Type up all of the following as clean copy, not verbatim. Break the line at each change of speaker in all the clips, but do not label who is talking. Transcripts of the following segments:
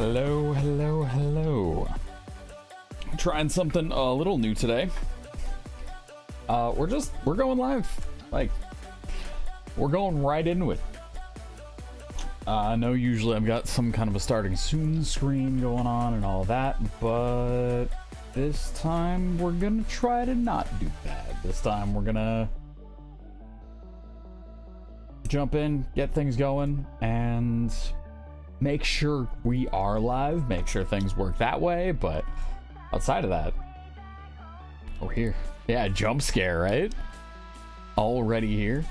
Hello, hello, hello. Trying something a little new today. We're going live. Like, we're going right into it. I know usually I've got some kind of a starting soon screen going on and all that, but this time we're gonna try to not do that. This time we're gonna jump in, get things going, and make sure we are live, make sure things work that way, but outside of that, we're here. Yeah, jump scare, right? Already here.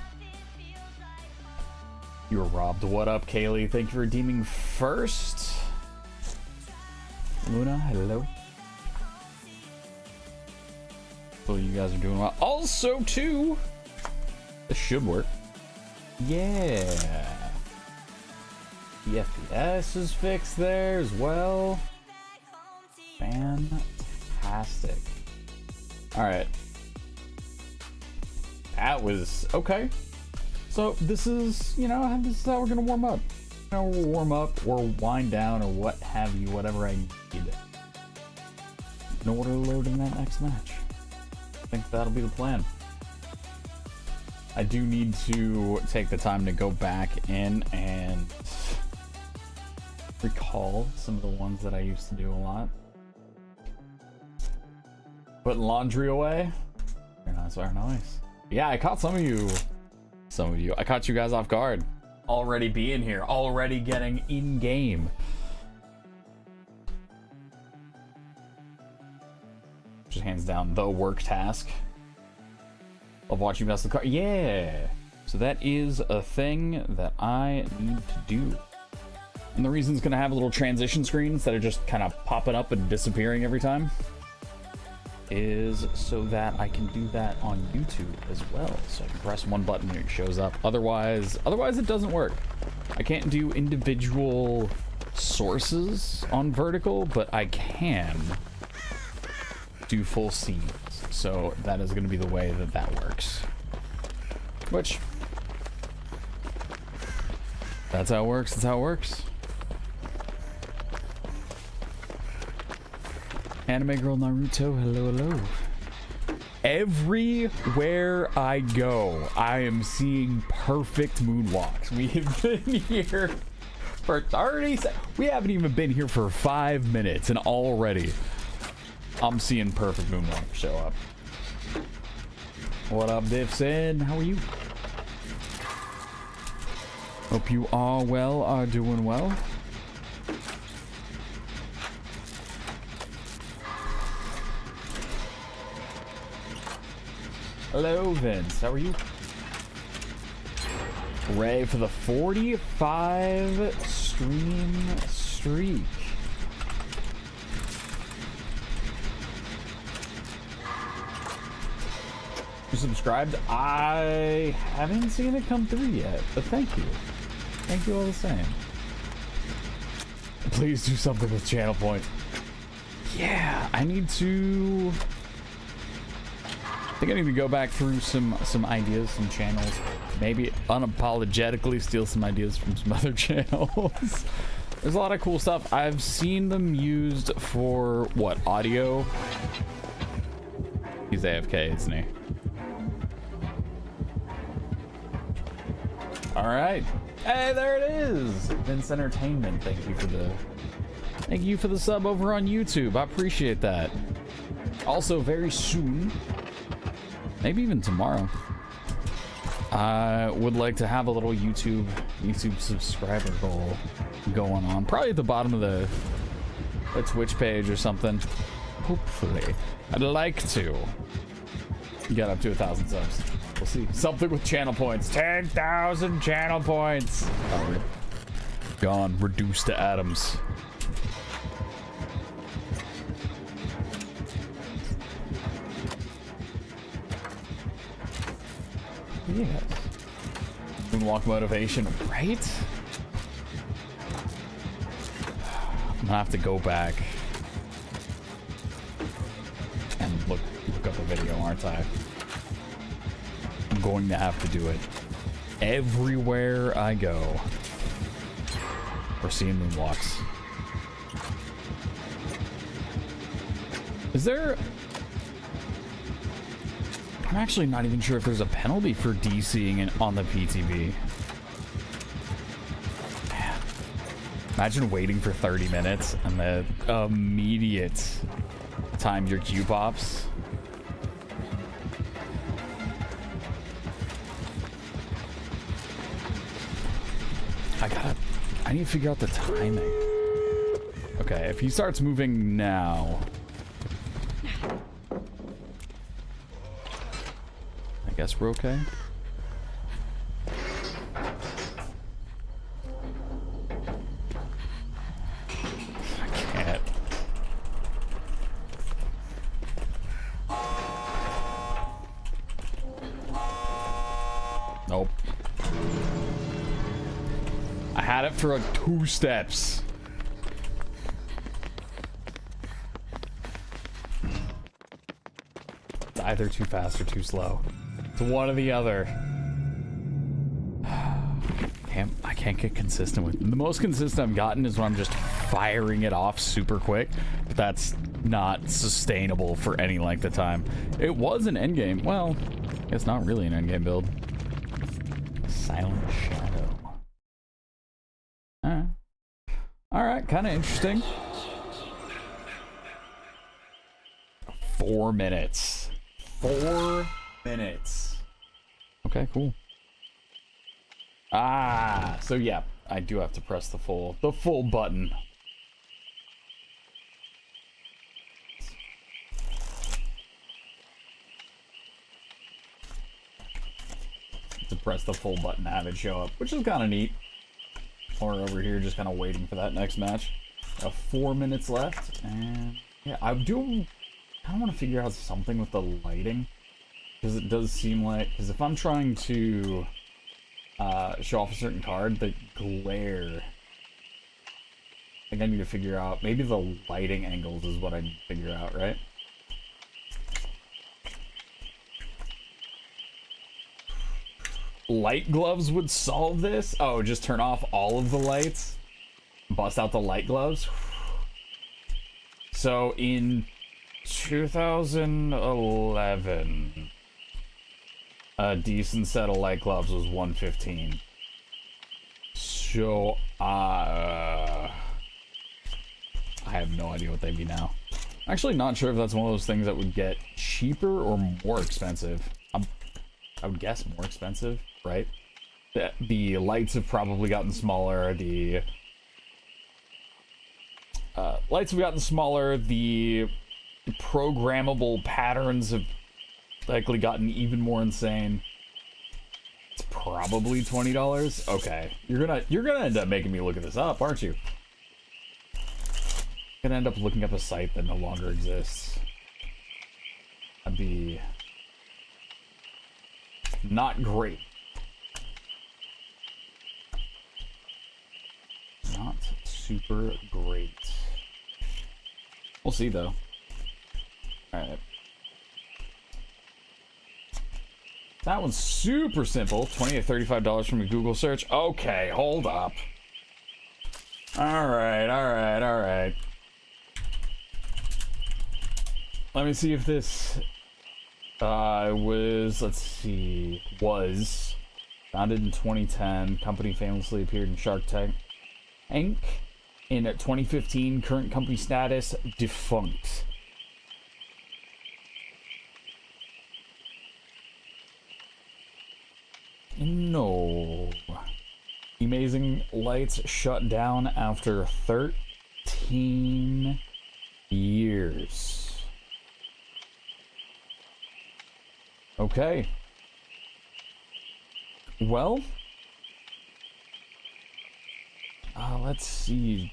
You were robbed. What up, Kaylee? Thank you for redeeming first. Luna, hello. So you guys are doing well. Also, too, this should work. Yeah. The FPS is fixed there as well. Fantastic. All right. That was okay. So this is, you know, this is how we're gonna warm up. You know, we'll warm up or wind down or what have you, whatever I need in order to load in that next match. I think that'll be the plan. I do need to take the time to go back in and recall some of the ones that I used to do a lot. Putting laundry away. Very nice, very nice. Yeah, I caught some of you. I caught you guys off guard. Already being here, already getting in game. Just hands down the work task of watching mess the car. Yeah. So that is a thing that I need to do. And the reason it's going to have a little transition screen instead of just kind of popping up and disappearing every time is so that I can do that on YouTube as well. So I can press one button and it shows up. Otherwise it doesn't work. I can't do individual sources on vertical, but I can do full scenes. So that is going to be the way that that works. Which, that's how it works. That's how it works. Anime Girl Naruto, hello, hello. Everywhere I go, I am seeing perfect moonwalks. We have been here for 30 seconds. We haven't even been here for 5 minutes, and already I'm seeing perfect moonwalks show up. What up, Diffsin? How are you? Hope you all well, are doing well. Hello, Vince. How are you? Ray for the 45 stream streak. You subscribed? I haven't seen it come through yet, but thank you. Thank you all the same. Please do something with channel points. Yeah, I need to... I think I need to go back through some ideas, some channels. Maybe unapologetically steal some ideas from some other channels. There's a lot of cool stuff. I've seen them used for, what, audio? He's AFK, isn't he? Alright. Hey, there it is! Vince Entertainment, thank you for the sub over on YouTube. I appreciate that. Also, very soon, maybe even tomorrow, I would like to have a little YouTube subscriber goal going on. Probably at the bottom of the Twitch page or something. Hopefully. I'd like to get up to 1,000 subs. We'll see. Something with channel points. 10,000 channel points. Oh, gone. Reduced to atoms. Yes. Moonwalk motivation, right? I'm gonna have to go back and look up a video, aren't I? I'm going to have to do it. Everywhere I go, we're seeing moonwalks. Is there... I'm actually not even sure if there's a penalty for DCing on the PTB. Man. Imagine waiting for 30 minutes and the immediate time your Q pops. I need to figure out the timing. Okay, if he starts moving now... I guess we're okay. I can't. Nope. I had it for like 2 steps. It's either too fast or too slow. It's one or the other. I can't get consistent with it. The most consistent I've gotten is when I'm just firing it off super quick, but that's not sustainable for any length of time. It was an endgame. Well, it's not really an endgame build. Silent Shadow. Alright, kind of interesting. 4 minutes. 4 minutes. Okay, cool. So yeah, I do have to press the full button. To press the full button to have it show up, which is kind of neat. Or over here just kind of waiting for that next match. 4 minutes left, and yeah, I kind of want to figure out something with the lighting, because it does seem like, because if I'm trying to show off a certain card, the glare, I think I need to figure out, maybe the lighting angles is what I need to figure out, right? Light gloves would solve this? Oh, just turn off all of the lights? Bust out the light gloves? So in 2011, a decent set of light gloves was $115. So, I have no idea what they'd be now. Actually not sure if that's one of those things that would get cheaper or more expensive. I would guess more expensive, right? The lights have probably gotten smaller, the lights have gotten smaller, the programmable patterns have likely gotten even more insane. It's probably $20. Okay, you're gonna end up making me look at this up, aren't you? Gonna end up looking up a site that no longer exists. That'd be not great. Not super great. We'll see though. Alright. That one's super simple. $20 to $35 from a Google search. Okay, hold up. Alright. Let me see if this was founded in 2010. Company famously appeared in Shark Tank Inc. in 2015. Current company status defunct. No. Amazing Lights shut down after 13 years. Okay. Well, let's see.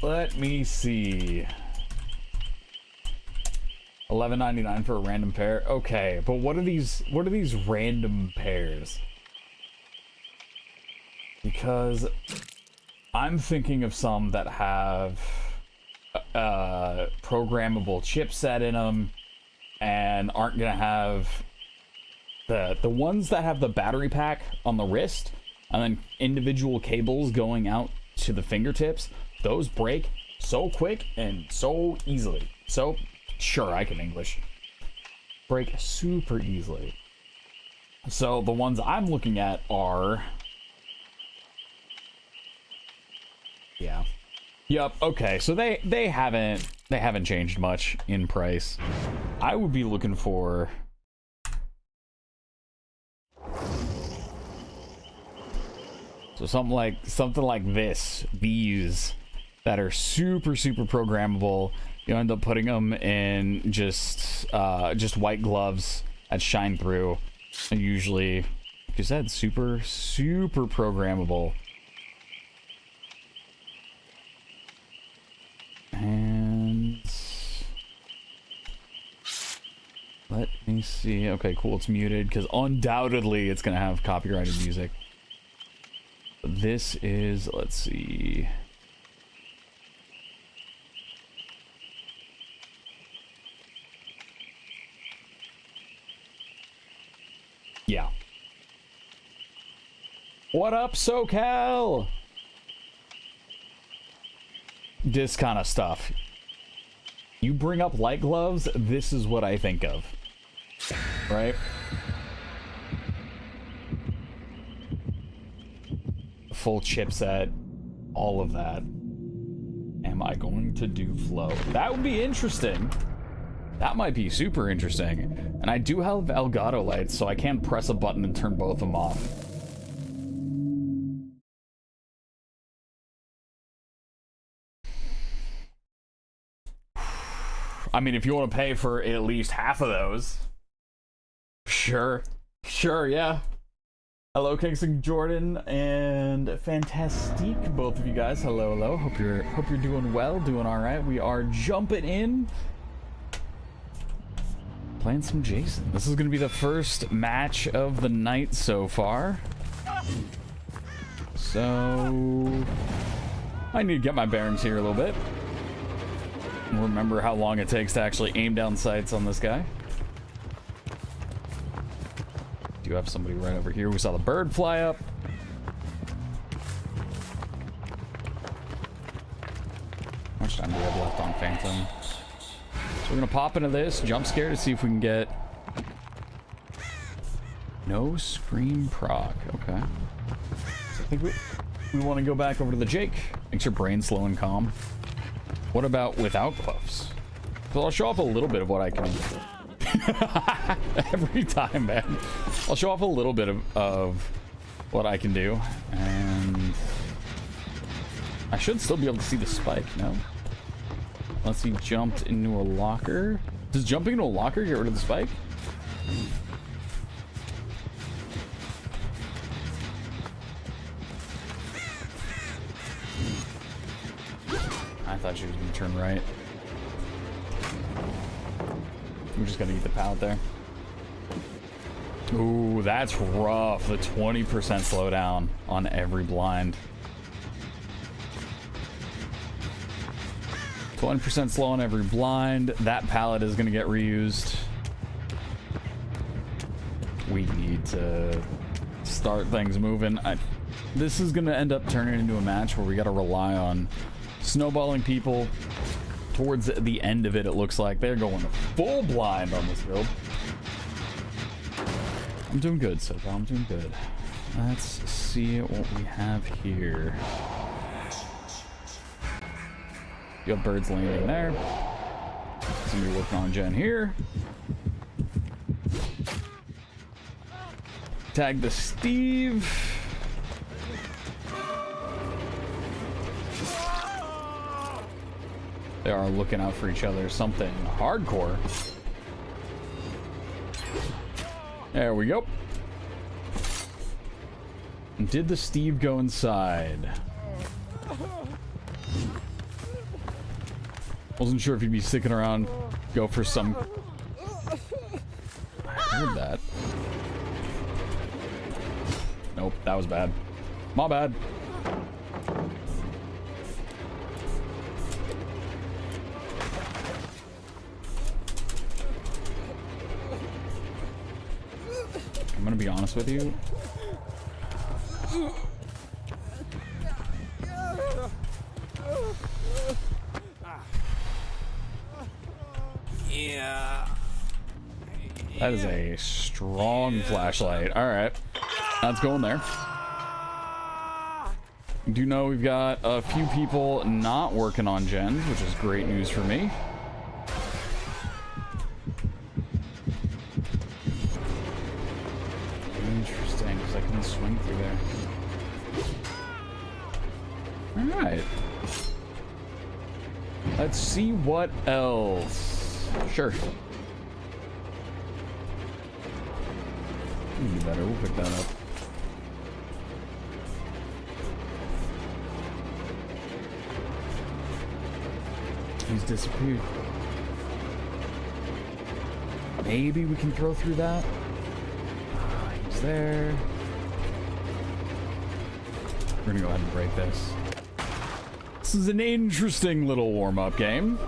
Let me see. $11.99 for a random pair. Okay, but what are these random pairs? Because I'm thinking of some that have programmable chipset in them and aren't gonna have the ones that have the battery pack on the wrist and then individual cables going out to the fingertips, those break so quick and so easily. So, sure, I can English. Break super easily. So the ones I'm looking at are... Yeah. Yep, okay, so they haven't changed much in price. I would be looking for... So something like this, these that are super programmable. You end up putting them in just white gloves that shine through, and usually, like you said, super programmable. And let me see. Okay, cool. It's muted because undoubtedly it's gonna have copyrighted music. This is, let's see. Yeah. What up, SoCal? This kind of stuff. You bring up light gloves, this is what I think of. Right? Full chipset, all of that. Am I going to do flow? That would be interesting. That might be super interesting. And I do have Elgato lights, so I can press a button and turn both of them off. I mean, if you want to pay for at least half of those. Sure, yeah. Hello, Kingston Jordan and Fantastique, both of you guys. Hello. Hope you're doing well, doing all right. We are jumping in, playing some Jason. This is going to be the first match of the night so far. So I need to get my bearings here a little bit. Remember how long it takes to actually aim down sights on this guy. Do have somebody right over here. We saw the bird fly up. How much time do we have left on Phantom? So we're gonna pop into this jump scare to see if we can get no scream proc. Okay. So I think we want to go back over to the Jake. Makes your brain slow and calm. What about without gloves? So I'll show off a little bit of what I can do. Every time, man. I'll show off a little bit of what I can do, and I should still be able to see the spike, no? Unless he jumped into a locker. Does jumping into a locker get rid of the spike? I thought she was gonna turn right. I'm just gonna eat the pallet there. Ooh, that's rough. The 20% slowdown on every blind. 20% slow on every blind. That pallet is gonna get reused. We need to start things moving. This is gonna end up turning into a match where we gotta rely on snowballing people. Towards the end of it, it looks like they're going full blind on this build. I'm doing good, so far. I'm doing good. Let's see what we have here. You have birds landing there. Somebody working on Jen here. Tag the Steve. They are looking out for each other. Something hardcore. There we go. Did the Steve go inside? Wasn't sure if he'd be sticking around. Go for some... I heard that. Nope, that was bad. My bad. gonna be honest with you.
Yeah.
That is a strong flashlight. All right, that's going there. Do know we've got a few people not working on gens, which is great news for me. Interesting, because I couldn't swing through there. All right. Let's see what else. Sure. You better. We'll pick that up. He's disappeared. Maybe we can throw through that. He's there. We're gonna go ahead and break this. This is an interesting little warm-up game.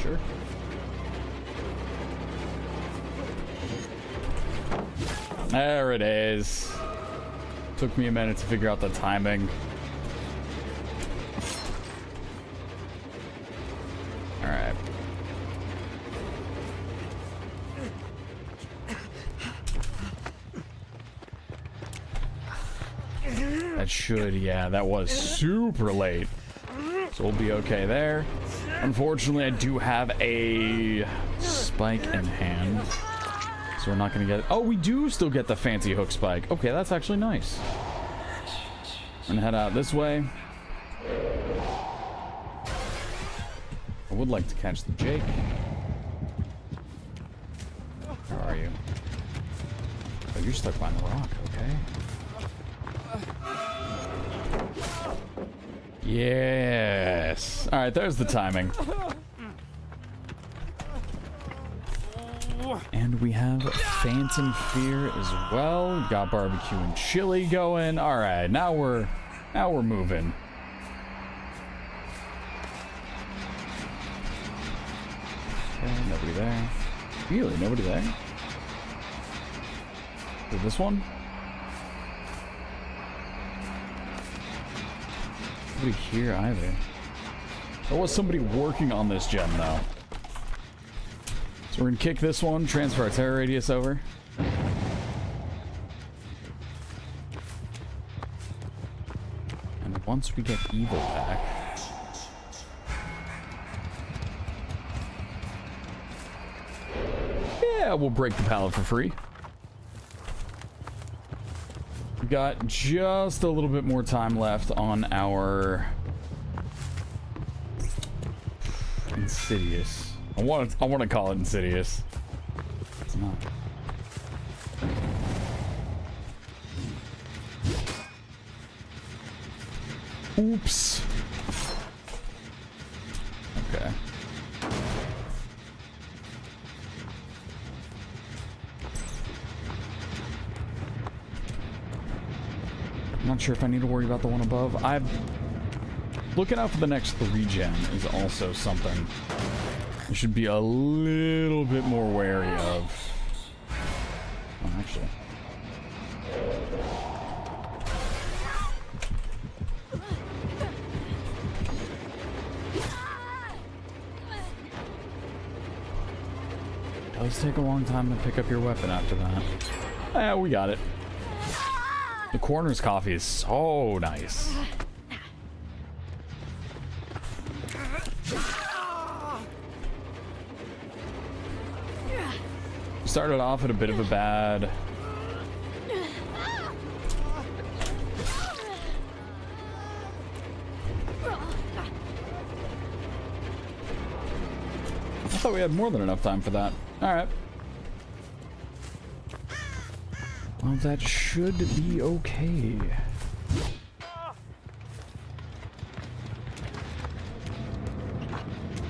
Sure. There it is. Took me a minute to figure out the timing. All right. That should, yeah, that was super late. So we'll be okay there. Unfortunately, I do have a spike in hand. So we're not gonna get it. Oh, we do still get the fancy hook spike. Okay, that's actually nice. I'm gonna head out this way. I would like to catch the Jake. Where are you? Oh, you're stuck behind the rock, okay. Yes. All right, there's the timing. And we have Phantom Fear as well. We've got barbecue and chili going. All right, now we're moving. Okay, nobody there. Really, nobody there? Is it this one? Nobody here either. There was somebody working on this gem though. So we're gonna kick this one, transfer our terror radius over. And once we get evil back, yeah, we'll break the pallet for free. We've got just a little bit more time left on our Insidious. I want to call it Insidious. It's not. Oops. Okay. I'm not sure if I need to worry about the one above. I'm looking out for the next 3 gen is also something I should be a little bit more wary of. Oh, actually. It does take a long time to pick up your weapon after that. Yeah, we got it. The Corner's coffee is so nice. Started off at a bit of a bad... I thought we had more than enough time for that. Alright. Well, that should be okay.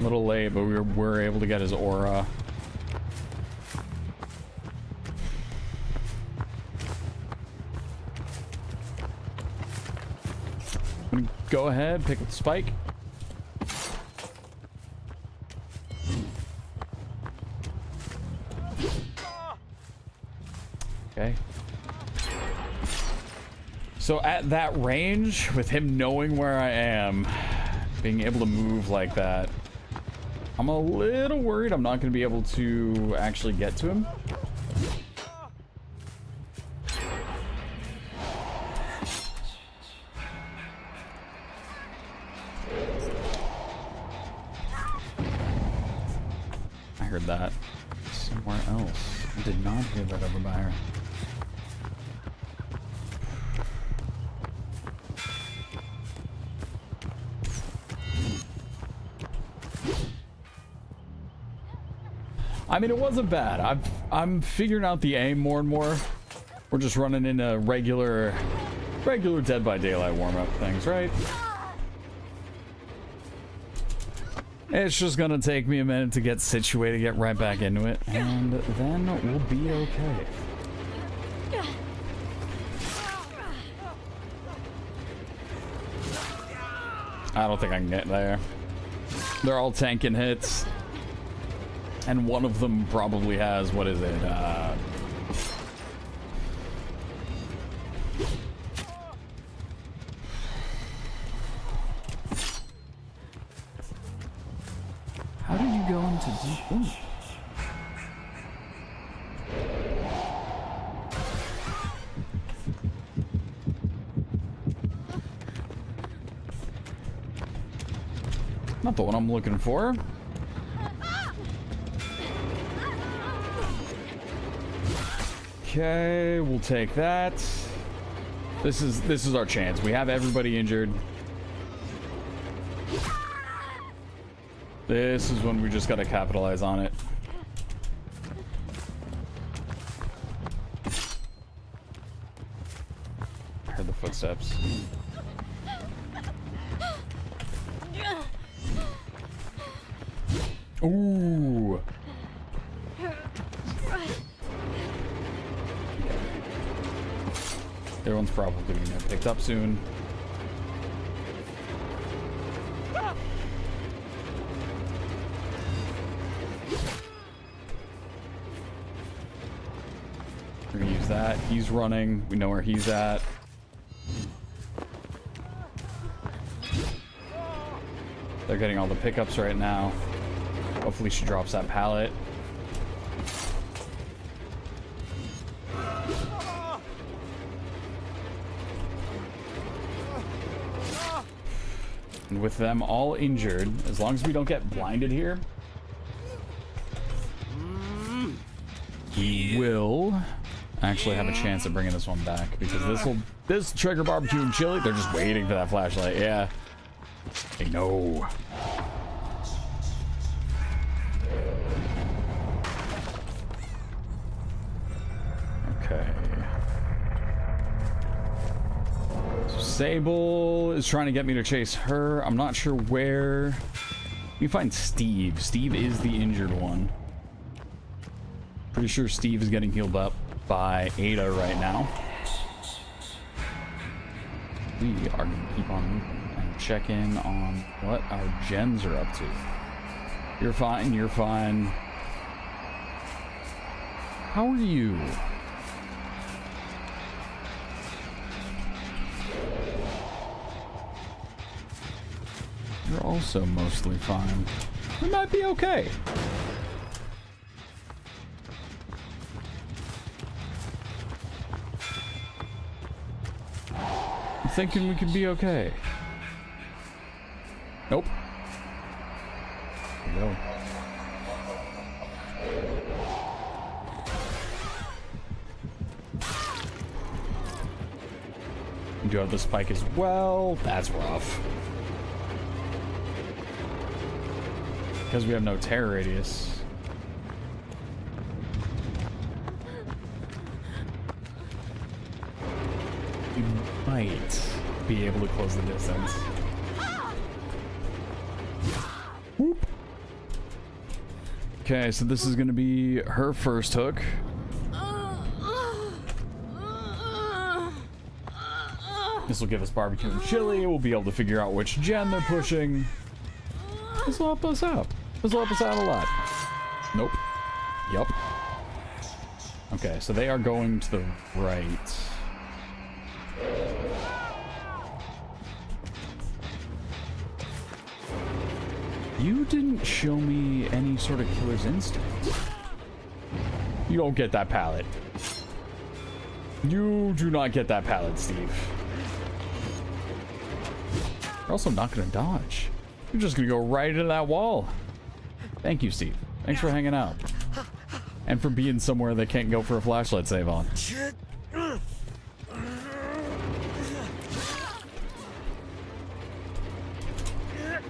A little late, but we were able to get his aura. Go ahead, pick up the spike. So at that range, with him knowing where I am, being able to move like that, I'm a little worried I'm not going to be able to actually get to him. I heard that somewhere else. I did not hear that over by her. I mean, it wasn't bad. I'm figuring out the aim more and more. We're just running into regular Dead by Daylight warm-up things, right? It's just gonna take me a minute to get situated, get right back into it, and then we'll be okay. I don't think I can get there. They're all tanking hits. And one of them probably has, what is it? How did you go into deep? Ooh. Not the one I'm looking for. Okay, we'll take that. This is our chance. We have everybody injured. This is when we just gotta capitalize on it. I heard the footsteps. Ooh. Everyone's probably gonna get picked up soon. We're gonna use that. He's running. We know where he's at. They're getting all the pickups right now. Hopefully she drops that pallet. And with them all injured, as long as we don't get blinded here, we will actually have a chance at bringing this one back, because this trigger barbecue and chili. They're just waiting for that flashlight. Yeah, they know. Okay. So Sable is trying to get me to chase her. I'm not sure where. Let me find Steve. Steve is the injured one. Pretty sure Steve is getting healed up by Ada right now. We are going to keep on moving and check in on what our gens are up to. You're fine, you're fine. How are you? You're also mostly fine. We might be okay. I'm thinking we could be okay. Nope. There we go. We do have the spike as well. That's rough. Because we have no terror radius. We might be able to close the distance. Whoop. Okay, so this is going to be her first hook. This will give us barbecue and chili. We'll be able to figure out which gen they're pushing. This will help us out. This will help us out a lot. Nope. Yup. Okay, so they are going to the right. You didn't show me any sort of killer's instinct. You don't get that pallet. You do not get that pallet, Steve. You're also not going to dodge. You're just going to go right into that wall. Thank you, Steve. Thanks for hanging out. And for being somewhere they can't go for a flashlight save on.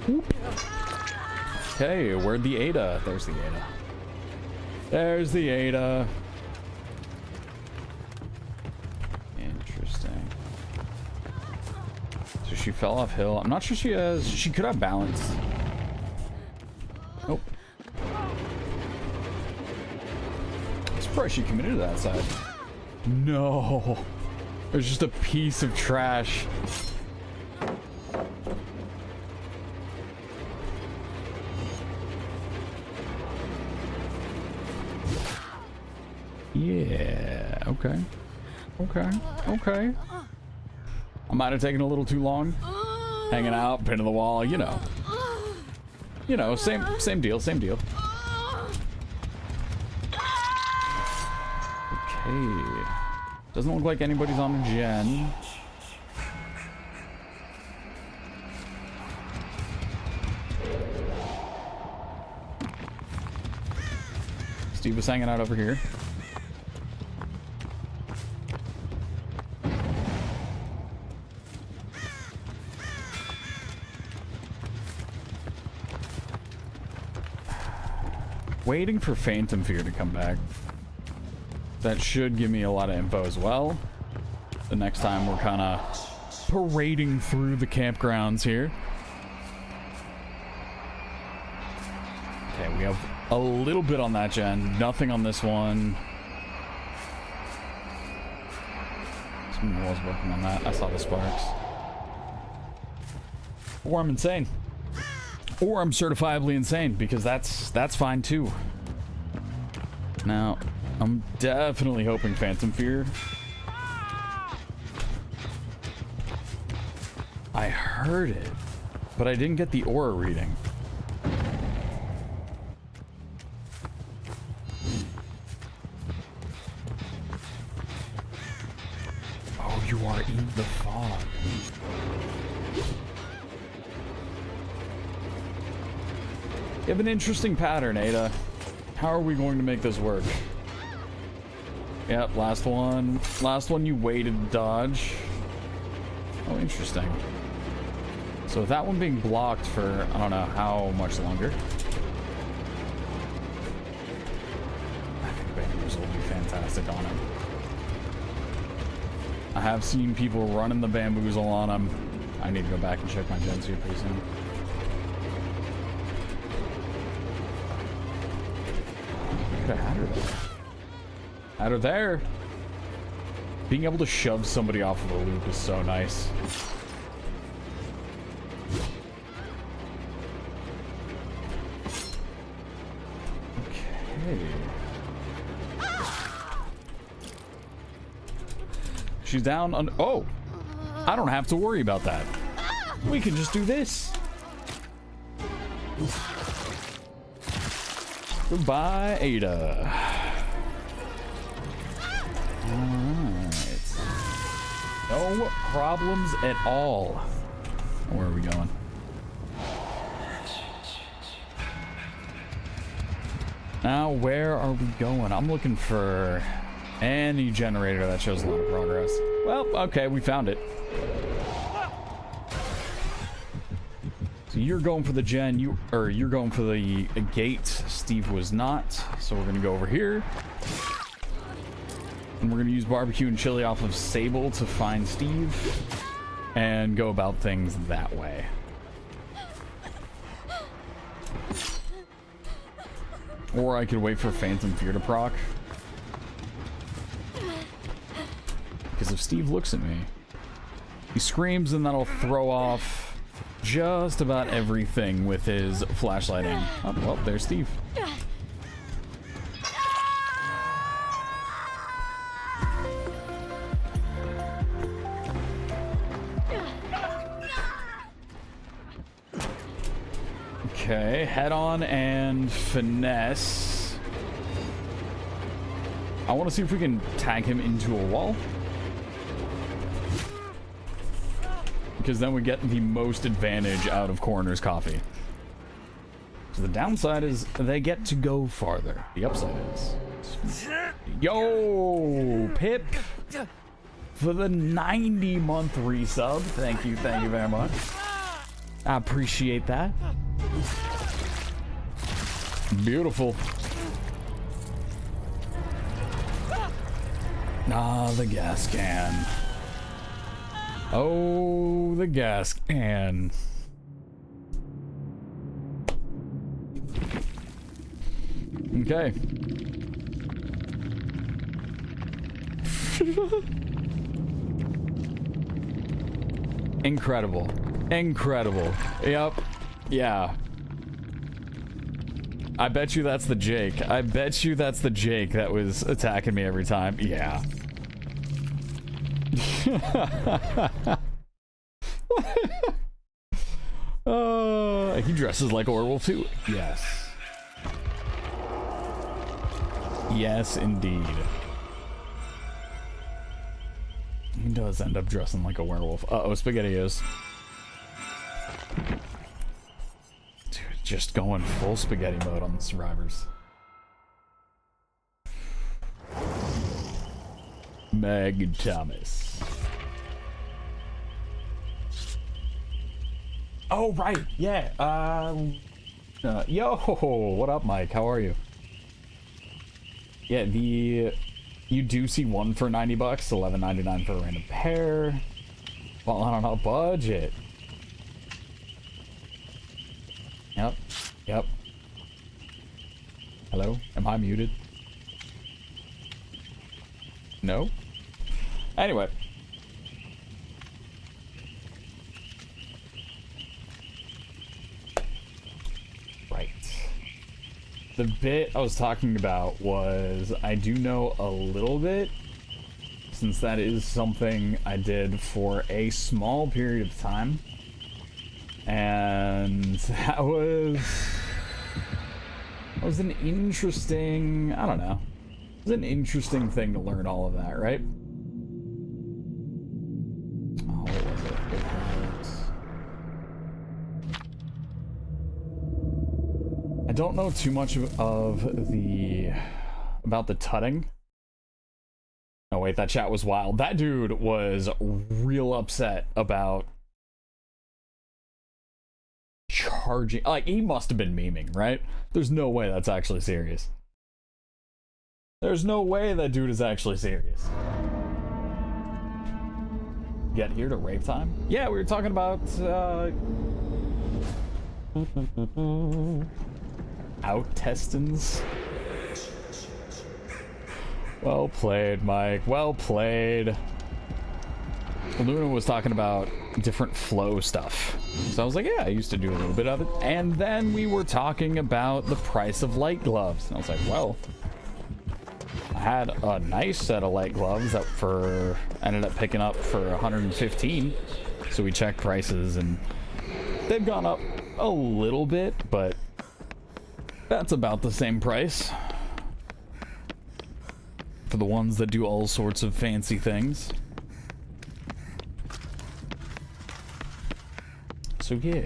Whoop. Okay, where'd the Ada? There's the Ada. There's the Ada. Interesting. So she fell off hill. I'm not sure she has... She could have balance. Nope. I'm surprised she committed to that side. No. There's just a piece of trash. Yeah, okay. Okay, okay. I might have taken a little too long. Hanging out, pin to the wall, you know. You know, same deal, same deal. Okay. Doesn't look like anybody's on the gen. Steve was hanging out over here. Waiting for Phantom Fear to come back. That should give me a lot of info as well. The next time we're kind of parading through the campgrounds here. Okay, we have a little bit on that gen. Nothing on this one. Someone was working on that. I saw the sparks. Or I'm insane. Or I'm certifiably insane, because that's fine too. Now, I'm definitely hoping Phantom Fear. I heard it, but I didn't get the aura reading. Oh, you are in the fog. You have an interesting pattern, Ada. How are we going to make this work? Yep, last one. Last one you waited to dodge. Oh, interesting. So with that one being blocked for, I don't know how much longer. I think Bangers will be fantastic on him. I have seen people running the bamboozle on him. I need to go back and check my gens here pretty soon. Could have had her there. Had her there. Being able to shove somebody off of a loop is so nice. Okay. She's down on... Oh! I don't have to worry about that. We can just do this. Goodbye, Ada. Alright. No problems at all. Where are we going? Now, where are we going? I'm looking for any generator that shows a lot of progress. Well, okay, we found it. So you're going for the gen, you're going for the gate. Steve was not. So we're gonna go over here. And we're gonna use barbecue and chili off of Sable to find Steve. And go about things that way. Or I could wait for Phantom Fear to proc. Because if Steve looks at me, he screams and that'll throw off just about everything with his flashlighting. Oh, well, there's Steve. Okay, head on and finesse. I want to see if we can tag him into a wall. Because then we get the most advantage out of Coroner's Coffee. So the downside is they get to go farther. The upside is... Yo, Pip! For the 90-month resub. Thank you very much. I appreciate that. Beautiful. Ah, the gas can. Oh, the gas can. Okay. Incredible. Incredible. Yep. Yeah. I bet you that's the Jake. I bet you that's the Jake that was attacking me every time. Yeah. He dresses like a werewolf too. Yes. Yes, indeed. He does end up dressing like a werewolf. Uh-oh, SpaghettiOs. Dude, just going full spaghetti mode on the survivors. Meg Thomas. Oh, right. Yeah. Yo, what up, Mike? How are you? Yeah, you do see one for 90 bucks, $11.99 for a random pair. Falling on a budget. Yep. Yep. Hello? Am I muted? No? Anyway. Right. The bit I was talking about was I do know a little bit, since that is something I did for a small period of time. And that was an interesting, I don't know. It was an interesting thing to learn all of that, right? Oh, what was it? I don't know too much about the tutting. Oh wait, that chat was wild. That dude was real upset about charging. Like, he must have been memeing, right? There's no way that's actually serious. There's no way that dude is actually serious. Get here to rave time? Yeah, we were talking about out-testins. Well played, Mike. Well played. Luna was talking about different flow stuff. So I was like, yeah, I used to do a little bit of it. And then we were talking about the price of light gloves. And I was like, well, I had a nice set of light gloves that ended up picking up for 115. So we checked prices and they've gone up a little bit, but that's about the same price for the ones that do all sorts of fancy things. So yeah.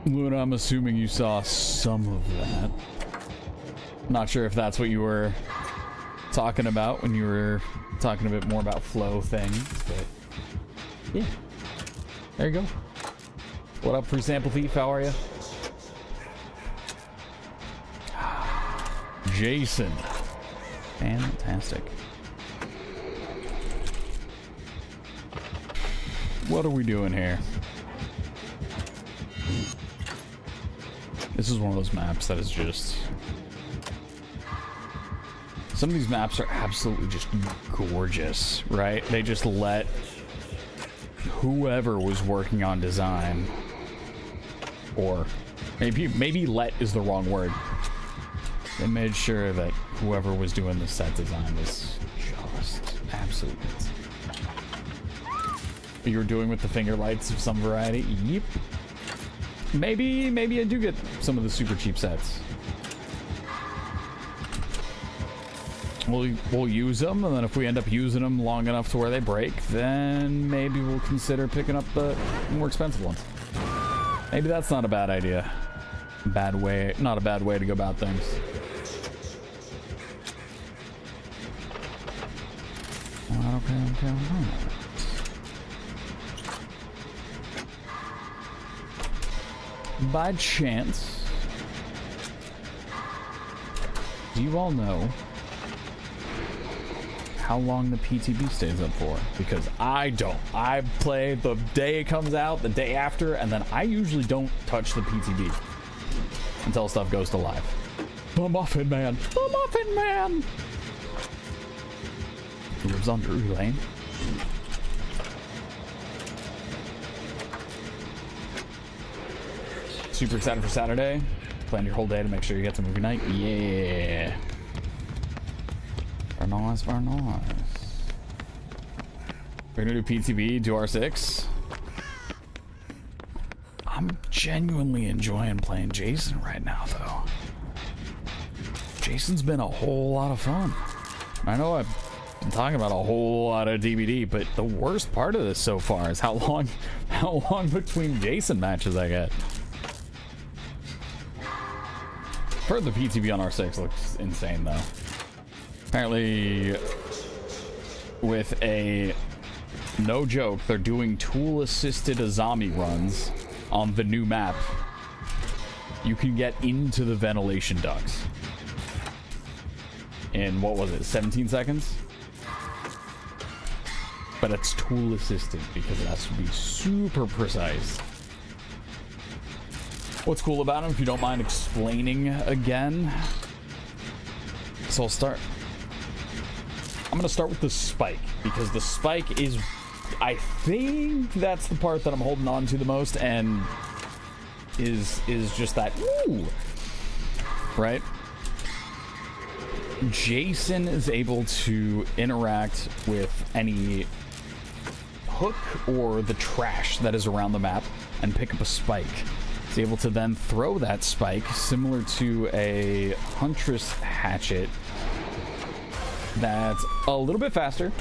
Luna, I'm assuming you saw some of that. Not sure if that's what you were talking about when you were talking a bit more about flow things, but yeah. There you go. What up, Free Sample Thief? How are you? Jason. Fantastic. What are we doing here? This is one of those maps that is just... Some of these maps are absolutely just gorgeous, right? They just let whoever was working on design, or maybe let is the wrong word. They made sure that whoever was doing the set design was just absolutely you're doing with the finger lights of some variety. Yep. Maybe I do get some of the super cheap sets. We'll use them, and then if we end up using them long enough to where they break, then maybe we'll consider picking up the more expensive ones. Maybe that's not a bad idea. Not a bad way to go about things. Okay. By chance, do you all know how long the PTB stays up for? Because I don't. I play the day it comes out, the day after, and then I usually don't touch the PTB until stuff goes to live. The Muffin Man! The Muffin Man! Who lives on Drury Lane? Super excited for Saturday. Plan your whole day to make sure you get to movie night. Yeah. Very nice, very nice. We're gonna do PTB, do R6. I'm genuinely enjoying playing Jason right now, though. Jason's been a whole lot of fun. I know I've been talking about a whole lot of DBD, but the worst part of this so far is how long between Jason matches I get. Heard the PTB on R6 looks insane, though. Apparently, with a no joke, they're doing tool-assisted Azami runs on the new map. You can get into the ventilation ducts in, what was it, 17 seconds? But it's tool-assisted because it has to be super precise. What's cool about them, if you don't mind explaining again? So I'm gonna start with the spike, because the spike is, I think that's the part that I'm holding on to the most, and is just that, ooh, right? Jason is able to interact with any hook or the trash that is around the map and pick up a spike. He's able to then throw that spike similar to a Huntress hatchet that's a little bit faster.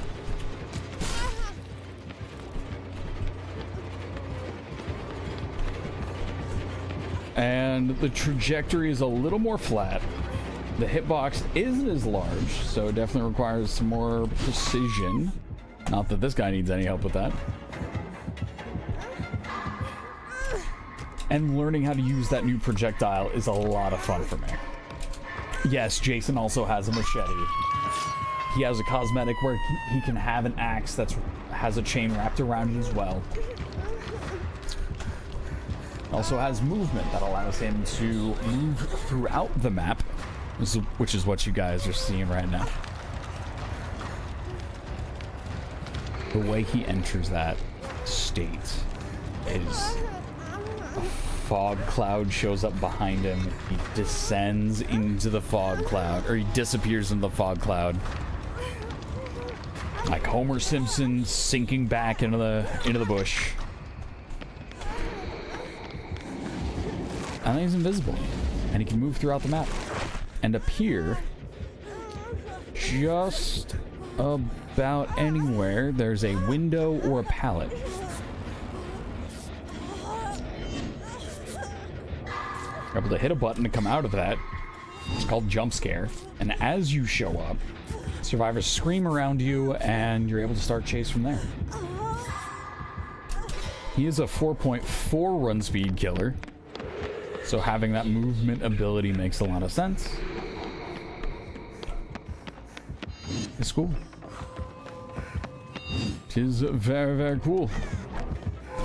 And the trajectory is a little more flat. The hitbox isn't as large, so it definitely requires some more precision. Not that this guy needs any help with that. And learning how to use that new projectile is a lot of fun for me. Yes, Jason also has a machete. He has a cosmetic where he can have an axe that has a chain wrapped around it as well. Also has movement that allows him to move throughout the map, which is what you guys are seeing right now. The way he enters that state is a fog cloud shows up behind him. He descends into the fog cloud, or he disappears in the fog cloud. Like Homer Simpson sinking back into the bush. And then he's invisible, and he can move throughout the map and appear just about anywhere there's a window or a pallet. You're able to hit a button to come out of that. It's called jump scare, and as you show up, survivors scream around you, and you're able to start chase from there. He is a 4.4 run speed killer, so having that movement ability makes a lot of sense. It's cool. It is very, very cool.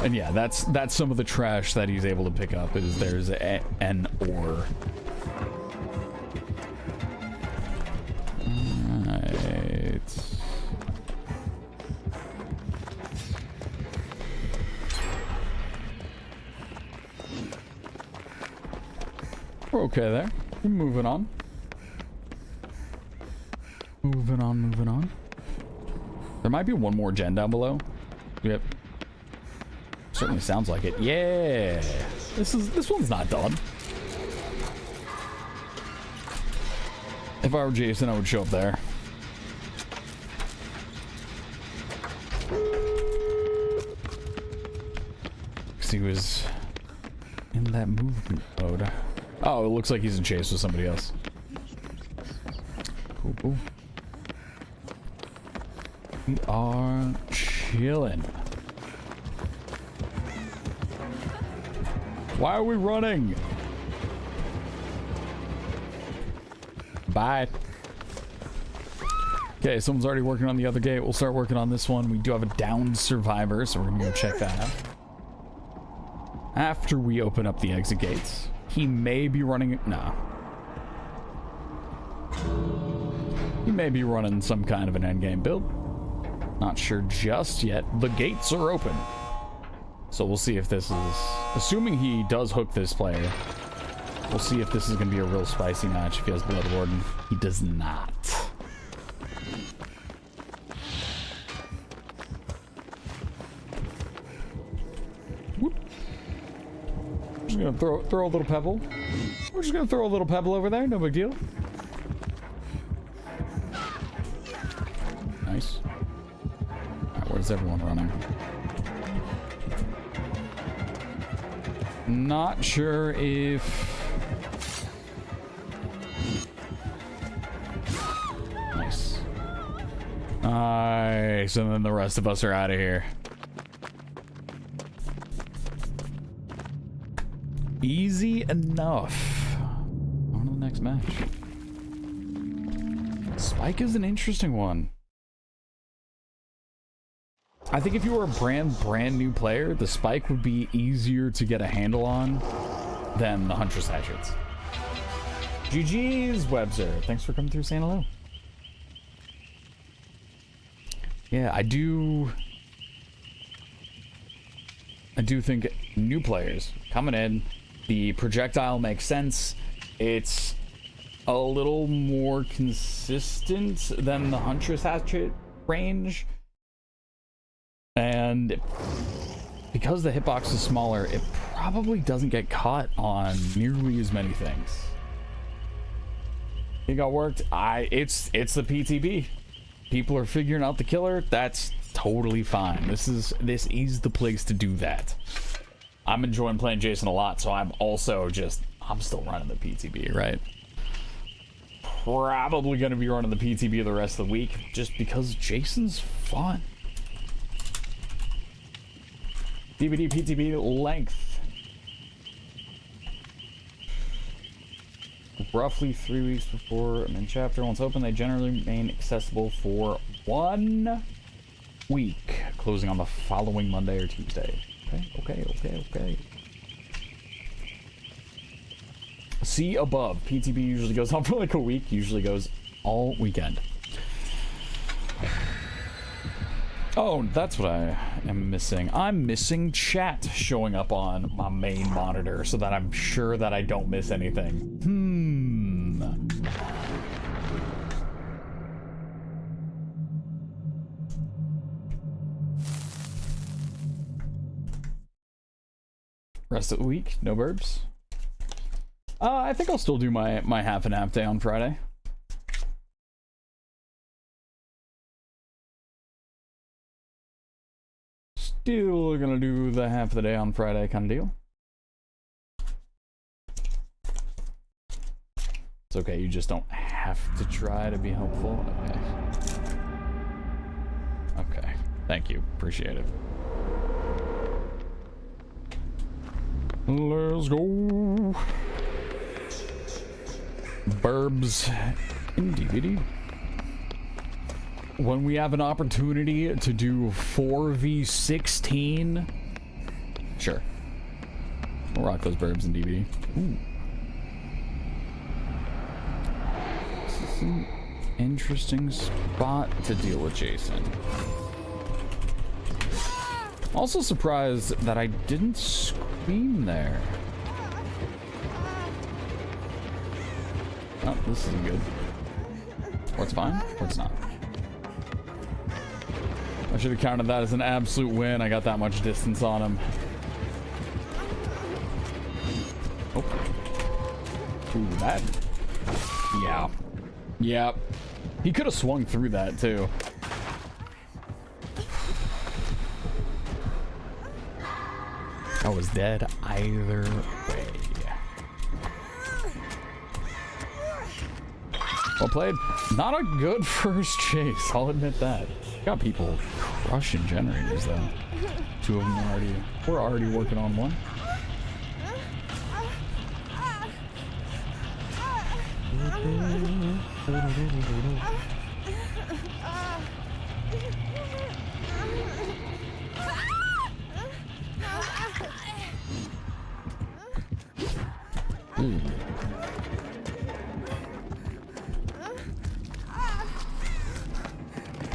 And yeah, that's some of the trash that he's able to pick up. Is there's an ore. Alright. We're okay there. We're moving on. Moving on. There might be one more gen down below. Yep. Certainly sounds like it. Yeah. This one's not done. If I were Jason, I would show up there. Because he was in that movement mode. Oh, it looks like he's in chase with somebody else. Cool, cool. We are chilling. Why are we running? Bye. Okay, someone's already working on the other gate. We'll start working on this one. We do have a downed survivor, so we're gonna go check that out. After we open up the exit gates. He may be running... No. He may be running some kind of an endgame build. Not sure just yet. The gates are open. So we'll see if this is... Assuming he does hook this player, we'll see if this is going to be a real spicy match if he has Blood Warden. He does not. Whoop. Just going to throw a little pebble. We're just going to throw a little pebble over there. No big deal. Nice. Alright, where's everyone running? Not sure if... Nice. Nice, and then the rest of us are out of here. Easy enough. On to the next match. Spike is an interesting one. I think if you were a brand new player, the Spike would be easier to get a handle on than the Huntress Hatchets. GG's, Webster. Thanks for coming through, saying hello. Yeah, I do think new players coming in, the projectile makes sense. It's a little more consistent than the Huntress Hatchet range. And because the hitbox is smaller, it probably doesn't get caught on nearly as many things. It got worked. It's the PTB. People are figuring out the killer. That's totally fine. This is the place to do that. I'm enjoying playing Jason a lot, so I'm still running the PTB, right? Probably gonna be running the PTB the rest of the week just because Jason's fun. DVD PTB length. Roughly 3 weeks before main chapter. Once open, they generally remain accessible for 1 week, closing on the following Monday or Tuesday. Okay. See above. PTB usually goes on for like a week, usually goes all weekend. Oh, that's what I am missing. I'm missing chat showing up on my main monitor so that I'm sure that I don't miss anything. Rest of the week, no burbs. I think I'll still do my half and half day on Friday. Still gonna do the half of the day on Friday kind of deal. It's okay, you just don't have to try to be helpful. Okay, thank you, appreciate it. Let's go. Burbs in DVD. When we have an opportunity to do 4v16, sure. We'll rock those burbs in DVD. Ooh. This is an interesting spot to deal with Jason. Also surprised that I didn't scream there. Oh, this isn't good. Or it's fine, or it's not. I should have counted that as an absolute win. I got that much distance on him. Oh. Ooh, that. Yeah. Yep. He could have swung through that too. I was dead either way. Well played. Not a good first chase, I'll admit that. Got people crushing generators though. Two of them we're already working on one.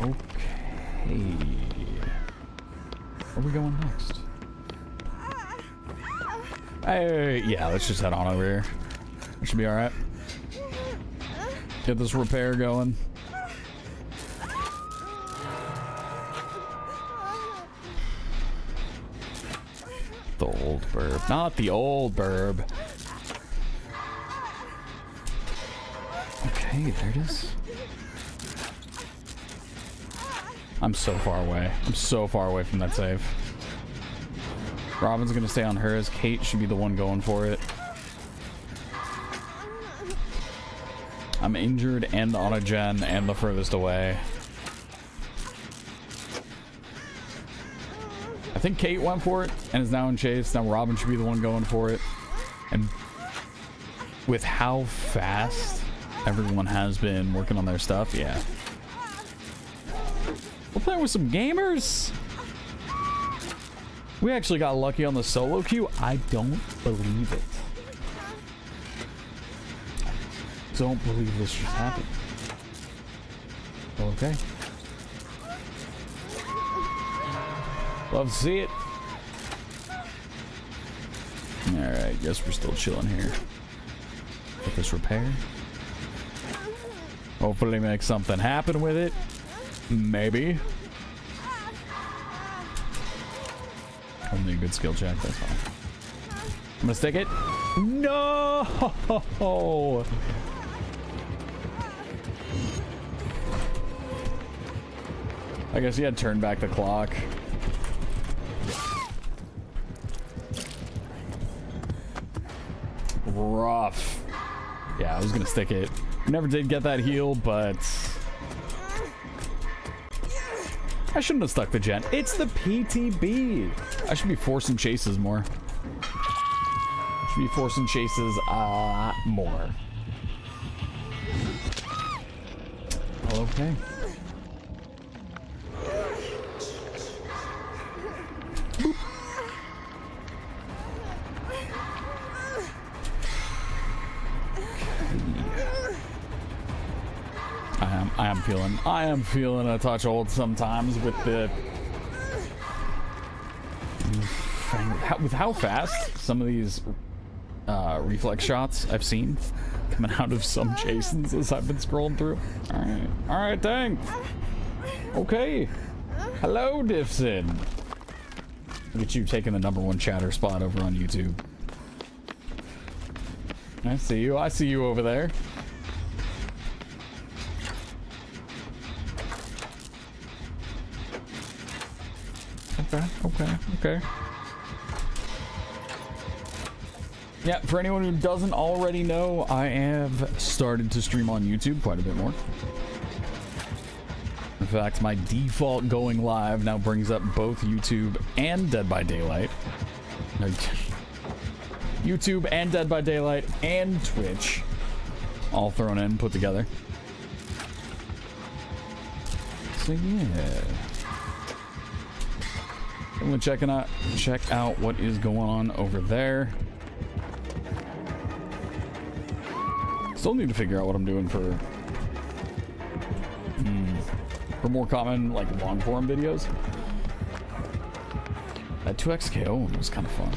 Okay. Where are we going next? Hey, yeah, let's just head on over here. It should be alright. Get this repair going. The old burb. Not the old burb. Okay, there it is. I'm so far away. I'm so far away from that save. Robin's gonna stay on hers. Kate should be the one going for it. I'm injured and on a gen and the furthest away. I think Kate went for it and is now in chase. Now Robin should be the one going for it. And with how fast everyone has been working on their stuff, yeah. We're playing with some gamers. We actually got lucky on the solo queue. I don't believe it. Don't believe this just happened. Okay. Love to see it. Alright, guess we're still chilling here. Get this repair. Hopefully make something happen with it. Maybe. Only a good skill check, that's fine. I'm gonna stick it. No! I guess you had to turn back the clock. Rough. Yeah, I was gonna stick it. Never did get that heal, but I shouldn't have stuck the gen. It's the PTB. I should be forcing chases more. Should be forcing chases more. Okay. I am feeling a touch old sometimes with the with how fast some of these reflex shots I've seen coming out of some Jasons as I've been scrolling through. All right, dang. Okay. Hello, Diffson. Look at you taking the #1 chatter spot over on YouTube. I see you. I see you over there. Okay. Yeah, for anyone who doesn't already know, I have started to stream on YouTube quite a bit more. In fact, my default going live now brings up both YouTube and Dead by Daylight. YouTube and Dead by Daylight and Twitch. All thrown in, put together. So yeah. I'm gonna check out what is going on over there. Still need to figure out what I'm doing for more common, like, long form videos. That 2x KO one was kind of fun.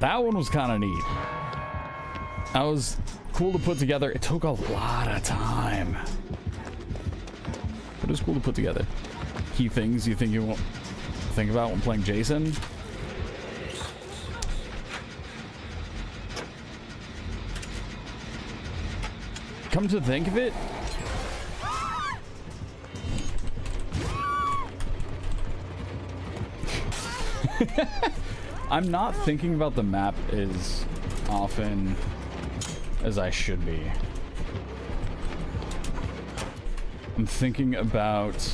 That one was kind of neat. That was cool to put together. It took a lot of time, but it was cool to put together. Key things you think you won't think about when playing Jason. come to think of it, I'm not thinking about the map as often as I should be. I'm thinking about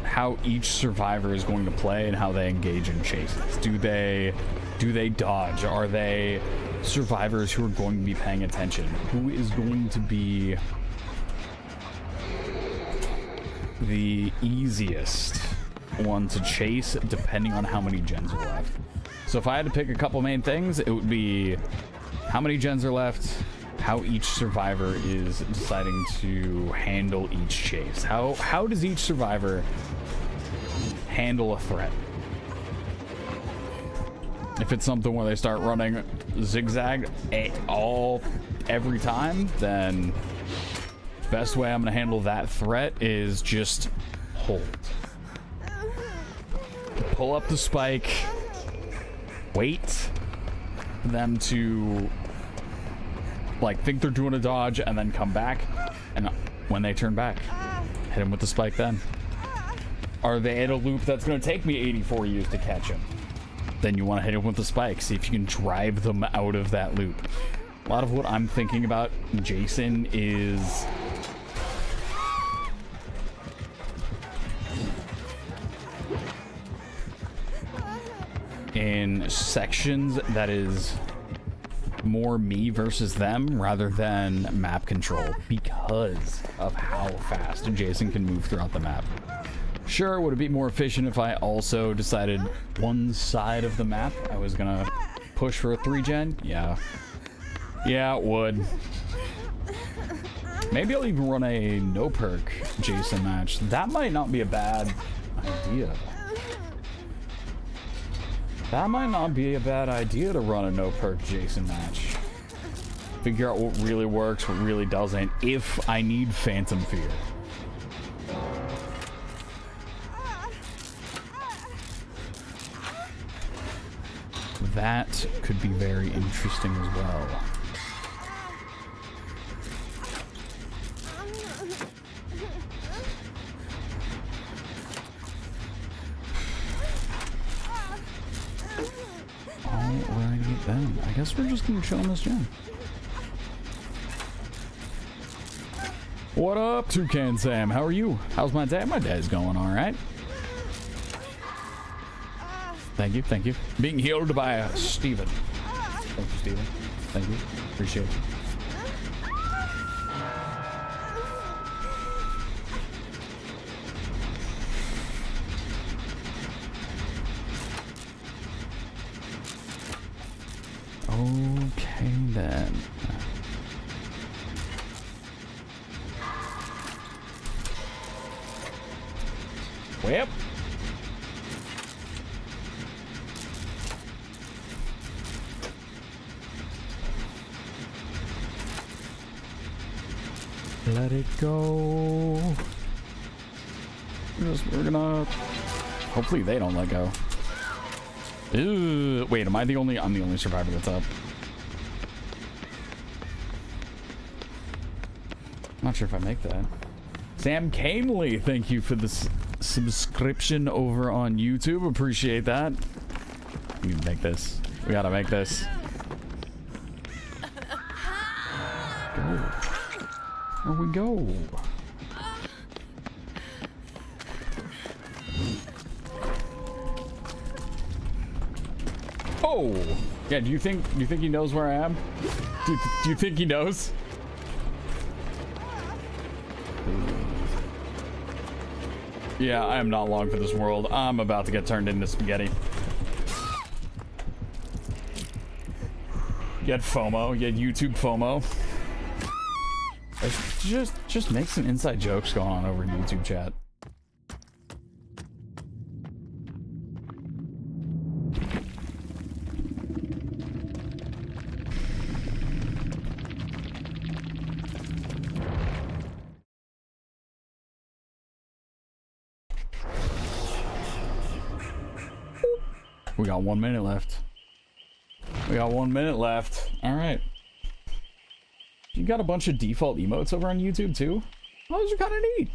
how each survivor is going to play and how they engage in chases. Do they dodge? Are they survivors who are going to be paying attention? Who is going to be the easiest one to chase depending on how many gens are left? So if I had to pick a couple main things, it would be how many gens are left, how each survivor is deciding to handle each chase. How does each survivor handle a threat? If it's something where they start running zigzag every time, then best way I'm gonna handle that threat is just hold. Pull up the spike, wait for them to like think they're doing a dodge and then come back, and when they turn back, hit them with the spike then. Are they in a loop that's gonna take me 84 years to catch them? Then you want to hit them with the spike, see if you can drive them out of that loop. A lot of what I'm thinking about Jason is in sections that is more me versus them rather than map control, because of how fast Jason can move throughout the map. Sure, would it be more efficient if I also decided one side of the map I was gonna push for a 3-gen? Yeah, it would. Maybe I'll even run a no perk Jason match. That might not be a bad idea. That might not be a bad idea to run a no perk Jason match. Figure out what really works, what really doesn't, if I need Phantom Fear. That could be very interesting as well. Alrighty then. I guess we're just gonna chill on this gen. What up, Toucan Sam? How are you? How's my day? My day's going alright. Thank you, thank you. Being healed by Steven. Thank you, Steven. Thank you. Appreciate it. Okay, then. Well. Let it go. We're gonna. Hopefully they don't let go. Ew, wait, I'm the only survivor that's up. Not sure if I make that. Sam Canely, thank you for this subscription over on YouTube. Appreciate that. We can make this. We gotta make this. Go. There we go. Oh, yeah. Do you think he knows where I am? Do you think he knows? Yeah, I am not long for this world. I'm about to get turned into spaghetti. You had FOMO. You had YouTube FOMO. Just make some inside jokes going on over in YouTube chat. We got 1 minute left. We got 1 minute left. All right. You got a bunch of default emotes over on YouTube too? Those are kind of neat.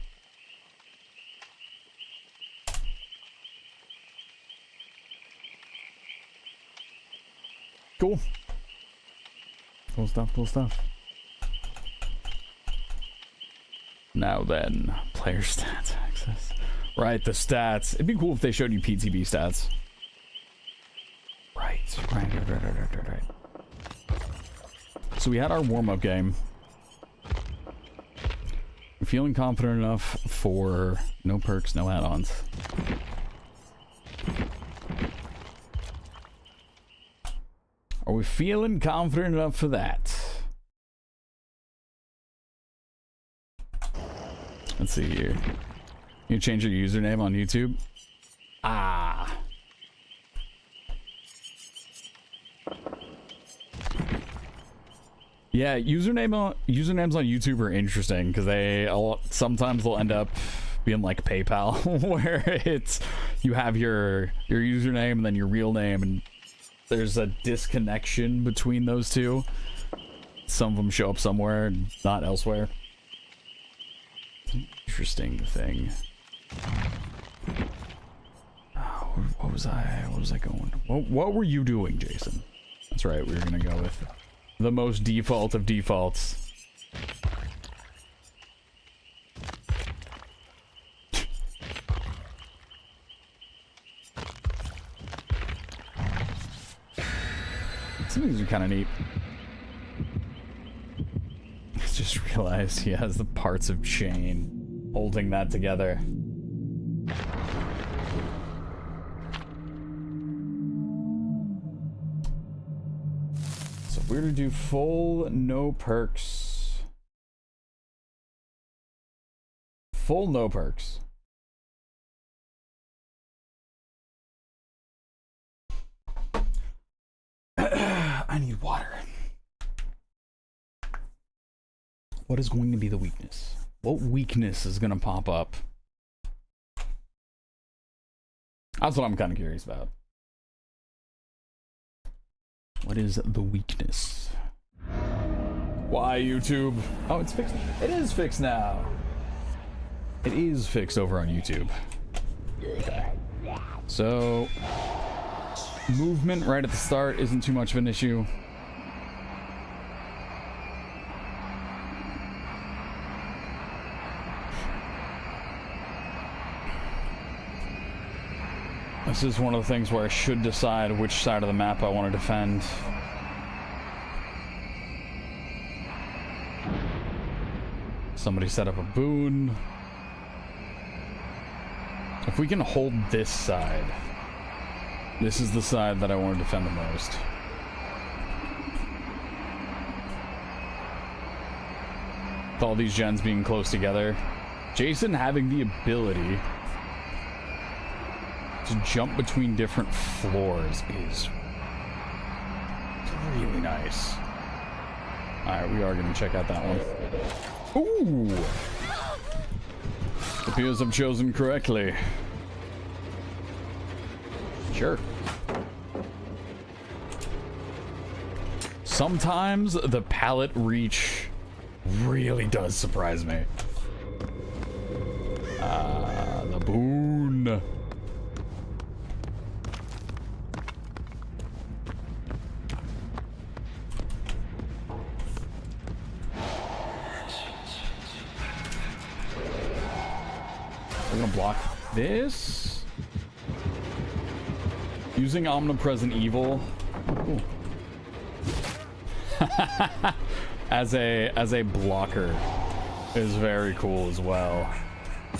Cool. Cool stuff, cool stuff. Now then, player stats access. Right, the stats. It'd be cool if they showed you PTB stats. Right. So we had our warm-up game. I'm feeling confident enough for no perks, no add-ons. Are we feeling confident enough for that? Let's see here. You change your username on YouTube? Ah. Yeah, usernames on YouTube are interesting because sometimes they'll end up being like PayPal, where it's you have your username and then your real name, and there's a disconnection between those two. Some of them show up somewhere, not elsewhere. Interesting thing. Oh, what was I going? What were you doing, Jason? That's right, we were gonna go with the most default of defaults. Some of these are kind of neat. I just realized he has the parts of chain holding that together. So we're to do full no perks. Full no perks. I need water. What is going to be the weakness? What weakness is going to pop up? That's what I'm kind of curious about. What is the weakness? Why, YouTube? Oh, it's fixed. It is fixed now. It is fixed over on YouTube. Okay. So, movement right at the start isn't too much of an issue. This is one of the things where I should decide which side of the map I want to defend. Somebody set up a boon. If we can hold this side, this is the side that I want to defend the most. With all these gens being close together, Jason having the ability to jump between different floors is really nice. Alright, we are going to check out that one. Ooh! Appears I've chosen correctly. Sure. Sometimes the palette reach really does surprise me. The boon. We're gonna block this using omnipresent evil. Oh, cool. as a blocker is very cool as well.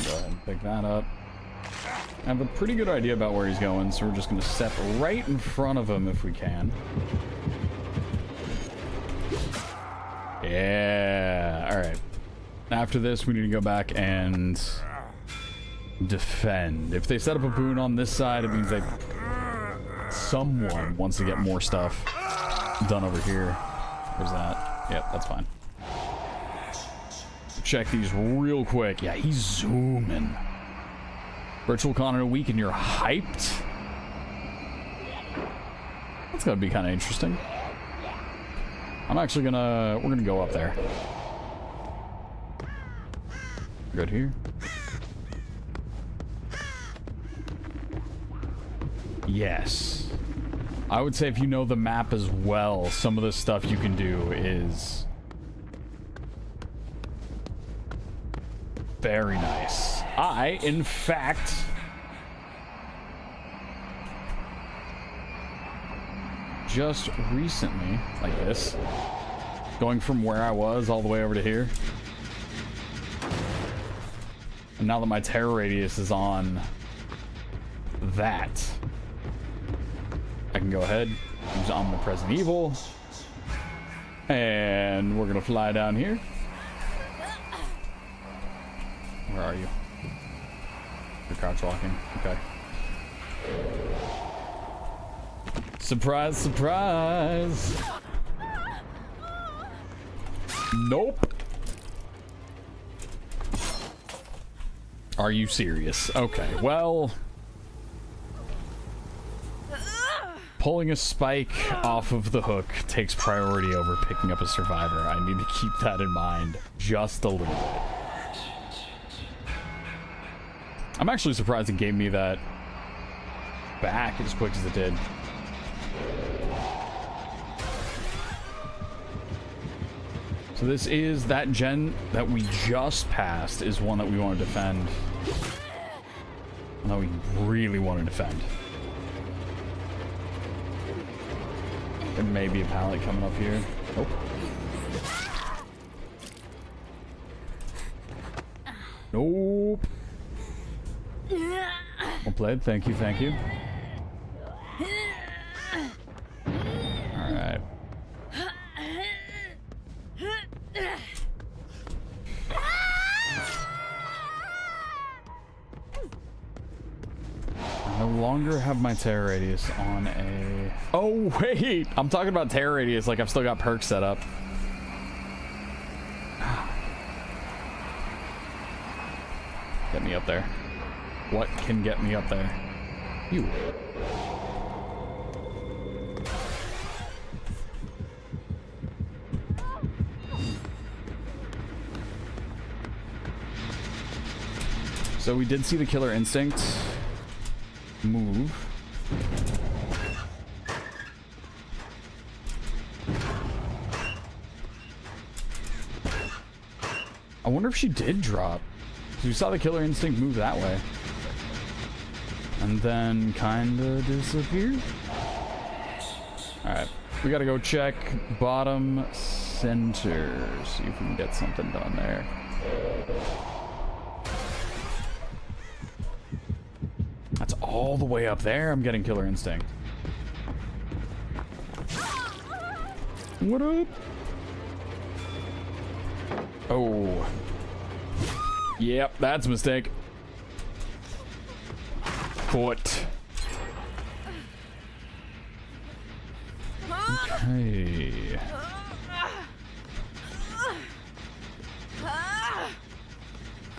Go ahead and pick that up. I have a pretty good idea about where he's going, so we're just gonna step right in front of him if we can. Yeah. All right. After this, we need to go back and defend. If they set up a boon on this side, it means that someone wants to get more stuff done over here. Where's that? Yep, that's fine. Check these real quick. Yeah, he's zooming. Virtual Con in a week and you're hyped? gonna be kind of interesting. I'm actually gonna... We're gonna go up there. Good here. Yes. I would say if you know the map as well, some of the stuff you can do is very nice. I, in fact, just recently, like this, going from where I was all the way over to here, and now that my terror radius is on that, I can go ahead, use Omnipresent Evil, and we're gonna fly down here. Where are you? You're crouch walking. Okay. Surprise, surprise! Nope. Are you serious? Okay, well... Pulling a spike off of the hook takes priority over picking up a survivor. I need to keep that in mind just a little bit. I'm actually surprised it gave me that back as quick as it did. So this is that gen that we just passed is one that we want to defend. That we really want to defend. There may be a pallet coming up here. Nope. Nope. Well played. Thank you, thank you. Alright. I no longer have my terror radius on a... Oh, wait! I'm talking about terror radius like I've still got perks set up. Get me up there. What can get me up there? You. So we did see the killer instinct move. I wonder if she did drop. We saw the killer instinct move that way. And then kinda disappear. Alright. We gotta go check bottom center. See if we can get something done there. That's all the way up there. I'm getting killer instinct. What up? Oh. Yep, that's a mistake. Foot. Okay.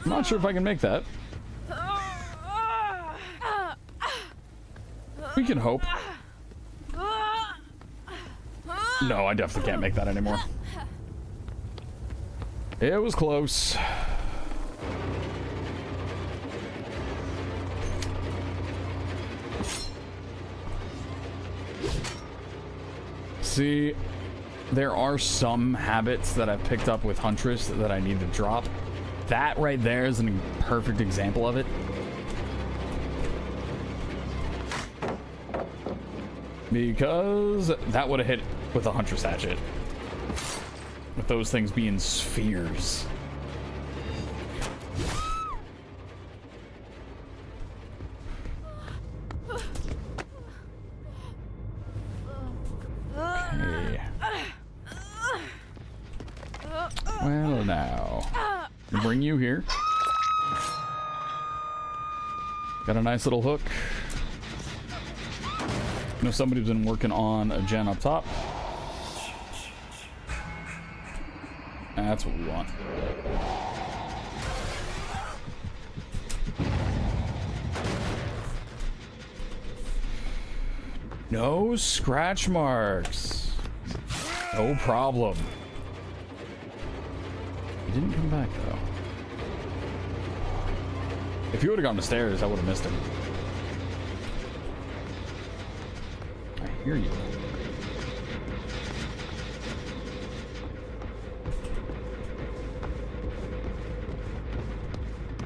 I'm not sure if I can make that. We can hope. No, I definitely can't make that anymore. It was close. See, there are some habits that I've picked up with Huntress that I need to drop. That right there is a perfect example of it. Because that would have hit with a Huntress hatchet. With those things being spheres. Okay. Well, now. I'll bring you here. Got a nice little hook. I know somebody's been working on a gen up top. That's what we want. No scratch marks. No problem. He didn't come back though. If he would have gone to stairs, I would have missed him. I hear you.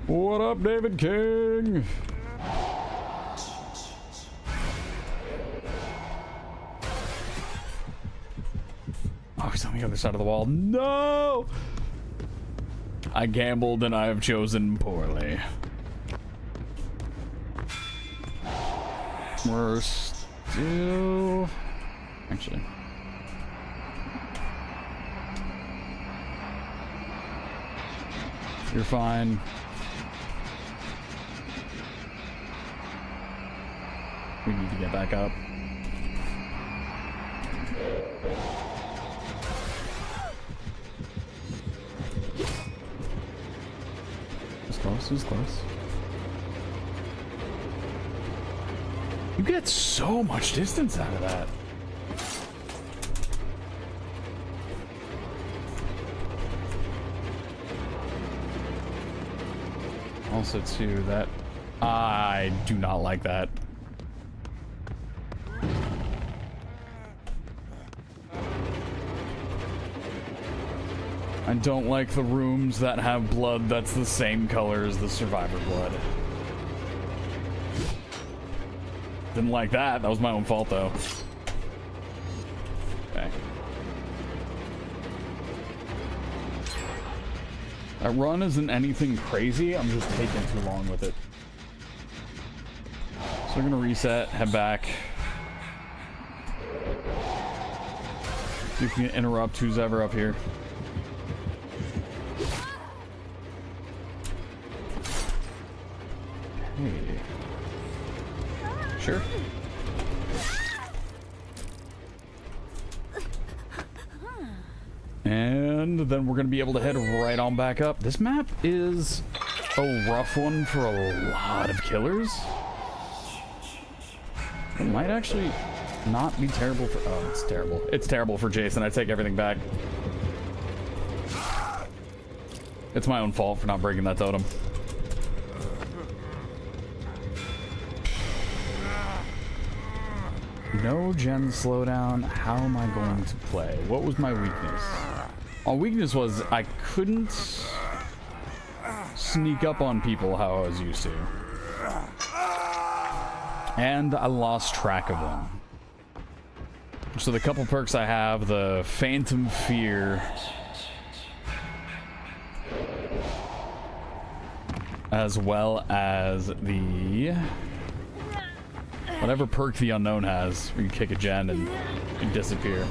What up, David King? Oh, he's on the other side of the wall. No! I gambled and I have chosen poorly. We're still... Actually... You're fine. We need to get back up. It's close, it's close. You get so much distance out of that. Also, too, that... I do not like that. I don't like the rooms that have blood that's the same color as the survivor blood. Didn't like that. That was my own fault, though. Okay. That run isn't anything crazy. I'm just taking too long with it. So we're gonna reset, head back. See if we can interrupt who's ever up here. Hey. Sure. And then we're gonna be able to head right on back up. This map is a rough one for a lot of killers. It might actually not be terrible for... Oh, it's terrible. It's terrible for Jason. I take everything back. It's my own fault for not breaking that totem. No gen slowdown. How am I going to play? What was my weakness? My weakness was I couldn't sneak up on people how I was used to. And I lost track of them. So the couple perks I have, the Phantom Fear, as well as the whatever perk the unknown has, where you kick a gen and you disappear.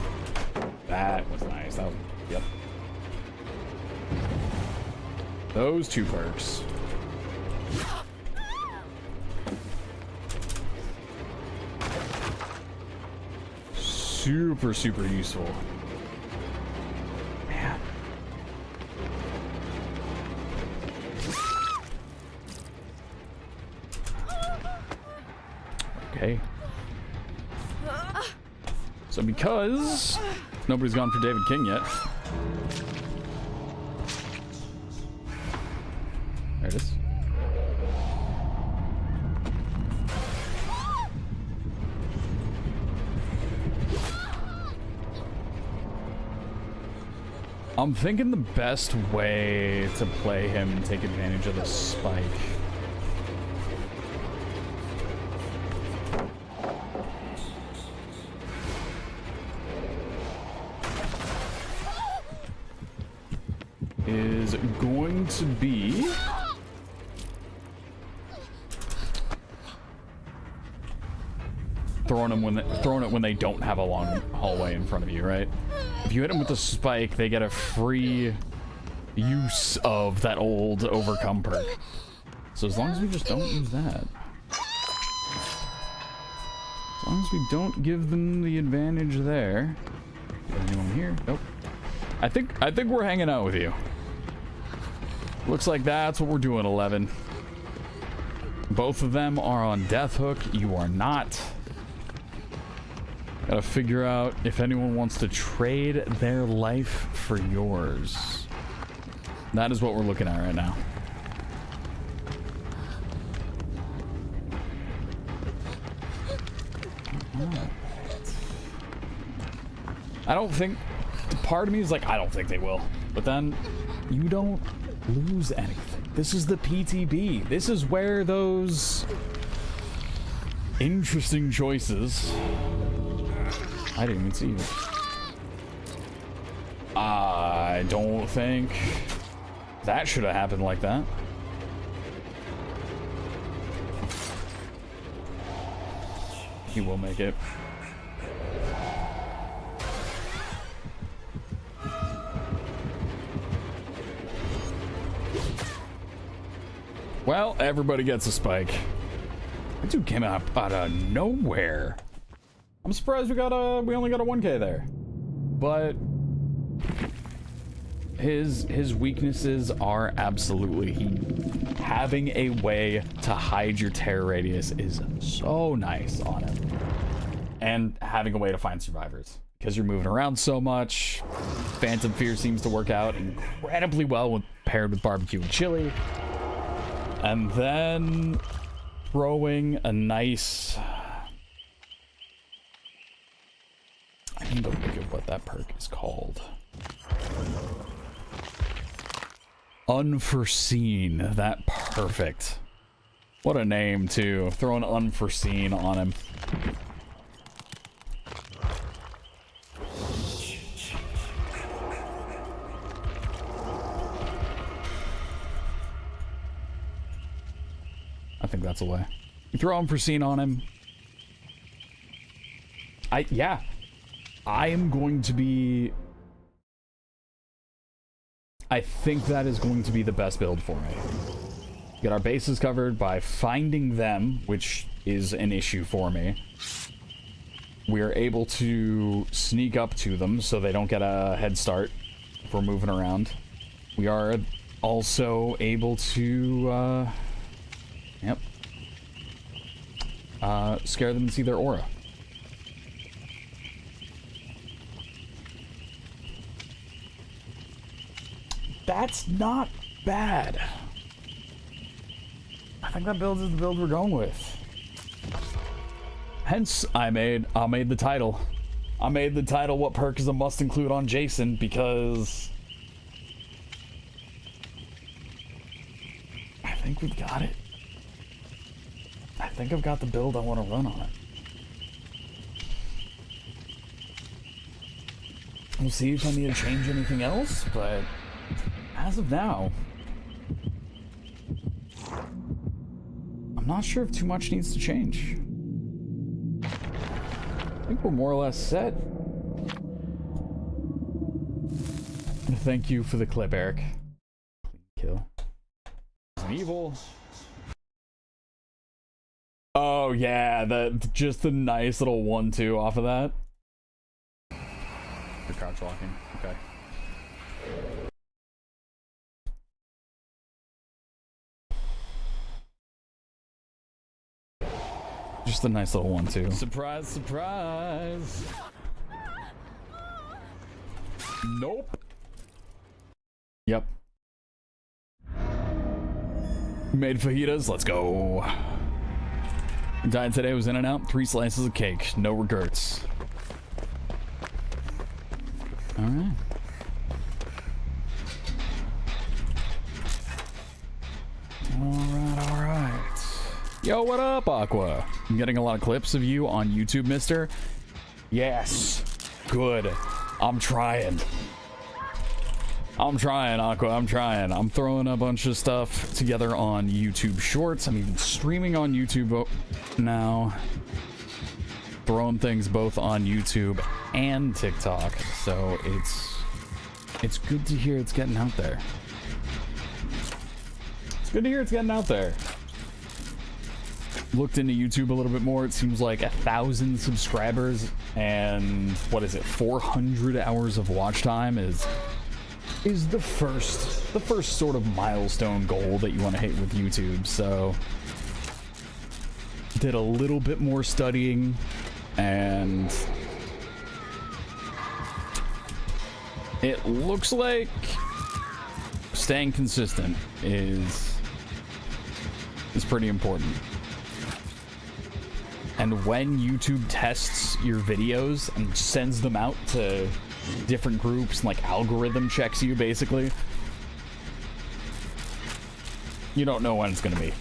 That was nice. That was, yep. Those two perks. Super, super useful. Man. Okay. So because nobody's gone for David King yet. There it is. I'm thinking the best way to play him and take advantage of the spike is going to be throwing it when they don't have a long hallway in front of you, right? If you hit them with the spike, they get a free use of that old overcome perk. So as long as we just don't use that. As long as we don't give them the advantage there. Anyone here? Nope. I think we're hanging out with you. Looks like that's what we're doing, 11. Both of them are on death hook. You are not. Gotta figure out if anyone wants to trade their life for yours. That is what we're looking at right now. I don't think... Part of me is like, I don't think they will. But then, you don't lose anything. This is the PTB. This is where those interesting choices... I didn't even see you. I don't think that should have happened like that. He will make it. Well, everybody gets a spike. That dude came out of nowhere. I'm surprised we only got a 1K there. But his weaknesses are absolutely having a way to hide your terror radius is so nice on him. And having a way to find survivors. Because you're moving around so much. Phantom Fear seems to work out incredibly well when paired with barbecue and chili. And then throwing a nice... I need to look at what that perk is called. Unforeseen. That perfect. What a name, too. Throwing Unforeseen on him. I think that's a way. You throw Unforeseen on him. Yeah. I am going to be... I think that is going to be the best build for me. Get our bases covered by finding them, which is an issue for me. We are able to sneak up to them so they don't get a head start if we're moving around. We are also able to... scare them and see their aura. That's not bad. I think that build is the build we're going with. Hence, I made the title. I made the title what perk is a must include on Jason because I think we've got it. I think I've got the build I want to run on it. We'll see if I need to change anything else, but as of now, I'm not sure if too much needs to change. I think we're more or less set. Thank you for the clip, Eric. Kill. An evil. Oh yeah, just the nice little 1-2 off of that. The crouch walking. Okay. Just a nice little 1-2. Surprise, surprise. Nope. Yep. Made fajitas. Let's go. Diet today was in and out. 3 slices of cake. No regrets. Alright. Alright. Yo, what up, Aqua? I'm getting a lot of clips of you on YouTube, mister. Yes. Good. I'm trying. I'm trying, Aqua. I'm trying. I'm throwing a bunch of stuff together on YouTube Shorts. I'm even streaming on YouTube now. Throwing things both on YouTube and TikTok. So it's good to hear it's getting out there. It's good to hear it's getting out there. Looked into YouTube a little bit more. It seems like 1,000 subscribers and what is it, 400 hours of watch time is the first sort of milestone goal that you want to hit with YouTube. So did a little bit more studying and It looks like staying consistent is pretty important. And when YouTube tests your videos and sends them out to different groups and like algorithm checks you, basically, you don't know when it's gonna be.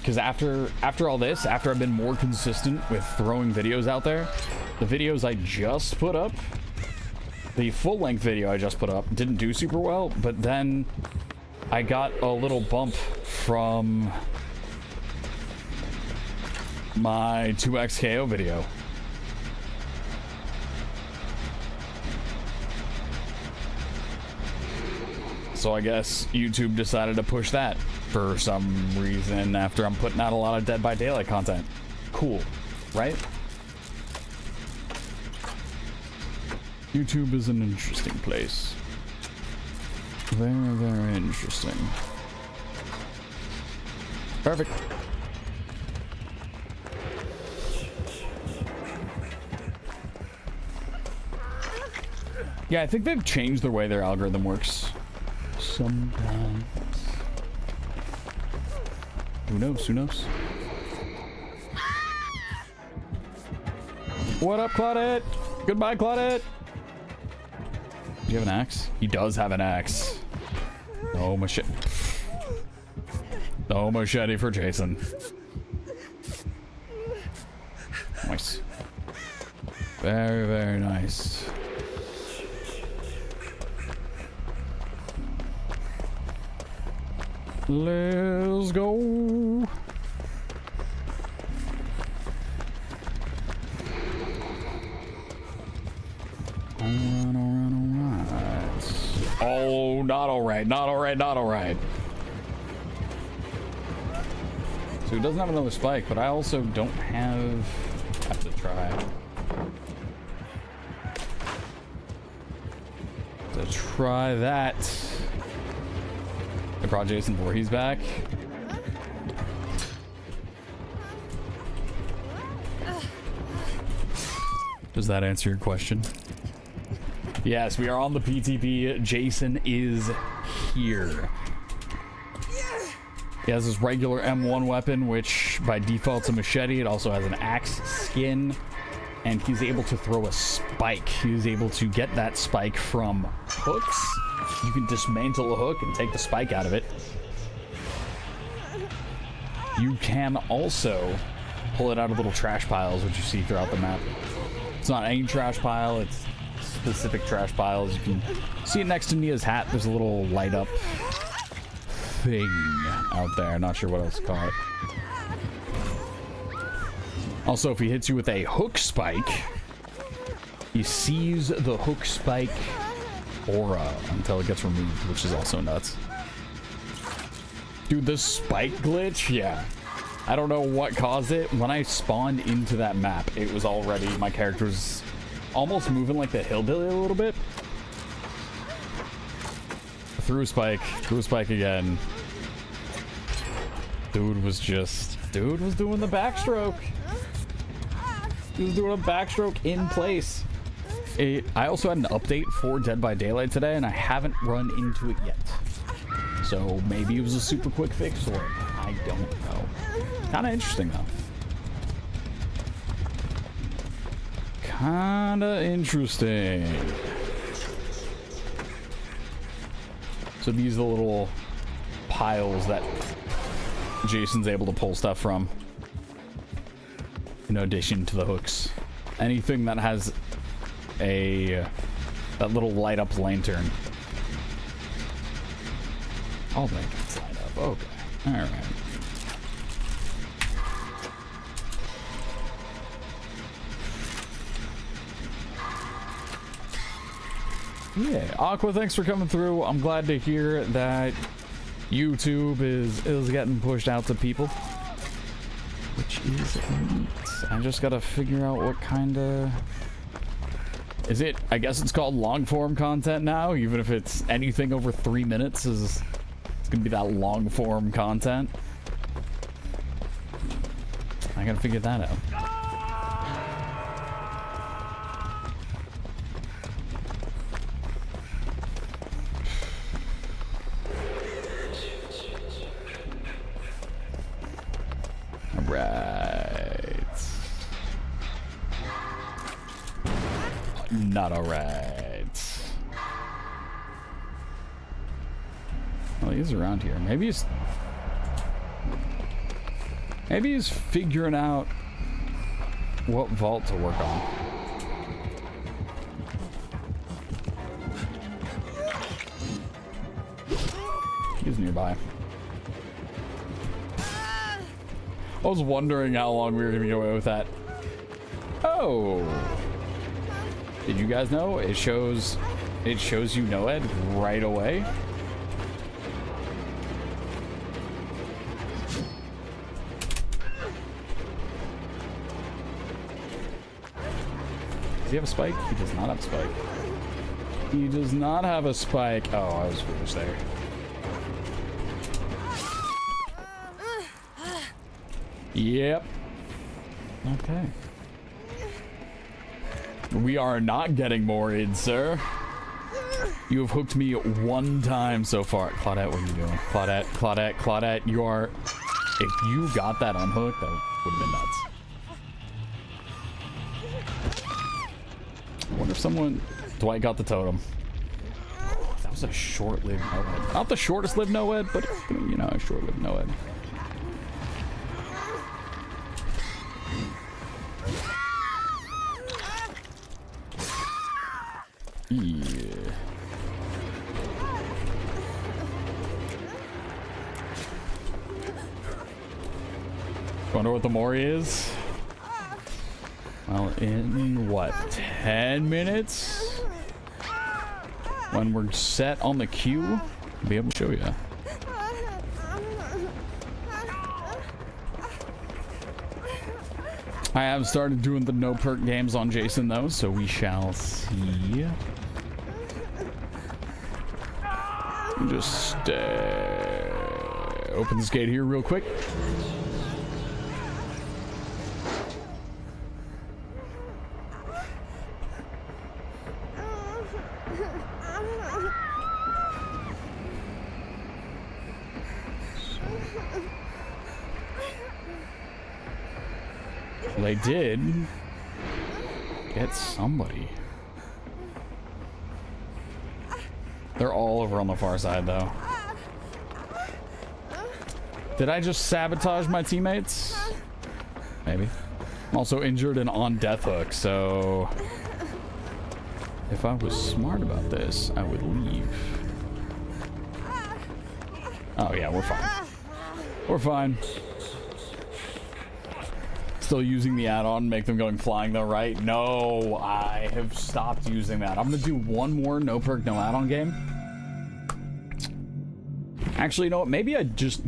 Because after all this, after I've been more consistent with throwing videos out there, the videos I just put up, the full-length video I just put up, didn't do super well, but then I got a little bump from my 2x KO video. So I guess YouTube decided to push that for some reason after I'm putting out a lot of Dead by Daylight content. Cool, right? YouTube is an interesting place. Very, very interesting. Perfect. Yeah, I think they've changed the way their algorithm works. Sometimes. Who knows? Who knows? What up, Claudette? Goodbye, Claudette. Do you have an axe? He does have an axe. No machete. No machete for Jason. Nice. Very, very nice. Let's go. Alright. Oh, not alright, not alright, not alright. So he doesn't have another spike, but I also don't have to try. To try that. I brought Jason Voorhees back. Does that answer your question? Yes, we are on the PTB. Jason is here. He has his regular M1 weapon, which by default's a machete. It also has an axe skin. And he's able to throw a spike. He's able to get that spike from hooks. You can dismantle a hook and take the spike out of it. You can also pull it out of little trash piles, which you see throughout the map. It's not any trash pile, it's specific trash piles. You can see it next to Nia's hat. There's a little light up thing out there. Not sure what else to call it. Also, if he hits you with a hook spike, he sees the hook spike aura until it gets removed, which is also nuts. Dude, this spike glitch, yeah. I don't know what caused it. When I spawned into that map, it was already, my character was almost moving like the hillbilly a little bit. Threw a spike again. Dude was doing the backstroke. He was doing a backstroke in place. I also had an update for Dead by Daylight today, and I haven't run into it yet. So maybe it was a super quick fix for it. I don't know. Kind of interesting, though. Kind of interesting. So these are the little piles that Jason's able to pull stuff from. In addition to the hooks. Anything that has that little light up lantern. All lanterns light up. Okay. Alright. Yeah, Aqua, thanks for coming through. I'm glad to hear that YouTube is getting pushed out to people. Which is neat. I just gotta figure out what kind of... Is it... I guess it's called long form content now, even if it's anything over 3 minutes it's gonna be that long form content. I gotta figure that out. right. Not all right. Well, he's around here. Maybe he's figuring out what vault to work on. He's nearby. I was wondering how long we were gonna get away with that. Oh, did you guys know it shows you Noed right away? Does he have a spike? He does not have a spike. He does not have a spike. Oh, I was foolish there. Yep. Okay. We are not getting more in, sir. You have hooked me one time so far. Claudette, what are you doing? Claudette, you are... If you got that unhooked, that would have been nuts. I wonder if someone... Dwight got the totem. That was a short-lived Noed. Not the shortest-lived Noed, but, you know, a short-lived Noed. Yeah. Wonder what the Mori is? Well, in what, 10 minutes? When we're set on the queue, I'll be able to show you. I have started doing the no perk games on Jason though, so we shall see. Just open this gate here real quick. They did get somebody. They're all over on the far side, though. Did I just sabotage my teammates? Maybe. I'm also injured and on death hook, so if I was smart about this, I would leave. Oh yeah, we're fine. We're fine. Still using the add-on, make them going flying though, right? No, I have stopped using that. I'm gonna do one more no perk, no add-on game. Actually, you know what? Maybe I just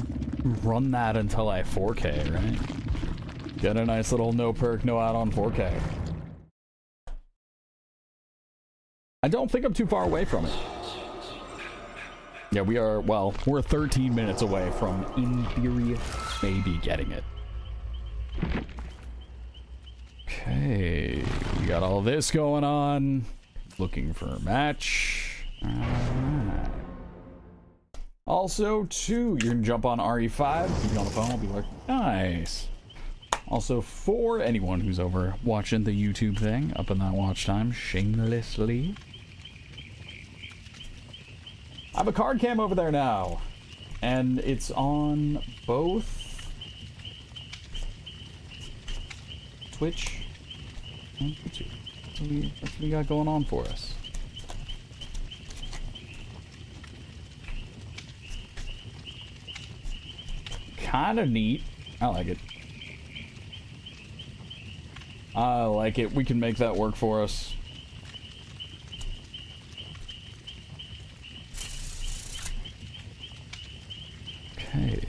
run that until I 4K, right? Get a nice little no perk, no add-on 4K. I don't think I'm too far away from it. Yeah, we are, well, we're 13 minutes away from, in theory, maybe getting it. Okay, we got all this going on. Looking for a match. Alright. Also, too, you can jump on RE5. Keep you on the phone, I'll be like, nice. Also, for anyone who's over watching the YouTube thing, up in that watch time, shamelessly. I have a card cam over there now. And it's on both Twitch and YouTube. That's what we got going on for us. Kind of neat. I like it. I like it. We can make that work for us. Okay.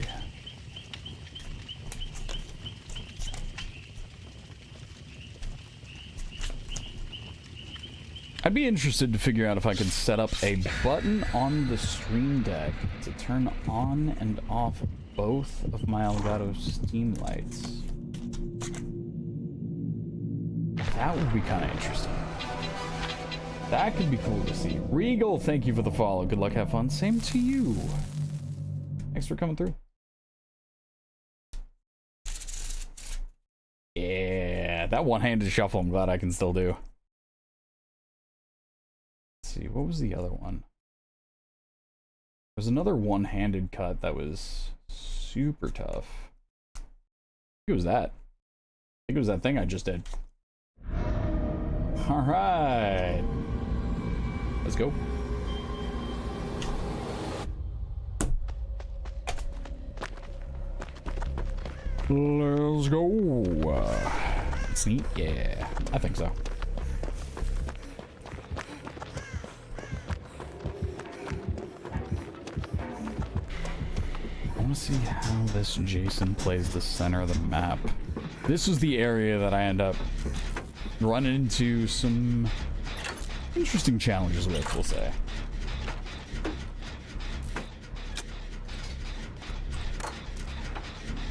I'd be interested to figure out if I could set up a button on the Stream Deck to turn on and off both of my Elgato Steam lights. That would be kind of interesting. That could be cool to see. Regal, thank you for the follow. Good luck, have fun. Same to you. Thanks for coming through. Yeah, that one-handed shuffle I'm glad I can still do. Let's see, what was the other one? There's another one-handed cut that was super tough. I think it was that. I think it was that thing I just did. Alright. Let's go. Let's go. It's neat? Yeah, I think so. I want to see how this Jason plays the center of the map. This is the area that I end up running into some interesting challenges with, we'll say.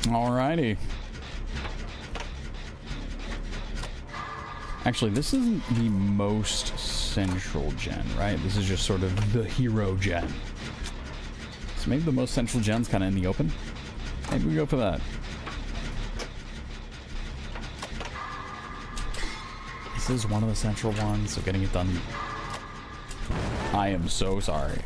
Alrighty. Actually, this isn't the most central gen, right? This is just sort of the hero gen. So maybe the most central gen's kind of in the open. Maybe we go for that. This is one of the central ones, so getting it done. I am so sorry.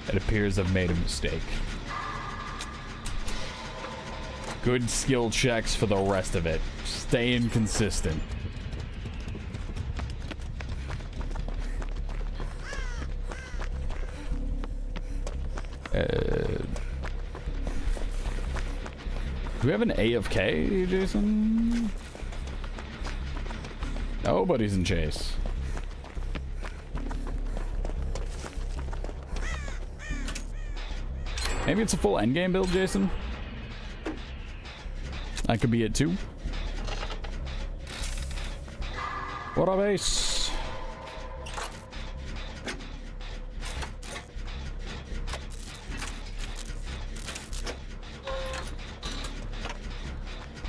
It appears I've made a mistake. Good skill checks for the rest of it. Staying consistent. Do we have an AFK, Jason? Nobody's in chase. Maybe it's a full endgame build, Jason? That could be it too. What a base!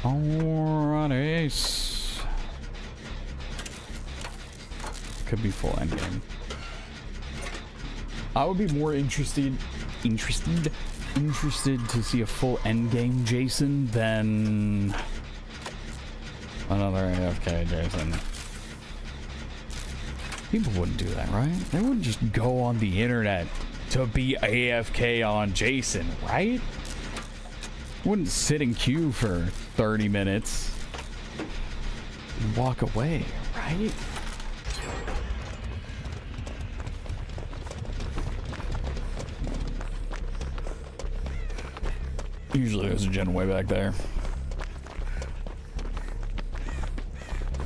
Alright, ace. Could be full endgame. I would be more interested to see a full endgame Jason than another AFK Jason. People wouldn't do that, right? They wouldn't just go on the internet to be AFK on Jason, right? Wouldn't sit in queue for 30 minutes and walk away, right? Usually there's a gen way back there.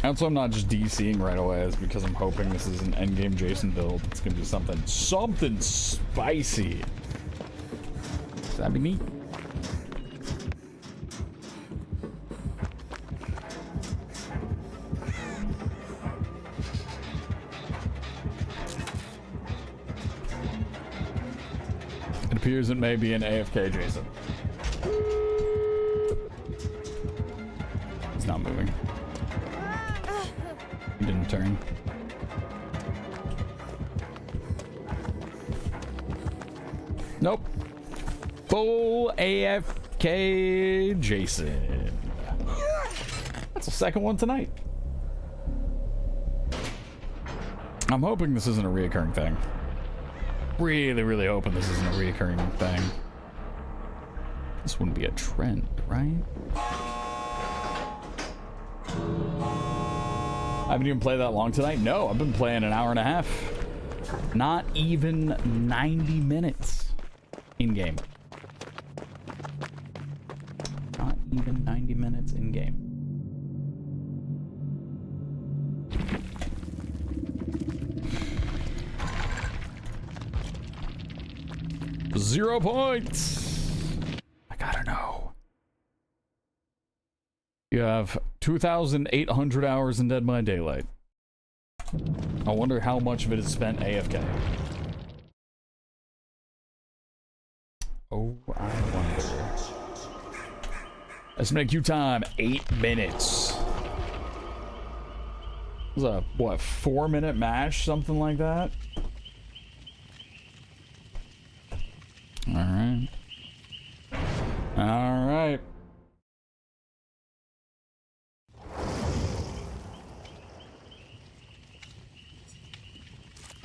And so I'm not just DCing right away, it's because I'm hoping this is an endgame Jason build. It's gonna be something spicy. That'd be neat. It appears it may be an AFK Jason. He's not moving. He didn't turn. Nope. Full AFK Jason. That's the second one tonight. I'm hoping this isn't a reoccurring thing. Really hoping this isn't a reoccurring thing. This wouldn't be a trend, right? I haven't even played that long tonight. No, I've been playing an hour and a half. Not even 90 minutes in game. Not even 90 minutes in game. Zero points. I gotta know. You have 2,800 hours in Dead by Daylight. I wonder how much of it is spent AFK. Oh, I wonder. Let's make you time 8 minutes. was a, what, 4-minute match? Something like that? Alright. Alright.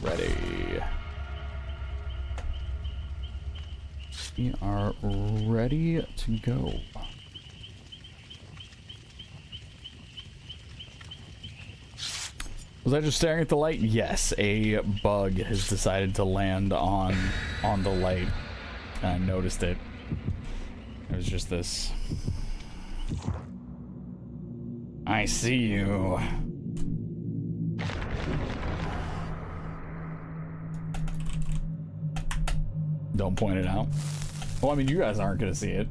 Ready. We are ready to go. Was I just staring at the light? Yes, a bug has decided to land on the light. I noticed it. It was just this. I see you. Don't point it out. Well, I mean, you guys aren't gonna see it.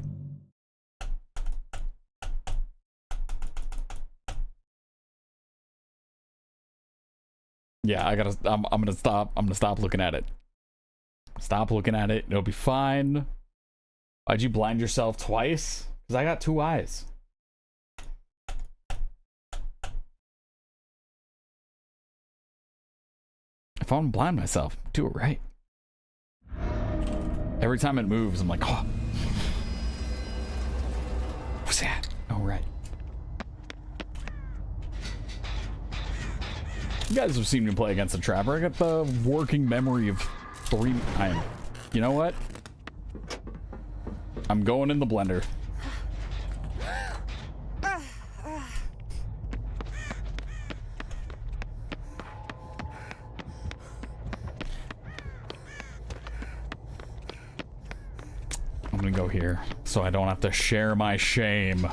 Yeah, I'm gonna stop looking at it. Stop looking at it. It'll be fine. Why'd you blind yourself twice? Because I got 2 eyes. If I want to blind myself, do it right. Every time it moves, I'm like, oh. What's that? Oh, right. You guys have seen me play against a trapper. I got the working memory of 3 times. You know what? I'm going in the blender. I'm gonna go here so I don't have to share my shame.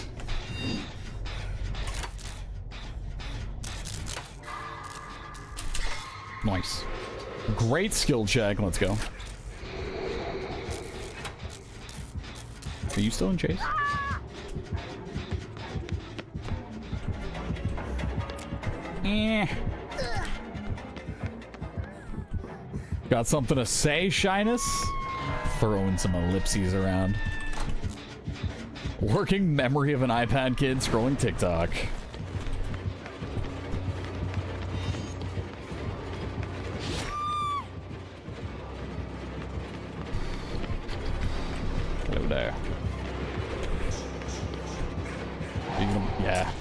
Nice. Great skill check. Let's go. Are you still in chase? Got something to say, Shyness? Throwing some ellipses around. Working memory of an iPad kid scrolling TikTok. Hello there. Yeah.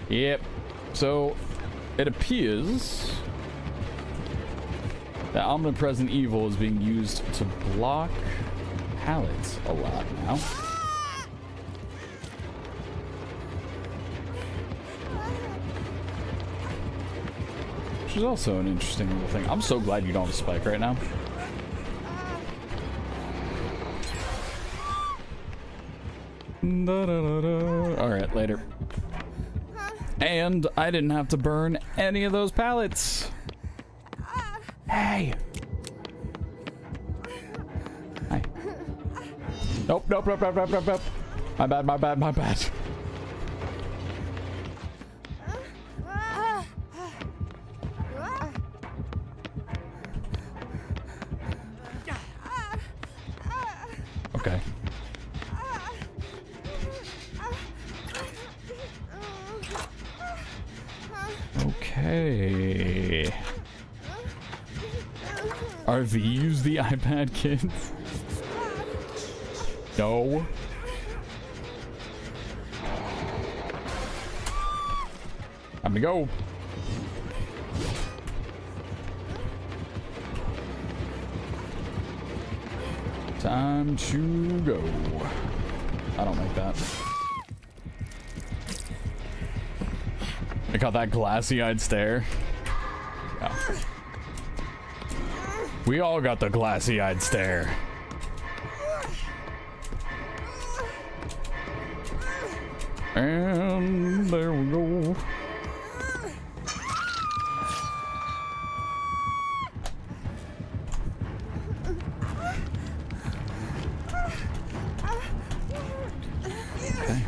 Yep. So, it appears that omnipresent evil is being used to block pallets a lot now. Which is also an interesting little thing. I'm so glad you don't have a spike right now. Alright, later. And I didn't have to burn any of those pallets. Hey! Hi. Nope, nope, nope, nope, nope, nope, nope. My bad, my bad, my bad. Okay. Okay. Are these the iPad kids? No. I'm gonna go. Time to go. I don't like that. I got that glassy-eyed stare. Yeah. We all got the glassy-eyed stare. And there we go. Okay.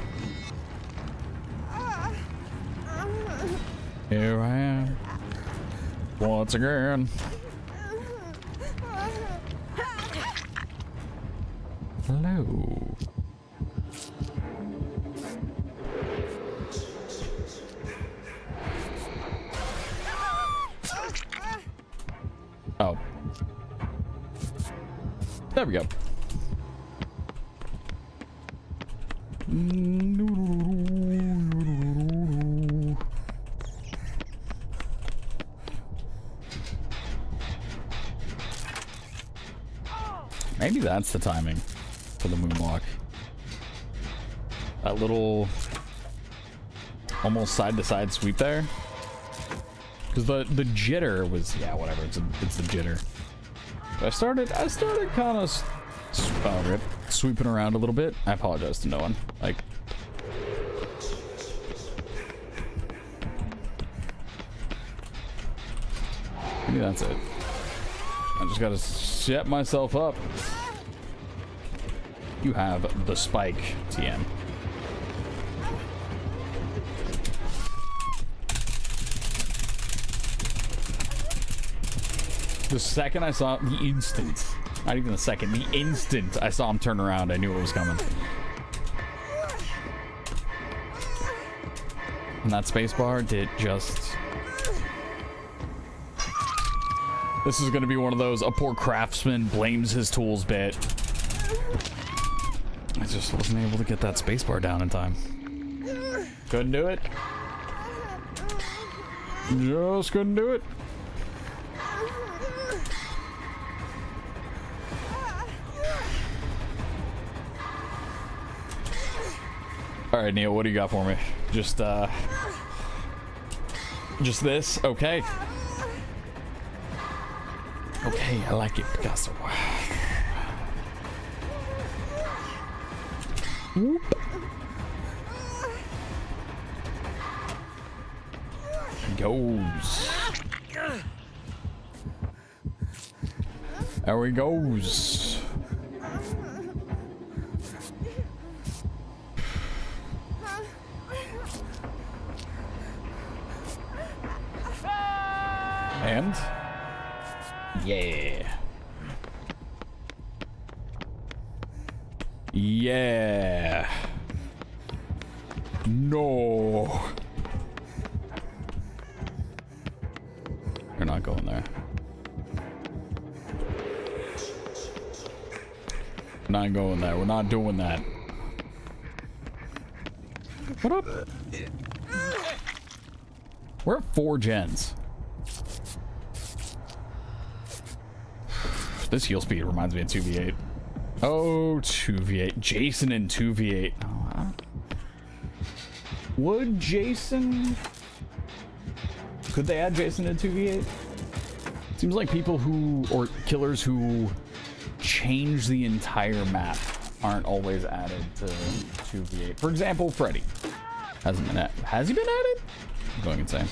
Here I am. Once again. Hello. There we go. Maybe that's the timing for the moonwalk. That little almost side-to-side sweep there. Because the jitter was, yeah, whatever. It's the jitter. But I started kind of sweeping around a little bit. I apologize to no one. Like, maybe that's it. I just gotta set myself up. You have the spike, TM. The second I saw the instant, not even the second, the instant I saw him turn around, I knew it was coming. And that spacebar did just... This is going to be one of those, a poor craftsman blames his tools bit. I just wasn't able to get that spacebar down in time. Couldn't do it. Just couldn't do it. All right, Neil, what do you got for me? Just this? Okay. Okay, I like it, Picasso. Whoop. Goes. There he goes. And yeah. Yeah. No. You're not going there. Not going there. We're not doing that. What up? We're at 4 gens. This heal speed reminds me of 2v8. Oh, 2v8. Jason in 2v8. Oh, would Jason... Could they add Jason in 2v8? Seems like people who... Or killers who change the entire map aren't always added to 2v8. For example, Freddy. Hasn't been added. Has he been added? I'm going insane.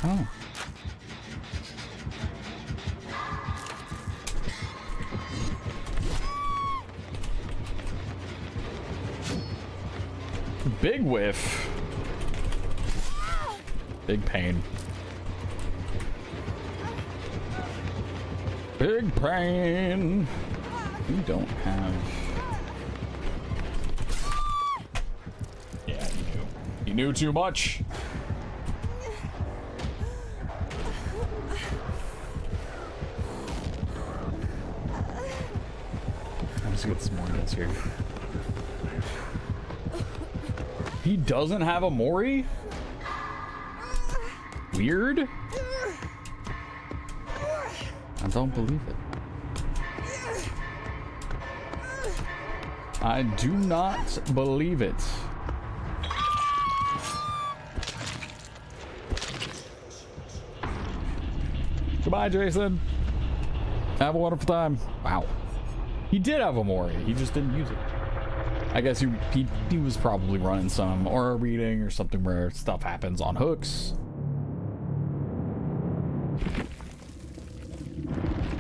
Oh. Big whiff. Big pain. Big pain. We don't have... Yeah, he knew. He knew too much. Let's get some more guns here. He doesn't have a Mori? Weird? I don't believe it. I do not believe it. Goodbye, Jason. Have a wonderful time. Wow. He did have a Mori. He just didn't use it. I guess he was probably running some aura reading or something where stuff happens on hooks.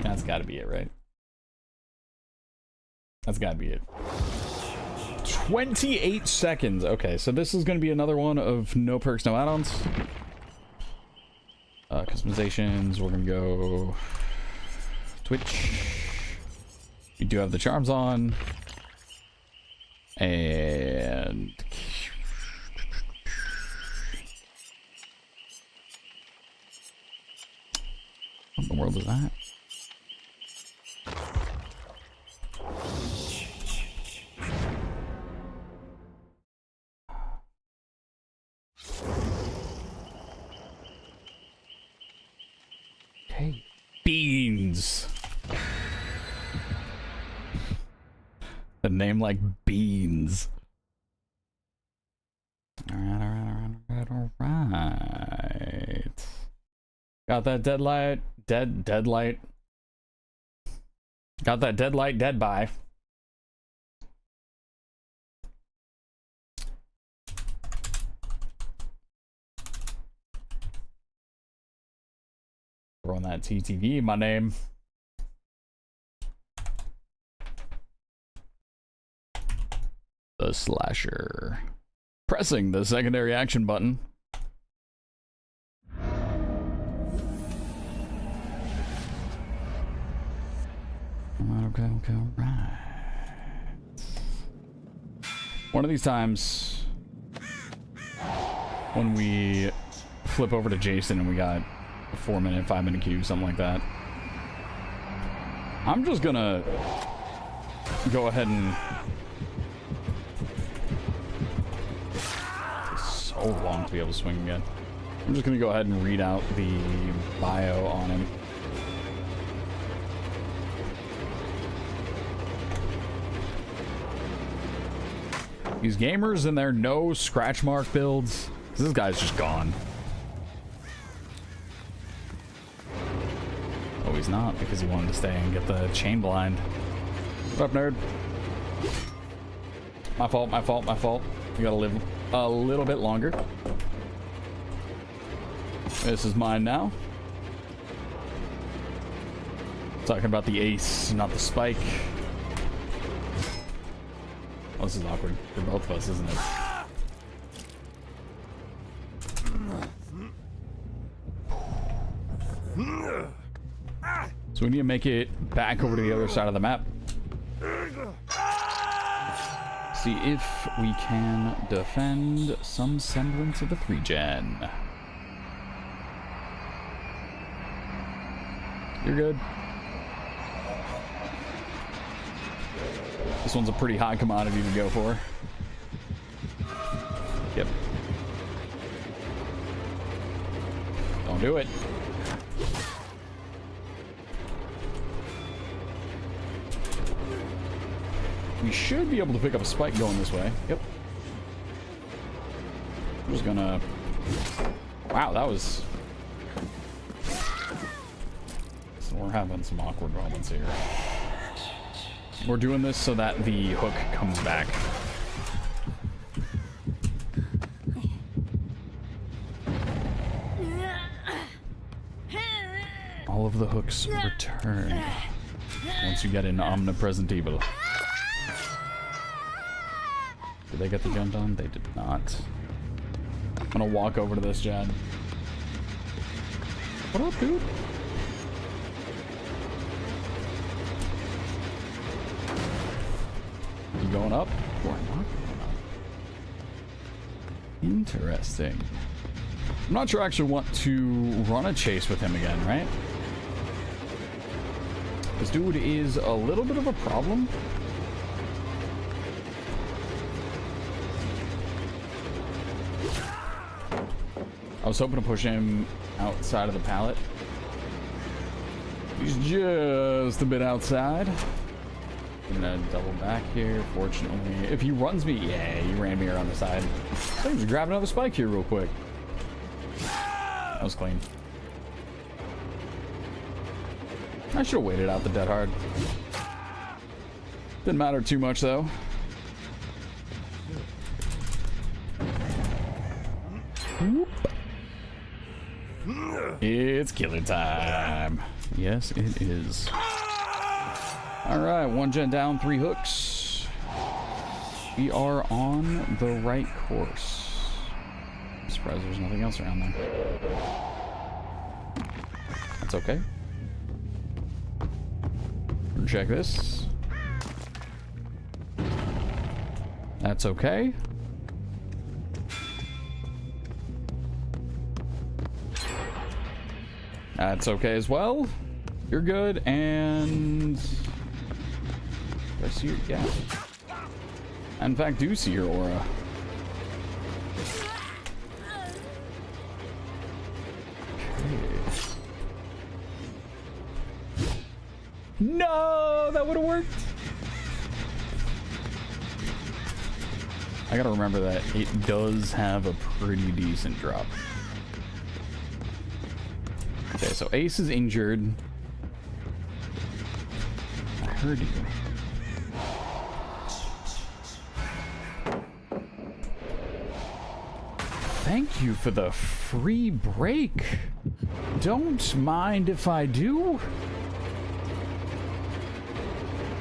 That's got to be it, right? That's got to be it. 28 seconds. Okay, so this is going to be another one of no perks, no add-ons. Customizations. We're going to go Twitch. We do have the charms on. And what in the world is that? Okay. Beans. A name like Beans. Alright. Got that deadlight. Deadlight. Got that deadlight dead by. Throwing that TTV in my name. The slasher. Pressing the secondary action button. Okay, right. One of these times when we flip over to Jason and we got a 4-minute, 5-minute queue, something like that, I'm just gonna go ahead and so long to be able to swing again. I'm just gonna go ahead and read out the bio on him. These gamers and their no scratch mark builds. This guy's just gone. Oh, he's not, because he wanted to stay and get the chain blind. What up, nerd? My fault, my fault, my fault. You gotta live a little bit longer. This is mine now. Talking about the ace, not the spike. Oh, this is awkward for both of us, isn't it? So we need to make it back over to the other side of the map. See if we can defend some semblance of the 3-gen. You're good. This one's a pretty high commodity to go for. Yep. Don't do it. We should be able to pick up a spike going this way. Yep. I'm just gonna... Wow, that was... So we're having some awkward moments here. We're doing this so that the hook comes back. All of the hooks return once you get an omnipresent evil. Did they get the jump on? They did not. I'm gonna walk over to this Jad. What up, dude? You going up or not going up? Interesting. I'm not sure I actually want to run a chase with him again, right? This dude is a little bit of a problem. I was hoping to push him outside of the pallet. He's just a bit outside. I'm gonna double back here, fortunately. If he runs me, yeah, he ran me around the side. So he's grab another spike here real quick. That was clean. I should have waited out the dead hard. Didn't matter too much though. Whoop. It's killing time. Yes, it is. Alright, 1-gen down, 3 hooks. We are on the right course. I'm surprised there's nothing else around there. That's okay. Check this. That's okay. That's okay as well. You're good, and... I see your... Yeah. I, in fact, do see your aura. Okay. No! That would have worked! I gotta remember that it does have a pretty decent drop. Okay, so Ace is injured. I heard you. Thank you for the free break. Don't mind if I do.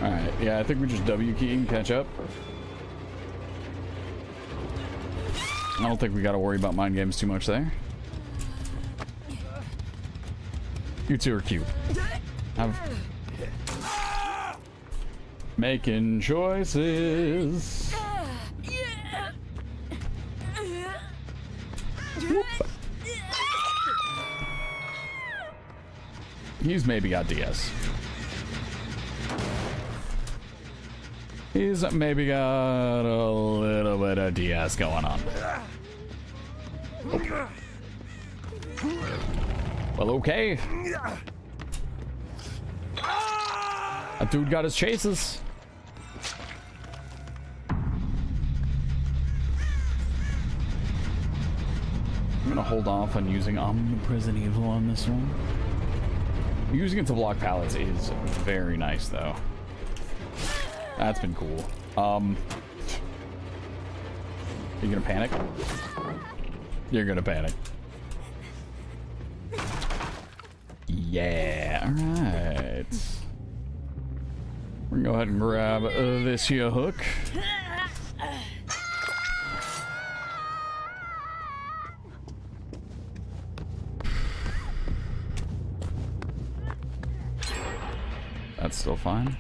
Alright, yeah, I think we just W key and catch up. I don't think we gotta worry about mind games too much there. You two are cute. Making choices. Whoop. He's maybe got DS. He's maybe got a little bit of DS going on. Oh. Well, okay. That dude got his chases. I'm gonna hold off on using Omnipresent Evil on this one. Using it to block pallets is very nice, though. That's been cool. You gonna panic? You're gonna panic. Yeah, alright. We're gonna go ahead and grab this here hook. That's still fine.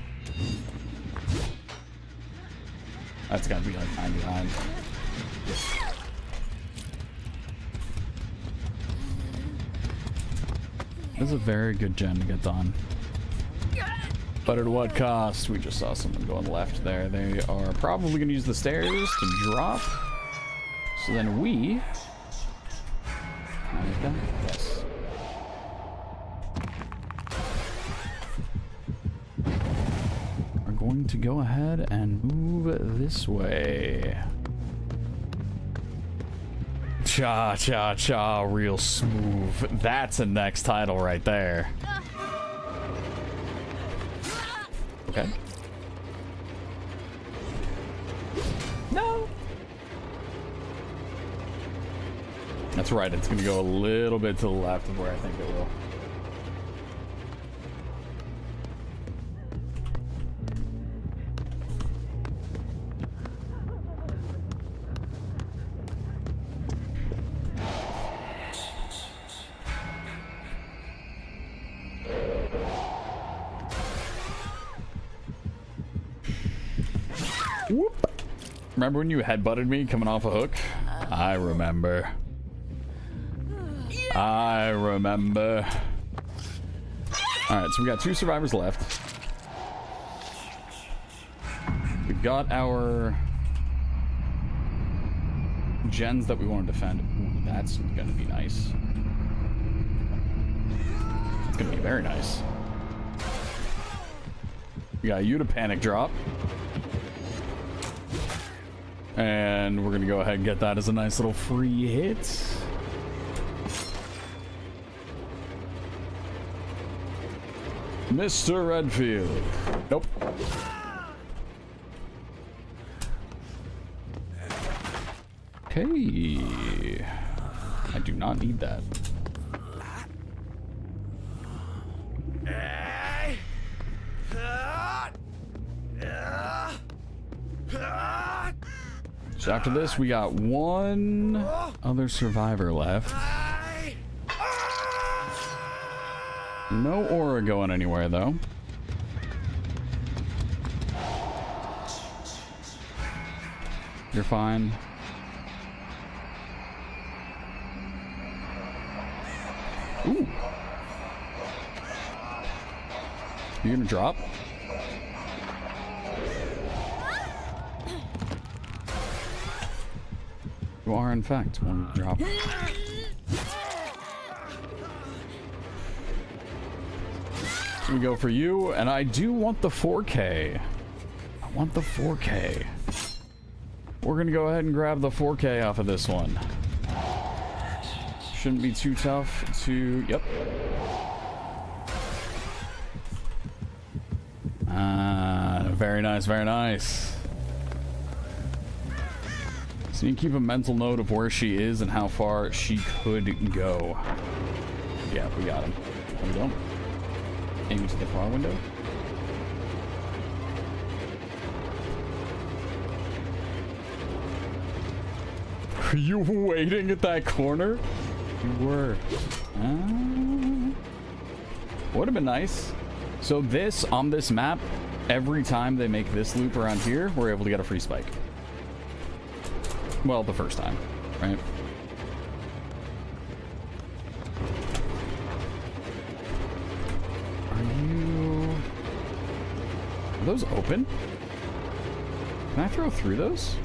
That's gotta be like 99. This is a very good gen to get done. But at what cost? We just saw someone going left there. They are probably going to use the stairs to drop. So then we... Yes. Are going to go ahead and move this way. Cha cha cha, real smooth. That's a next title right there. Okay. No. That's right, it's gonna go a little bit to the left of where I think it will. Remember when you headbutted me coming off a hook? I remember. I remember. Alright, so we got 2 survivors left. We've got our gens that we want to defend. Ooh, that's gonna be nice. It's gonna be very nice. We got you to panic drop. And we're gonna go ahead and get that as a nice little free hit. Mr. Redfield. Nope. Okay. I do not need that. So after this, we got 1 other survivor left. No aura going anywhere, though. You're fine. Ooh. You gonna drop? You are, in fact, one drop. So we go for you, and I do want the 4K. I want the 4K. We're gonna go ahead and grab the 4K off of this one. Shouldn't be too tough to... Yep. Very nice, very nice. So you keep a mental note of where she is and how far she could go. Yeah, we got him. There we go. Aim to the far window. Were you waiting at that corner? You were. Would have been nice. So this, on this map, every time they make this loop around here, we're able to get a free spike. Well, the first time, right? Are those open? Can I throw through those?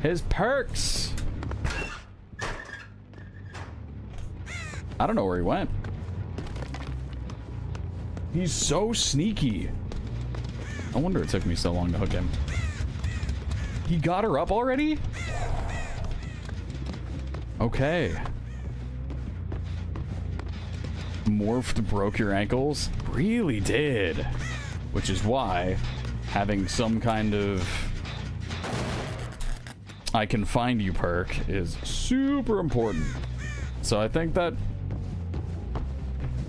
His perks! I don't know where he went. He's so sneaky. I wonder it took me so long to hook him. He got her up already? Okay. Morphed broke your ankles? Really did. Which is why having some kind of I can find you perk is super important. So I think that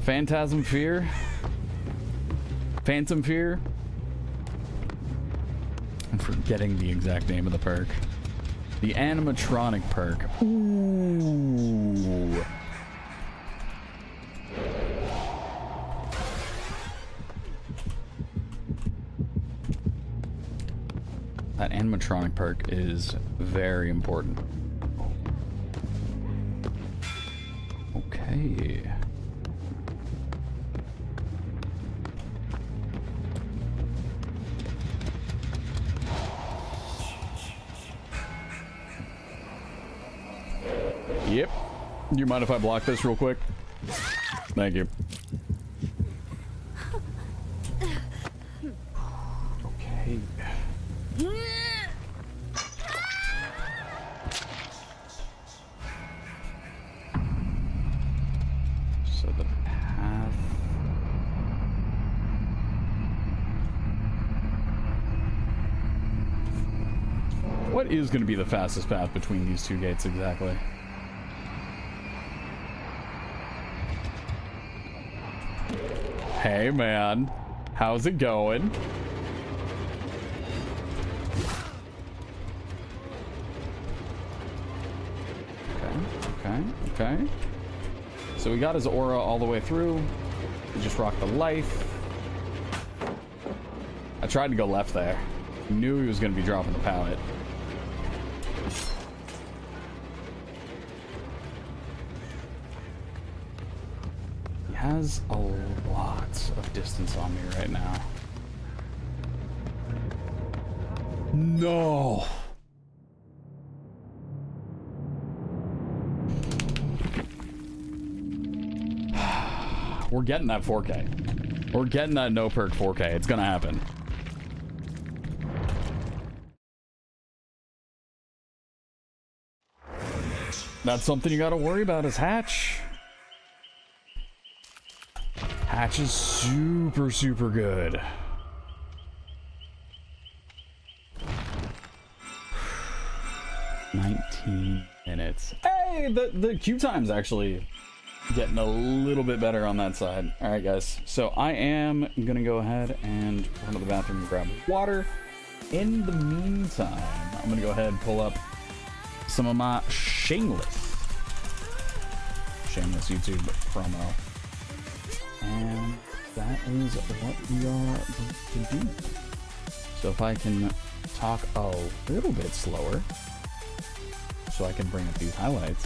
Phantom Fear, I'm forgetting the exact name of the perk. The animatronic perk. Ooh. That animatronic perk is very important. Okay. Yep. Do you mind if I block this real quick? Thank you. Okay. So the path... What is going to be the fastest path between these two gates exactly? Hey man, how's it going? Okay. So we got his aura all the way through. We just rocked the life. I tried to go left there. Knew he was going to be dropping the pallet. He has a lot of distance on me right now. No. We're getting that 4K. We're getting that no perk 4K. It's gonna happen. That's something you gotta worry about is Hatch. Hatch is super, super good. $19 minutes. Hey, the queue time's actually getting a little bit better on that side. All right, guys. So I am gonna go ahead and run to the bathroom and grab water. In the meantime, I'm gonna go ahead and pull up some of my shameless YouTube promo. And that is what we are going to do. So if I can talk a little bit slower so I can bring up these highlights,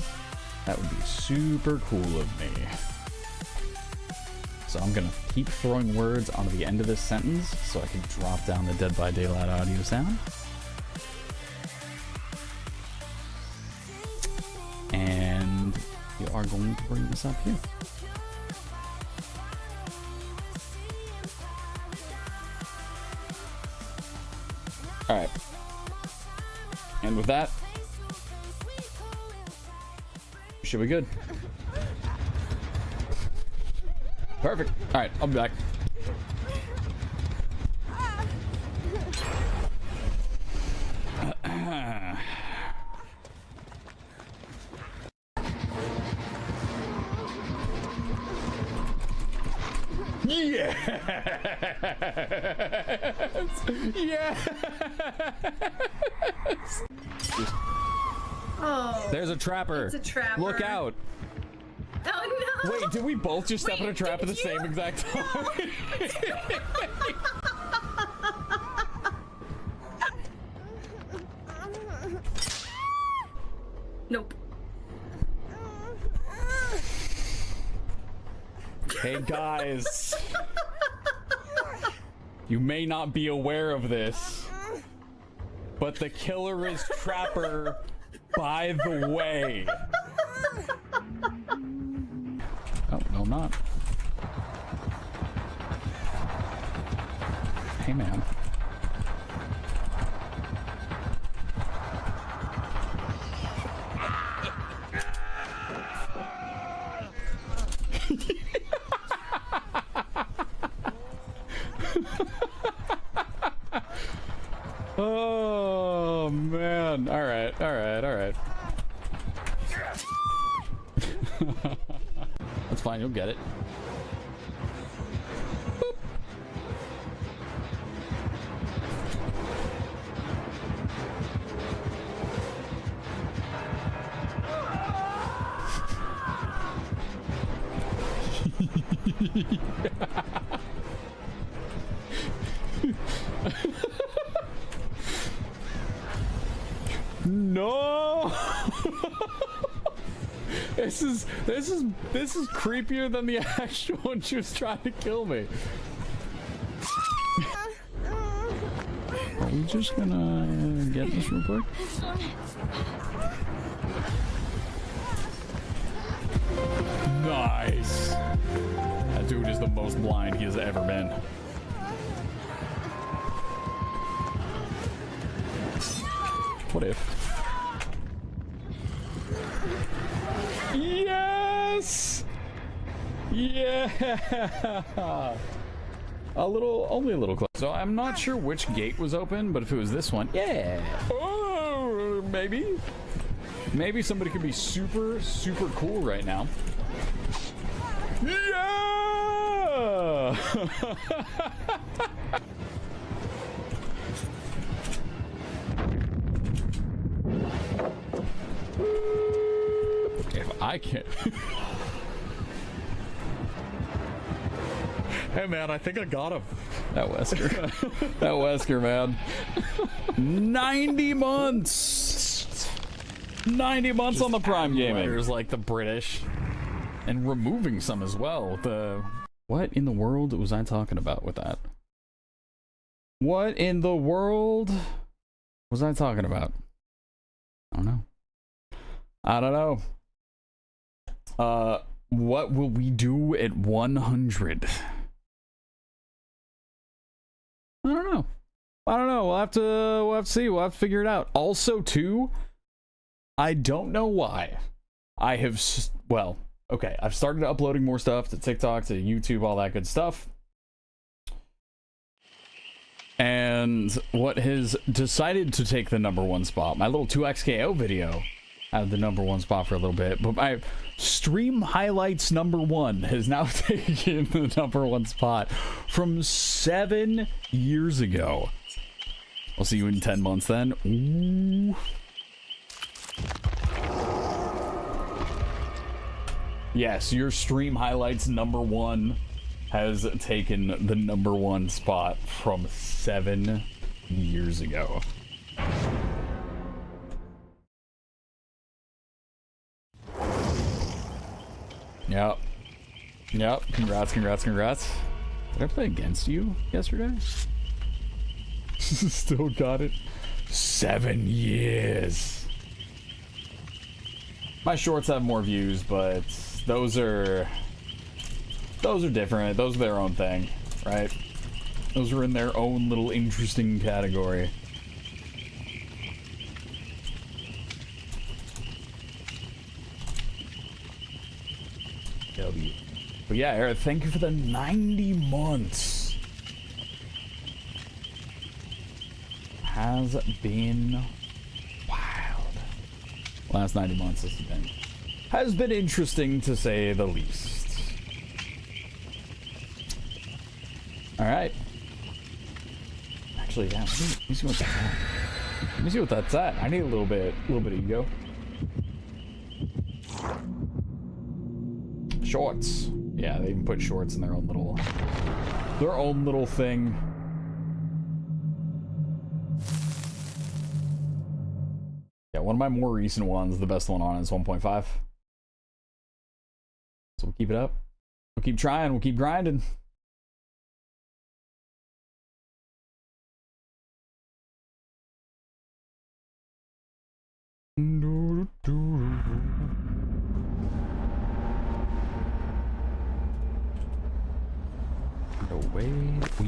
that would be super cool of me. So I'm gonna keep throwing words onto the end of this sentence so I can drop down the Dead by Daylight audio sound. And we are going to bring this up here. All right. And with that, should be good. Perfect. All right, I'll be back. Yes! Yes!
Oh.
There's a trapper.
It's a trapper.
Look out.
Oh no!
Wait, did we both just step in a trap at the same exact time?
Nope.
Hey guys. You may not be aware of this, but the killer is Trapper, by the way. Oh, no, I'm not. Hey, man. Oh, man. All right, all right, all right. That's fine, you'll get it. Boop. No. This is creepier than the actual one she was trying to kill me. Are we just gonna get this real quick? Nice. That dude is the most blind he has ever been. What if? Yes! Yeah! Only a little close. So I'm not sure which gate was open, but if it was this one, yeah! Oh, maybe? Maybe somebody could be super, super cool right now. Yeah! If I can't... Hey man, I think I got him. That Wesker. That Wesker, man. 90 months! 90 months just on the Prime Gaming. Like the British. And removing some as well. What in the world was I talking about with that? What in the world was I talking about? I don't know. I don't know. What will we do at 100? I don't know. I don't know. We'll have to see. We'll have to figure it out. Also, too, I don't know why. I have, well, okay, I've started uploading more stuff to TikTok, to YouTube, all that good stuff. And what has decided to take the #1 spot, my little 2xKO video had the #1 spot for a little bit, but my stream highlights #1 has now taken the #1 spot from 7 years ago. I'll see you in 10 months then. Ooh. Yes, your stream highlights #1 has taken the #1 spot from 7 years ago. Yep. Yep. Congrats, congrats, congrats. Did I play against you yesterday? Still got it. 7 years. My shorts have more views, but those are different. Those are their own thing, right? Those are in their own little interesting category. W. But yeah, Eric, thank you for the 90 months. Has been wild. Last 90 months has been interesting to say the least. All right. Actually, yeah. Let me see what that's at. Let me see what that's at. I need a little bit of ego. Shorts. Yeah, they even put shorts in their own little thing. Yeah, one of my more recent ones, the best one on is 1.5. So we'll keep it up. We'll keep trying. We'll keep grinding. Away we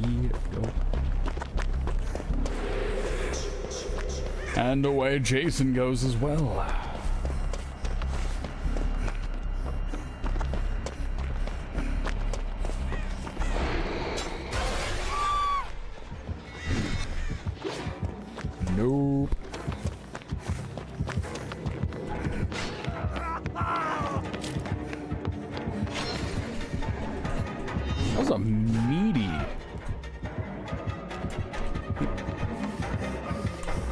go. And away Jason goes as well. Nope. That was a meaty.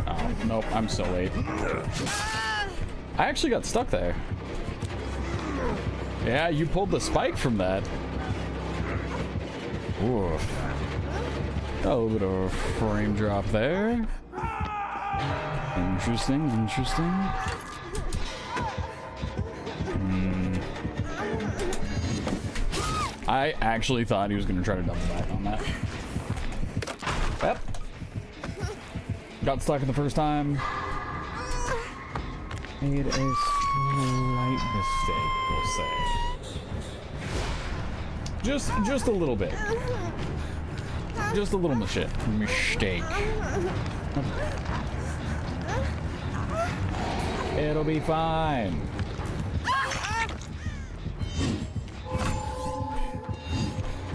Oh, nope, I'm so late. I actually got stuck there. Yeah, you pulled the spike from that. Ooh. Got a little bit of a frame drop there. Interesting, interesting. I actually thought he was going to try to double back on that. Yep. Got stuck in the first time. Made a slight mistake, we'll say. Just a little bit. Just a little mistake. It'll be fine.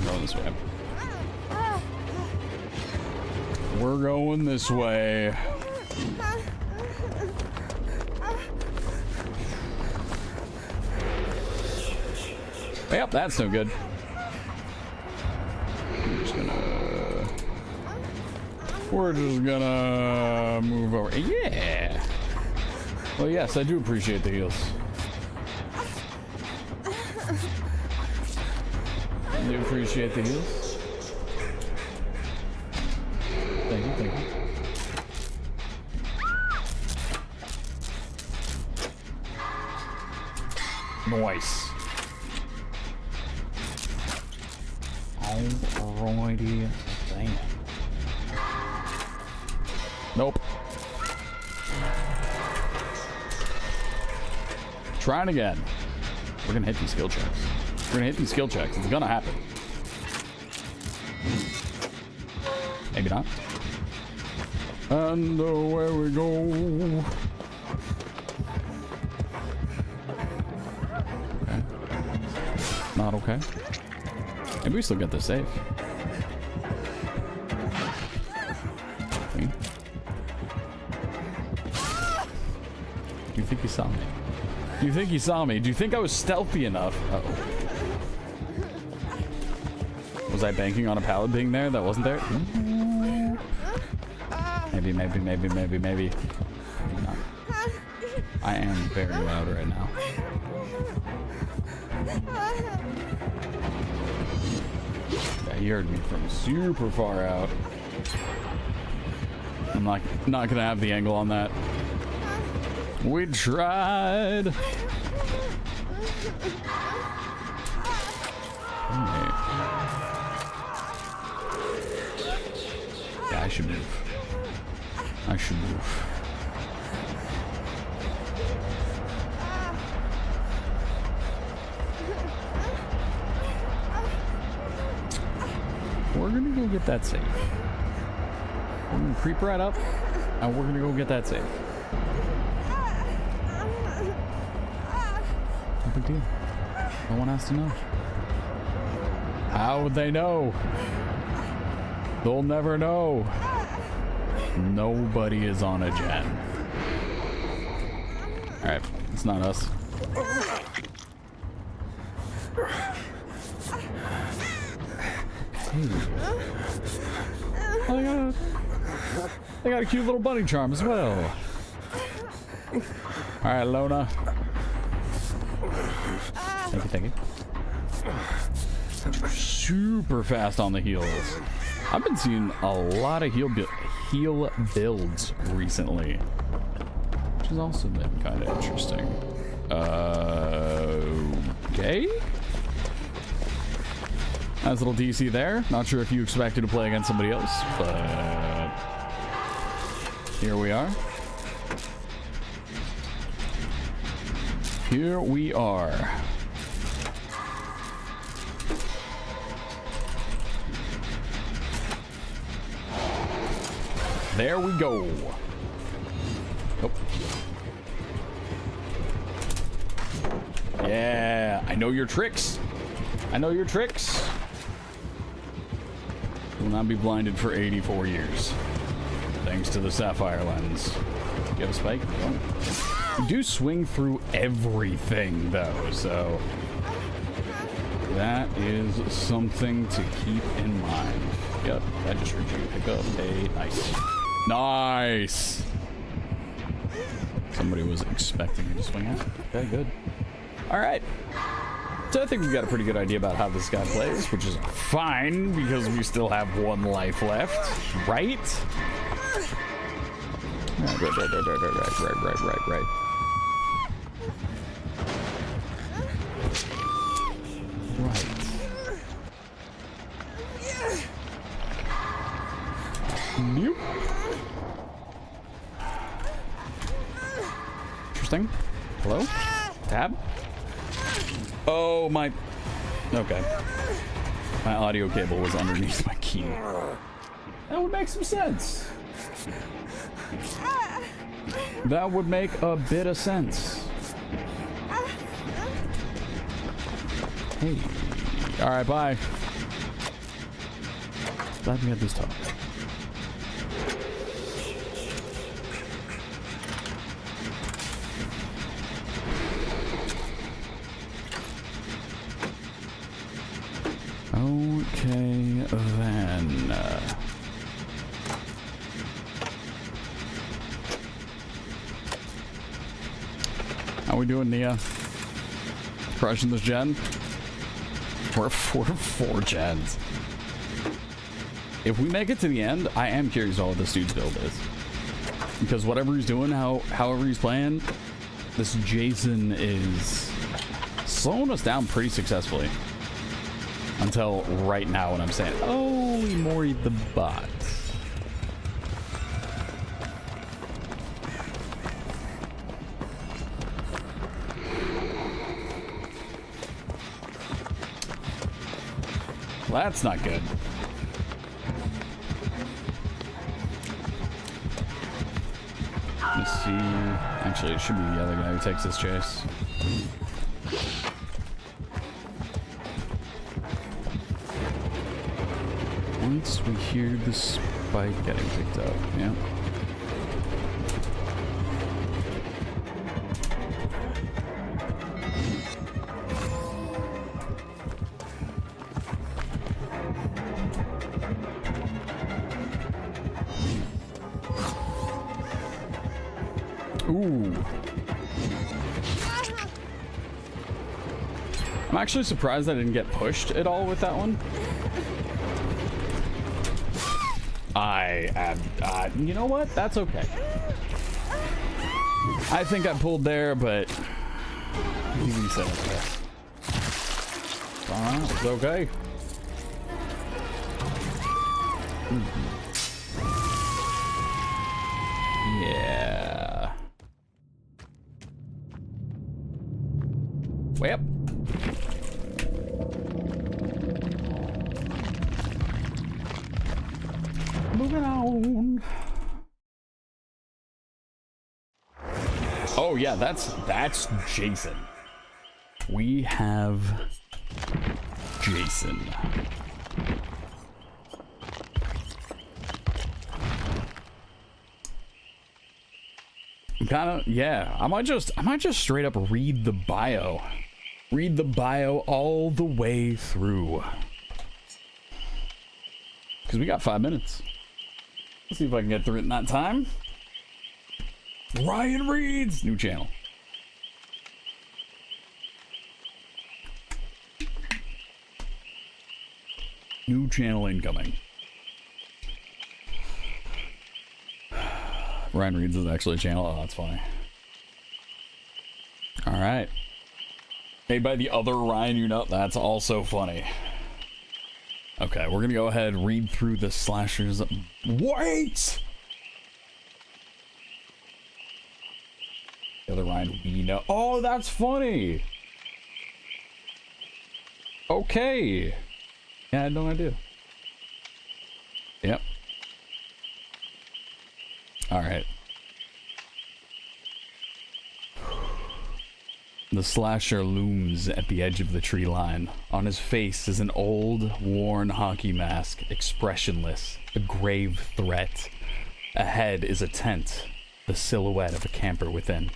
Going this way. We're going this way. Yep, that's no good. We're just gonna move over. Yeah. Well, yes, I do appreciate the heals. I do appreciate the heals. Thank you, thank you. Nice. Alrighty, damn. Nope. Trying again. We're gonna hit these skill checks. We're gonna hit these skill checks. It's gonna happen. Maybe not. And away we go. Okay. Not okay. Maybe we still get this safe. Okay. Do you think he saw me? Do you think he saw me? Do you think I was stealthy enough? Uh-oh. Was I banking on a pallet being there that wasn't there? Maybe, maybe, maybe, maybe, maybe. Maybe not. I am very loud right now. Yeah, he heard me from super far out. I'm not gonna have the angle on that. We tried. Okay. Yeah, I should move. I should move. We're gonna go get that safe. We're gonna creep right up, and we're gonna go get that safe. No big deal. No one has to know. How would they know? They'll never know. Nobody is on a gen. Alright, it's not us. Hey. Oh, they got a cute little bunny charm as well. Alright, Lona. Thank you. Super fast on the heals. I've been seeing a lot of heal builds recently, which has also been kind of interesting. Okay. Nice little DC there. Not sure if you expected to play against somebody else, but here we are. Here we are. There we go. Oh. Yeah, I know your tricks. I know your tricks. Will not be blinded for 84 years. Thanks to the sapphire lens. You have a spike? Oh. You do swing through everything though, so that is something to keep in mind. Yep, I just heard you pick up a nice. Nice! Somebody was expecting me to swing out. Okay, good. Alright. So I think we've got a pretty good idea about how this guy plays, which is fine because we still have one life left, right? Right. Nope. Interesting. Hello? Tab? Oh, my... Okay. My audio cable was underneath my key. That would make some sense. That would make a bit of sense. Hey. Alright, bye. Glad we had this talk. Okay, then. How we doing, Nia? Crushing this gen? We're 4 gens. If we make it to the end, I am curious what this dude's build is. Because whatever he's doing, however he's playing, this Jason is slowing us down pretty successfully. Until right now when I'm saying, oh, we moried the bot. Well, that's not good. Let's see. Actually, it should be the other guy who takes this chase. Once we hear the spike getting picked up, yeah. Ooh. I'm actually surprised I didn't get pushed at all with that one. You know what? That's okay. I think I pulled there, but PTB said okay. Alright, it's okay. Yeah. Well. Moving on. Oh yeah, that's Jason. We have Jason. Yeah, I might just straight up read the bio. Read the bio all the way through. Because we got 5 minutes. Let's see if I can get through it in that time. Ryan Reads! New channel. New channel incoming. Ryan Reads is actually a channel. Oh, that's funny. Alright. Made by the other Ryan you know. That's also funny. Okay, we're gonna go ahead and read through the slashers. Wait! The other Ryan we know. Oh, that's funny! Okay. Yeah, I had no idea. Yep. Alright. The slasher looms at the edge of the tree line. On his face is an old, worn hockey mask, expressionless, a grave threat. Ahead is a tent, the silhouette of a camper within.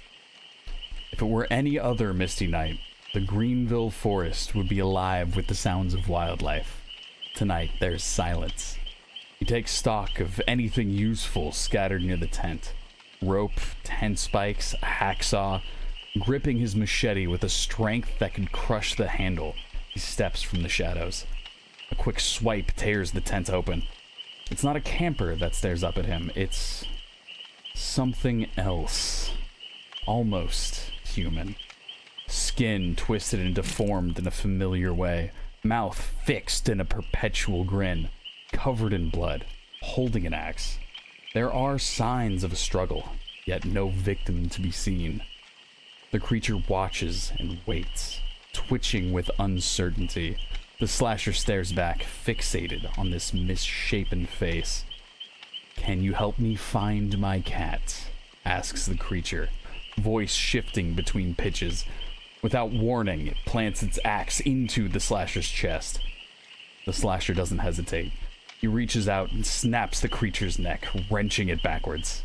If it were any other misty night, the Greenville forest would be alive with the sounds of wildlife. Tonight, there's silence. He takes stock of anything useful scattered near the tent. Rope, tent spikes, a hacksaw. Gripping his machete with a strength that could crush the handle, he steps from the shadows. A quick swipe tears the tent open. It's not a camper that stares up at him, it's something else. Almost human. Skin twisted and deformed in a familiar way. Mouth fixed in a perpetual grin. Covered in blood. Holding an axe. There are signs of a struggle, yet no victim to be seen. The creature watches and waits, twitching with uncertainty. The slasher stares back, fixated on this misshapen face. "Can you help me find my cat?" asks the creature, voice shifting between pitches. Without warning, it plants its axe into the slasher's chest. The slasher doesn't hesitate. He reaches out and snaps the creature's neck, wrenching it backwards.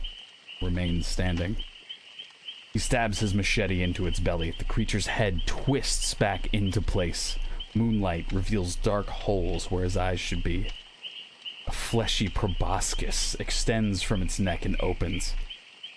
Remains standing. He stabs his machete into its belly. The creature's head twists back into place. Moonlight reveals dark holes where his eyes should be. A fleshy proboscis extends from its neck and opens.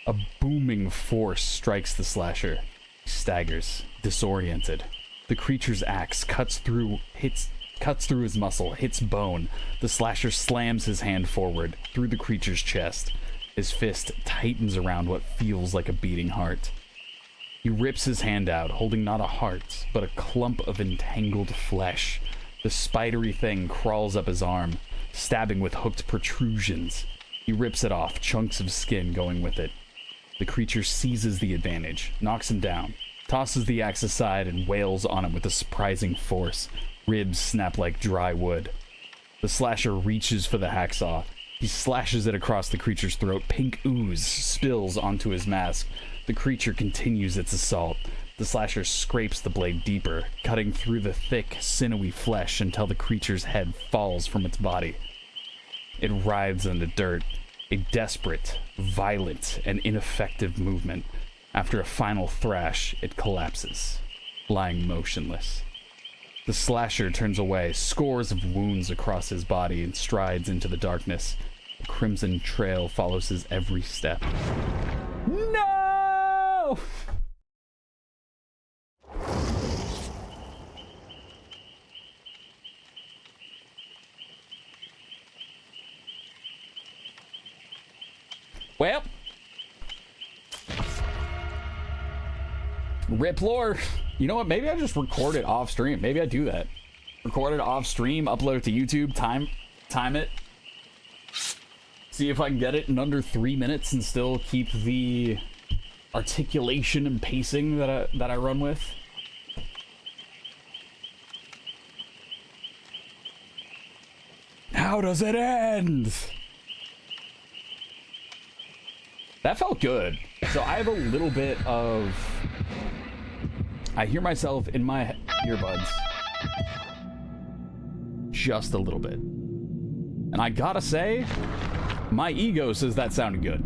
A booming force strikes the slasher. He staggers, disoriented. The creature's axe cuts through his muscle, hits bone. The slasher slams his hand forward, through the creature's chest. His fist tightens around what feels like a beating heart. He rips his hand out, holding not a heart, but a clump of entangled flesh. The spidery thing crawls up his arm, stabbing with hooked protrusions. He rips it off, chunks of skin going with it. The creature seizes the advantage, knocks him down, tosses the axe aside, and wails on him with a surprising force. Ribs snap like dry wood. The slasher reaches for the hacksaw. He slashes it across the creature's throat. Pink ooze spills onto his mask. The creature continues its assault. The slasher scrapes the blade deeper, cutting through the thick, sinewy flesh until the creature's head falls from its body. It writhes in the dirt, a desperate, violent, and ineffective movement. After a final thrash, it collapses, lying motionless. The slasher turns away, scores of wounds across his body, and strides into the darkness. A crimson trail follows his every step. No! Well, rip lore. You know what? Maybe I just record it off stream. Maybe I do that. Record it off stream, upload it to YouTube, time it. See if I can get it in under 3 minutes and still keep the articulation and pacing that I run with. How does it end? That felt good. So I have a little bit of... I hear myself in my earbuds. Just a little bit. And I gotta say, my ego says that sounded good.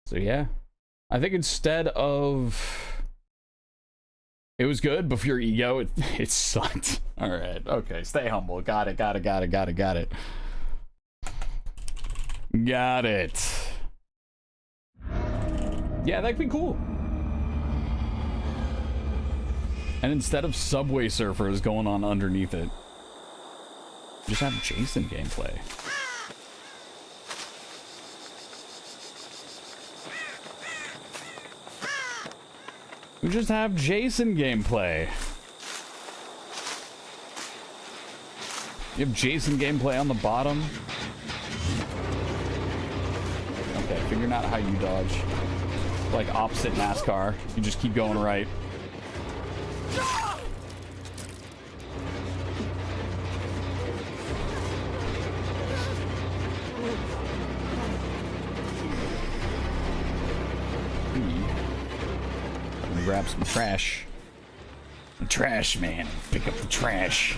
So yeah, I think instead of it was good, but for your ego, it sucked. All right, okay, stay humble. Got it. Got it. Yeah, that'd be cool. And instead of Subway Surfers going on underneath it, just have Jason gameplay. We just have Jason gameplay. You have Jason gameplay on the bottom. Okay, figuring out how you dodge. Like opposite NASCAR. You just keep going right. Grab some trash. The trash, man. Pick up the trash.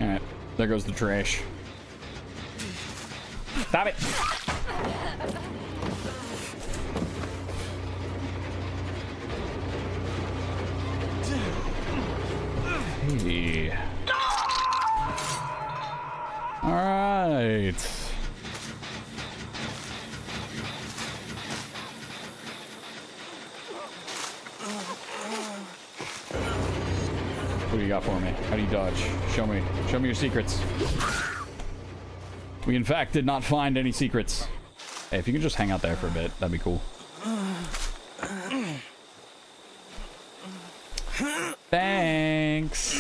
Alright, there goes the trash. Stop it! Hey. All right. What do you got for me? How do you dodge? Show me your secrets. We in fact did not find any secrets. Hey, if you can just hang out there for a bit, that'd be cool. Thanks.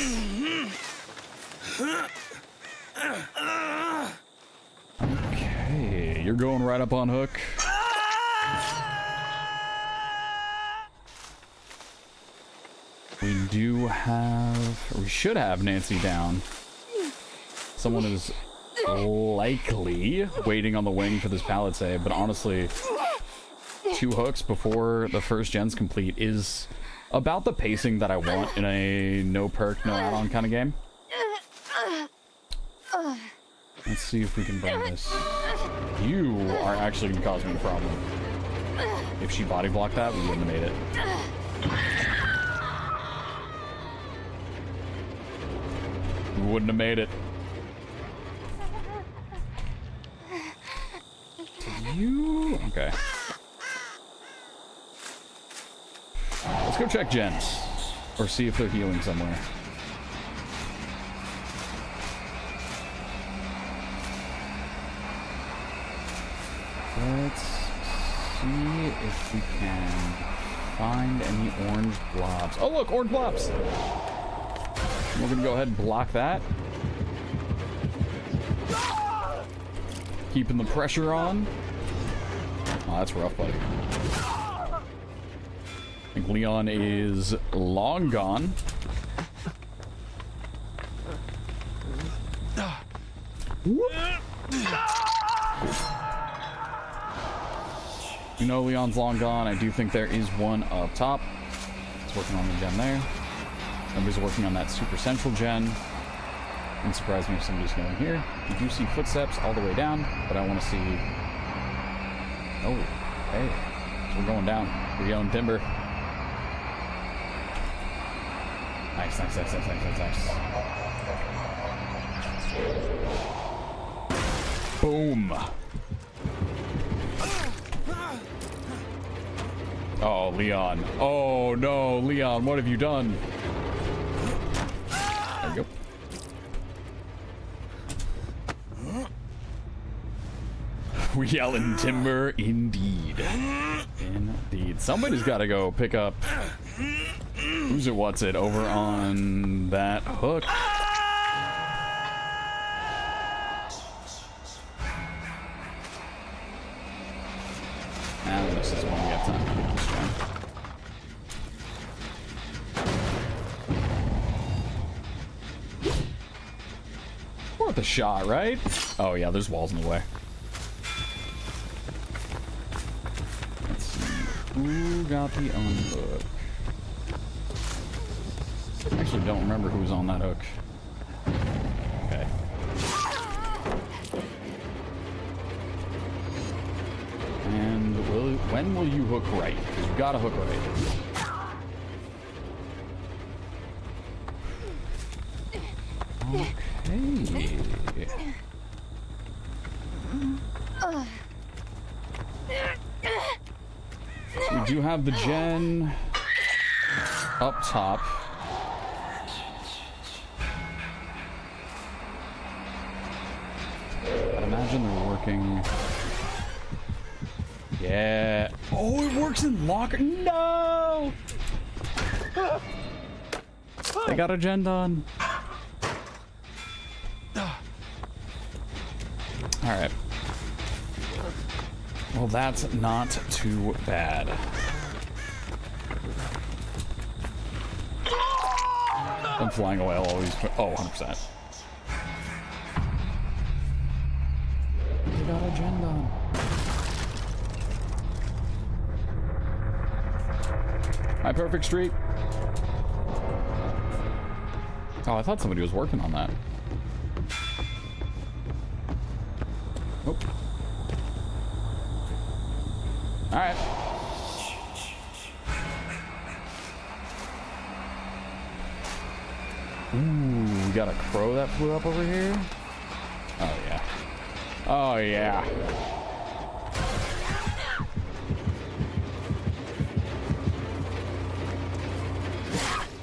Okay, you're going right up on hook. We do have, or we should have Nancy down. Someone is likely waiting on the wing for this pallet save, but honestly, 2 hooks before the first gen's complete is about the pacing that I want in a no perk, no add-on kind of game. Let's see if we can bring this. You are actually going to cause me a problem. If she body blocked that, we wouldn't have made it. We wouldn't have made it. You... Okay. Let's go check gens. Or see if they're healing somewhere. Let's see if we can find any orange blobs. Oh look, orange blobs! We're gonna go ahead and block that. Keeping the pressure on. Oh, that's rough, buddy. I think Leon is long gone. You know Leon's long gone. I do think there is one up top. It's working on the gen there. Somebody's working on that super central gen. Wouldn't surprise me if somebody's going here. You do see footsteps all the way down, but I want to see... Oh, hey. So we're going down. We're yelling timber. Nice, nice, nice, nice, nice, nice, nice. Boom. Oh, Leon. Oh, no, Leon, what have you done? There we go. We yell in timber, indeed. Indeed. Somebody's got to go pick up... Who's it, what's it, over on that hook. And this is when we have time to do this one. Worth a shot, right? Oh yeah, there's walls in the way. Let's see. Who got the unhook? I actually don't remember who was on that hook. Okay. And when will you hook right? Because you gotta hook right. Okay. So we do have the gen up top. I'd imagine they're working. Yeah. Oh, it works in locker. No! They got a gen done. Alright. Well, that's not too bad. I'm flying away, I'll always... Oh, 100%. They got a gen done. My perfect streak. Oh, I thought somebody was working on that. Nope. Alright. Ooh, we got a crow that flew up over here. Oh, yeah. Oh, yeah.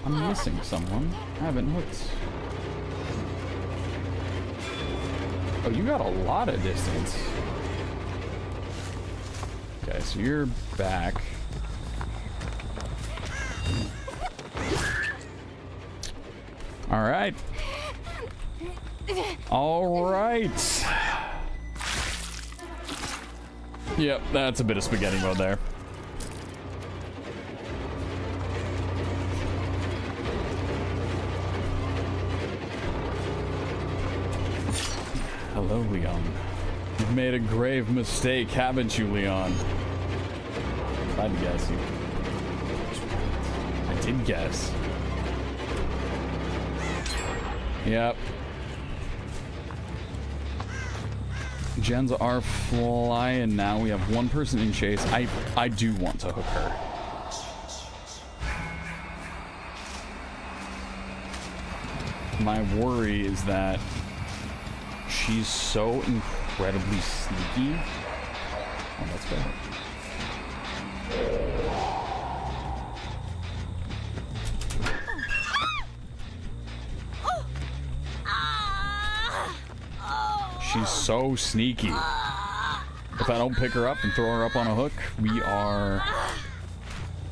I'm missing someone. I haven't hooked. Oh, you got a lot of distance. Okay, so you're back. All right. All right. Yep, that's a bit of spaghetti mode there. Hello, Leon. You've made a grave mistake, haven't you, Leon? If I'd guess you. I did guess. Yep. Gens are flying now. We have one person in chase. I do want to hook her. My worry is that she's so incredibly sneaky. Oh, that's good. She's so sneaky. If I don't pick her up and throw her up on a hook, we are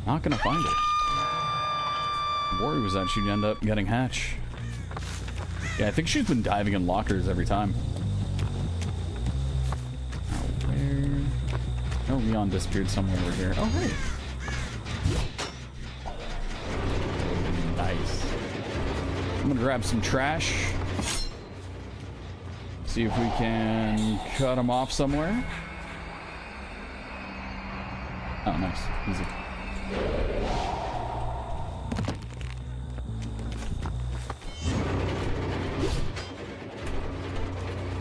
not gonna find her. The worry was that she'd end up getting hatch. Yeah, I think she's been diving in lockers every time. Oh, where? Oh, Leon disappeared somewhere over here. Oh, hey. Nice. I'm gonna grab some trash. See if we can cut him off somewhere. Oh, nice. Easy.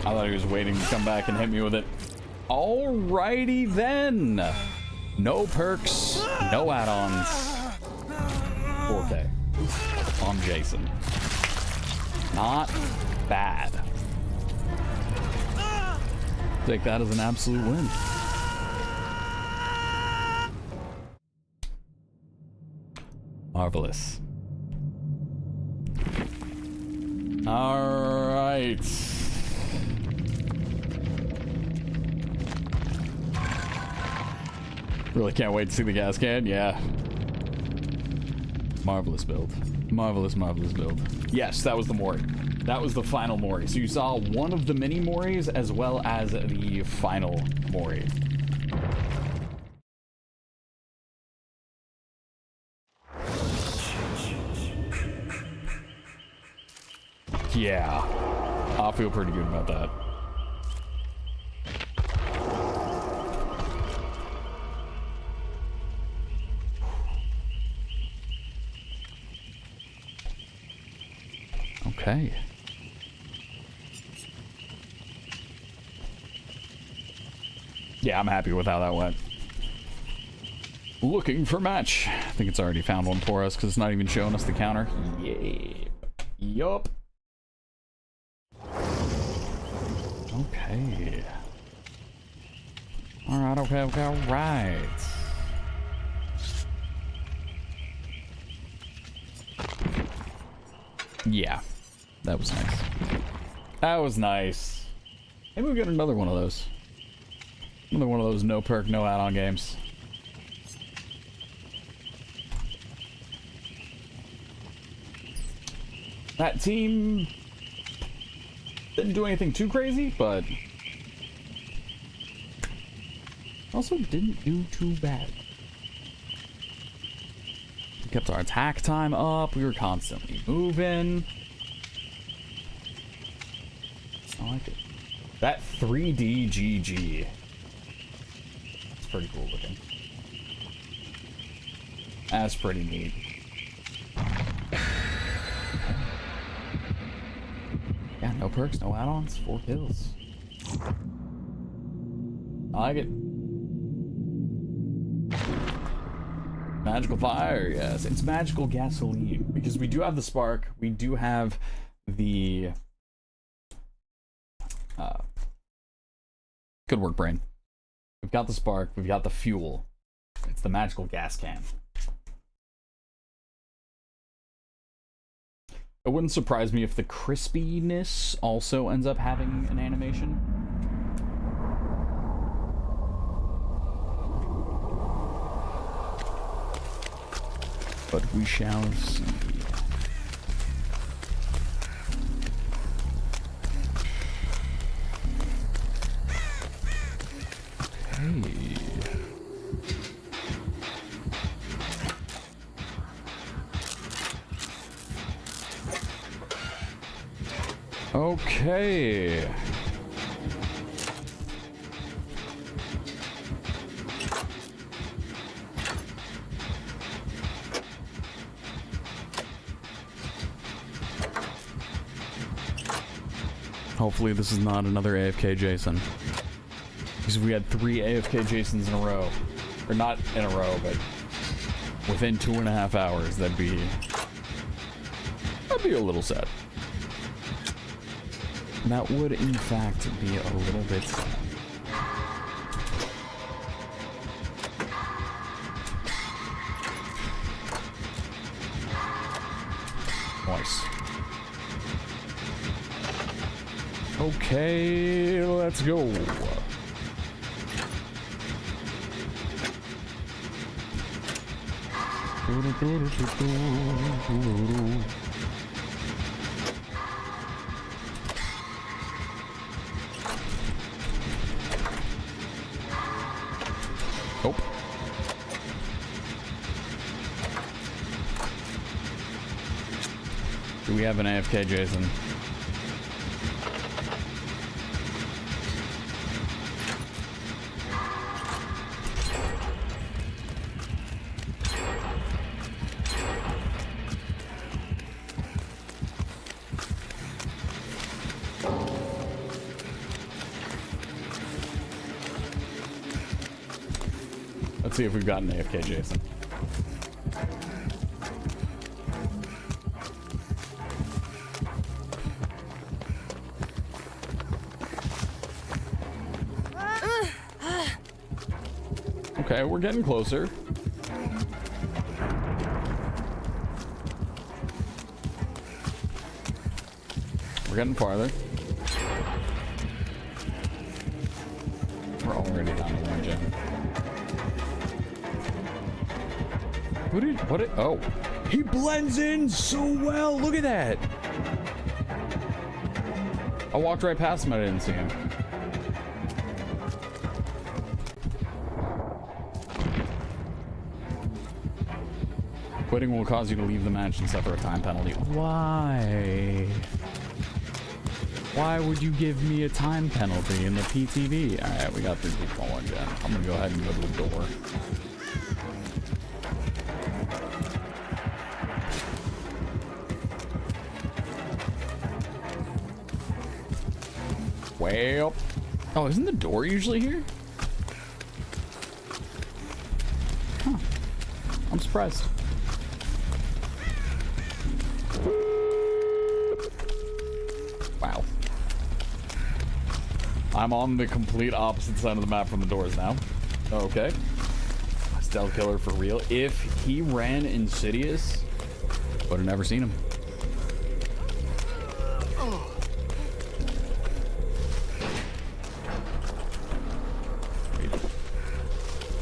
I thought he was waiting to come back and hit me with it. Alrighty then. No perks, no add-ons. 4K on Jason. Not bad. Take that as an absolute win. Marvelous. All right. Really can't wait to see the gas can. Yeah. Marvelous build. Marvelous, marvelous build. Yes, that was the Mori. That was the final Mori. So you saw one of the mini Moris as well as the final Mori. Yeah. I feel pretty good about that. Okay. Yeah, I'm happy with how that went. Looking for match. I think it's already found one for us because it's not even showing us the counter. Yeah. Yup. Okay. Alright, okay, alright. Yeah. That was nice. That was nice. Maybe we get another one of those. Another one of those no perk, no add-on games. That team didn't do anything too crazy, but also didn't do too bad. We kept our attack time up. We were constantly moving. I like it. That 3D GG. It's pretty cool looking. That's pretty neat. Yeah, no perks, no add-ons, 4 kills. I like it. Magical fire, yes. It's magical gasoline. Because we do have the spark, we do have the... good work, brain. We've got the spark, we've got the fuel. It's the magical gas can. It wouldn't surprise me if the crispiness also ends up having an animation. But we shall see. Okay. Hopefully this is not another AFK Jason. Because if we had 3 AFK Jasons in a row, or not in a row, but within 2.5 hours, that'd be a little sad. That would, in fact, be a little bit sad. Nice. Okay, let's go. Oh. Do we have an AFK Jason? Let's see if we've got an AFK Jason. Okay, we're getting closer. We're getting farther. We're already down to one gem. Oh. He blends in so well. Look at that. I walked right past him. I didn't see him. Quitting will cause you to leave the match and suffer a time penalty. Why? Why would you give me a time penalty in the PTB? Alright, we got 3 people on one gen. I'm gonna go ahead and go to the door. Well. Oh, isn't the door usually here? Huh. I'm surprised. Wow. I'm on the complete opposite side of the map from the doors now. Okay. Stealth killer for real. If he ran Insidious, would have never seen him.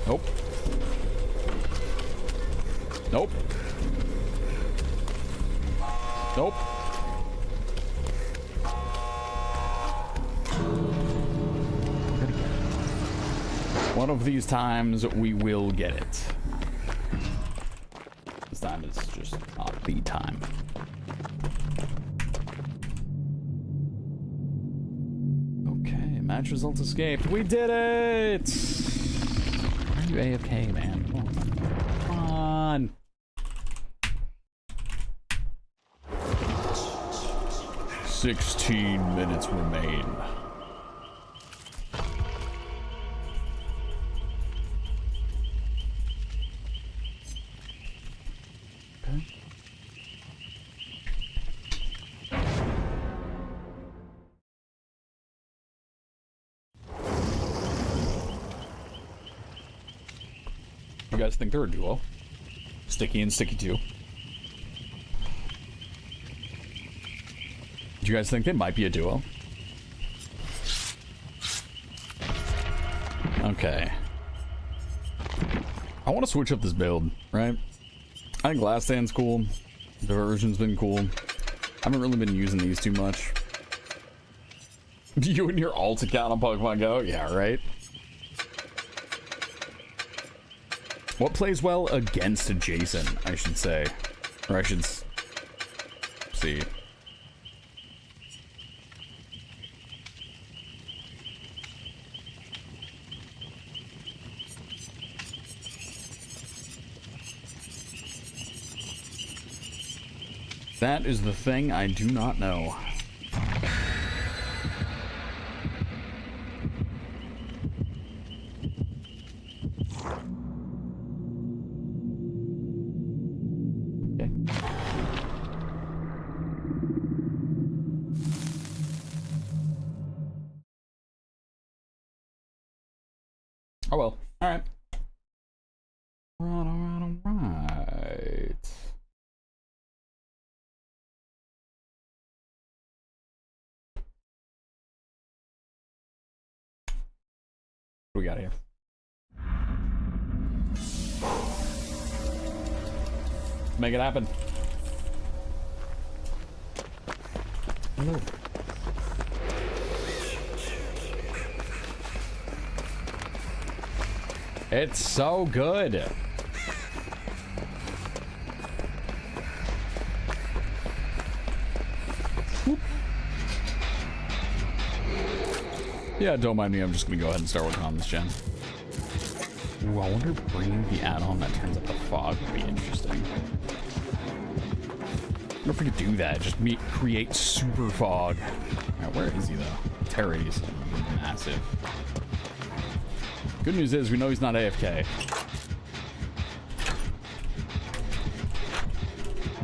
Nope. Nope. Nope. One of these times we will get it. This time is just not the time. Okay, match results escaped. We did it! Why are you AFK, man? Come on. Come on. 16 minutes remain. You guys think they're a duo? Sticky and Sticky 2. Do you guys think they might be a duo? Okay. I want to switch up this build, right? I think Last Stand's cool. Diversion's been cool. I haven't really been using these too much. You and your alt account on Pokemon Go? Yeah, right? What plays well against Jason, I should say. Or I should see. That is the thing I do not know. Oh well. All right. All right. What do we got here? Make it happen. Hello. It's so good. Whoop. Yeah, don't mind me. I'm just gonna go ahead and start working on this gen. Ooh, I wonder if bringing the add-on that turns up the fog would be interesting. I wonder if we could do that. Just create super fog. Alright, where is he though? Terry's massive. Good news is we know he's not AFK.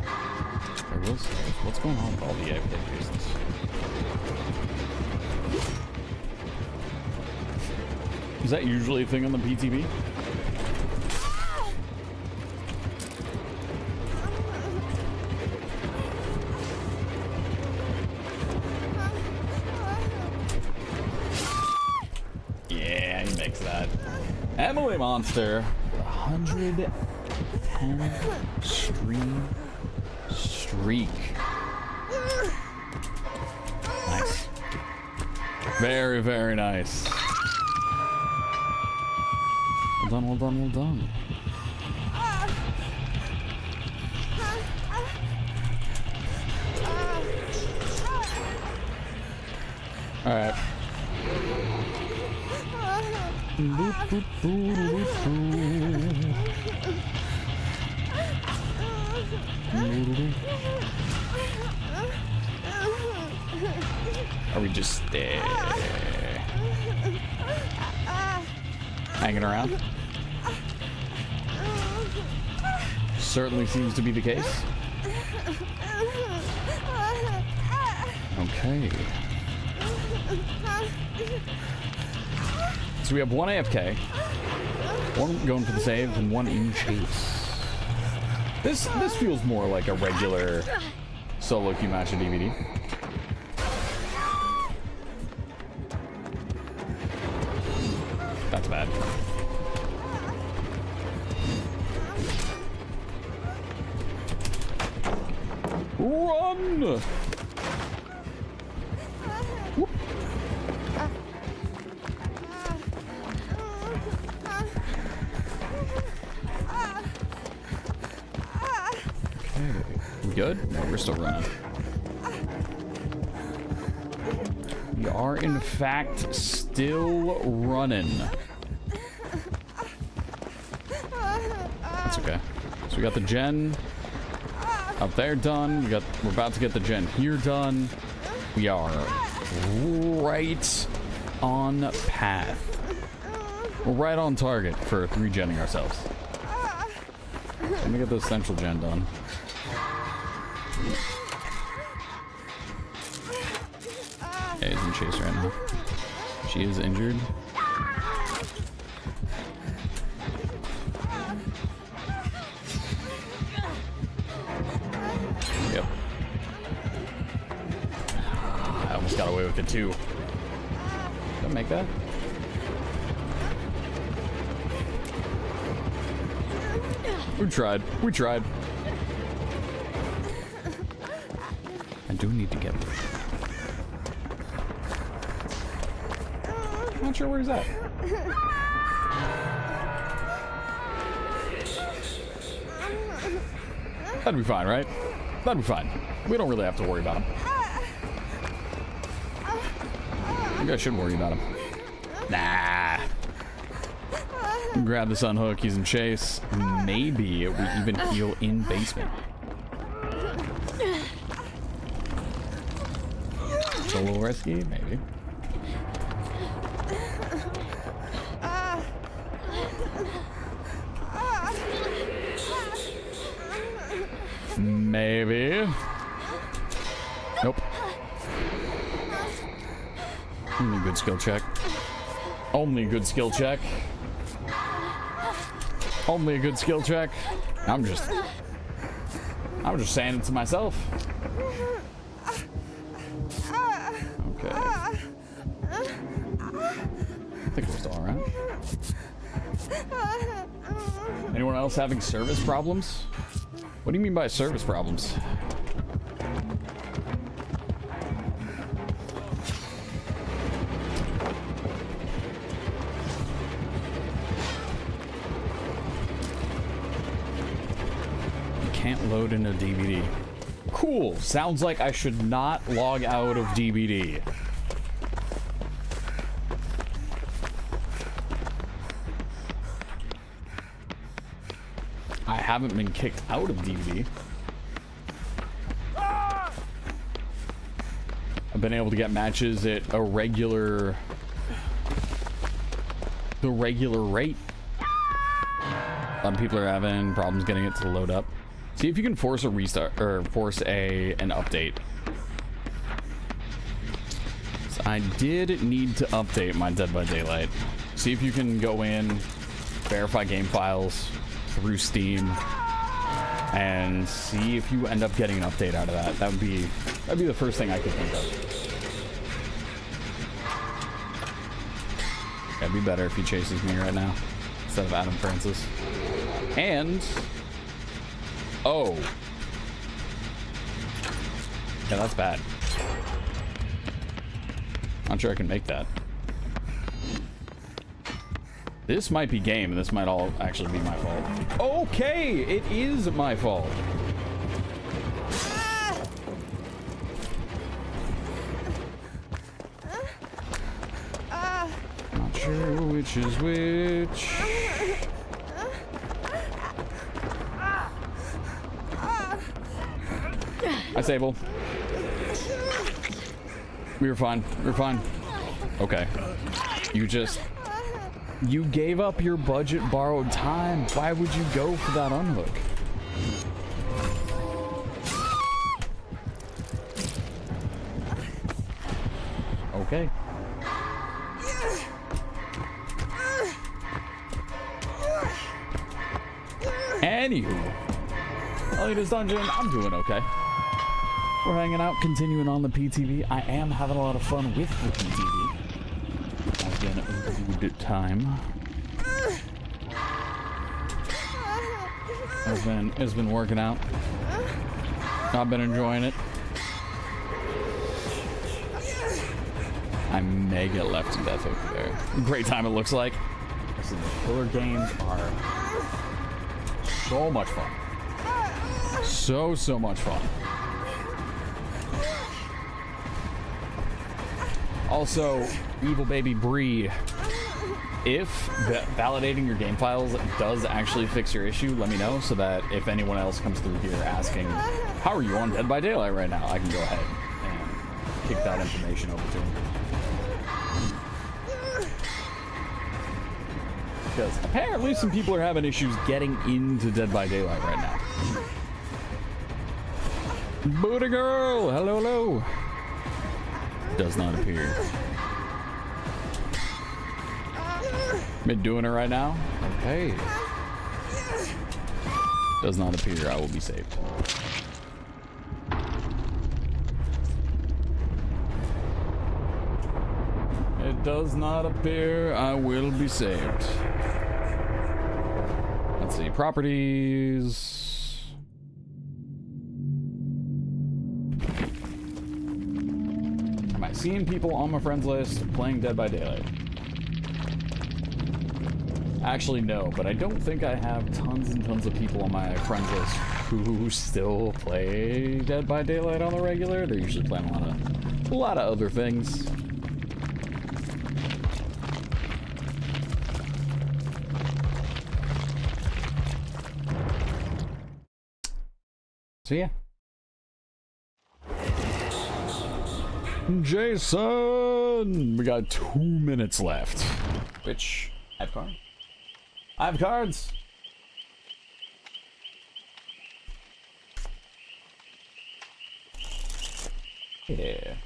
I will say, what's going on with all the AFK reasons? Is that usually a thing on the PTB? mix that. Emily Monster, 110 stream streak. Nice. Very, very nice. Well done, well done, well done. All right. Are we just hanging around? Certainly seems to be the case. Okay. So we have one AFK, one going for the save, and one in chase. This feels more like a regular solo queue match of DVD. That's bad. Run! Whoop. We good? No, we're still running. We are, in fact, still running. That's okay. So we got the gen up there done. We're about to get the gen here done. We are right on path. We're right on target for 3-genning ourselves. Let me get this central gen done. Yeah, he's in chase right now. She is injured. Yep. I almost got away with it too. Did I make that? We tried. We tried. I do need to get... Not sure where he's at. That'd be fine, right? That'd be fine. We don't really have to worry about him. Maybe I should worry about him. Nah. Grab this unhook. He's in chase. Maybe we even heal in basement. It's a little risky, maybe. Maybe. Nope. Only good skill check. Only good skill check. Only a good skill check. I'm just saying it to myself. Okay. I think we're still alright. Anyone else having service problems? What do you mean by service problems? Can't load in a DVD. Cool. Sounds like I should not log out of DVD. I haven't been kicked out of DVD. I've been able to get matches at a regular... the regular rate. A lot of people are having problems getting it to load up. See if you can force a restart or force an update. So I did need to update my Dead by Daylight. See if you can go in, verify game files through Steam, and see if you end up getting an update out of that. That'd be the first thing I could think of. That'd be better if he chases me right now instead of Adam Francis. And oh, yeah, that's bad. Not sure I can make that. This might be game, and this might all actually be my fault. Okay, it is my fault. Not sure which is which. Hi, Sable. We were fine. We were fine. Okay. You gave up your budget borrowed time. Why would you go for that unhook? Okay. Anywho, Elita's Dungeon, I'm doing okay. We're hanging out, continuing on the PTB. I am having a lot of fun with the PTB. It's been a good time. It's been working out. I've been enjoying it. I may get left to death over there. Great time it looks like. Listen, the killer games are so much fun. So much fun. Also, Evil Baby Bree, if validating your game files does actually fix your issue, let me know so that if anyone else comes through here asking, how are you on Dead by Daylight right now, I can go ahead and kick that information over to them. Because apparently some people are having issues getting into Dead by Daylight right now. Booty girl, hello, hello. Does not appear. Been doing it right now? Okay. Does not appear I will be saved. It does not appear I will be saved. Let's see, properties. Am I seeing people on my friends list playing Dead by Daylight? Actually, no, but I don't think I have tons and tons of people on my friends list who still play Dead by Daylight on the regular. They're usually playing a lot of other things. So yeah. Jason! We got 2 minutes left. Which, I have cards. I have cards! Yeah.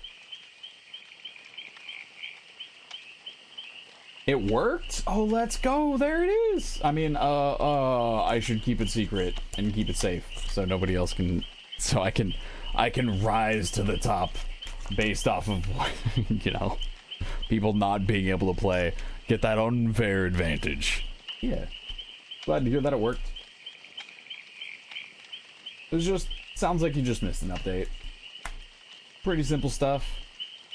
It worked? Oh, let's go. There it is. I mean, I should keep it secret and keep it safe so nobody else can, so I can rise to the top based off of, you know, people not being able to play, get that unfair advantage. Yeah. Glad to hear that it worked. It was just, sounds like you just missed an update. Pretty simple stuff.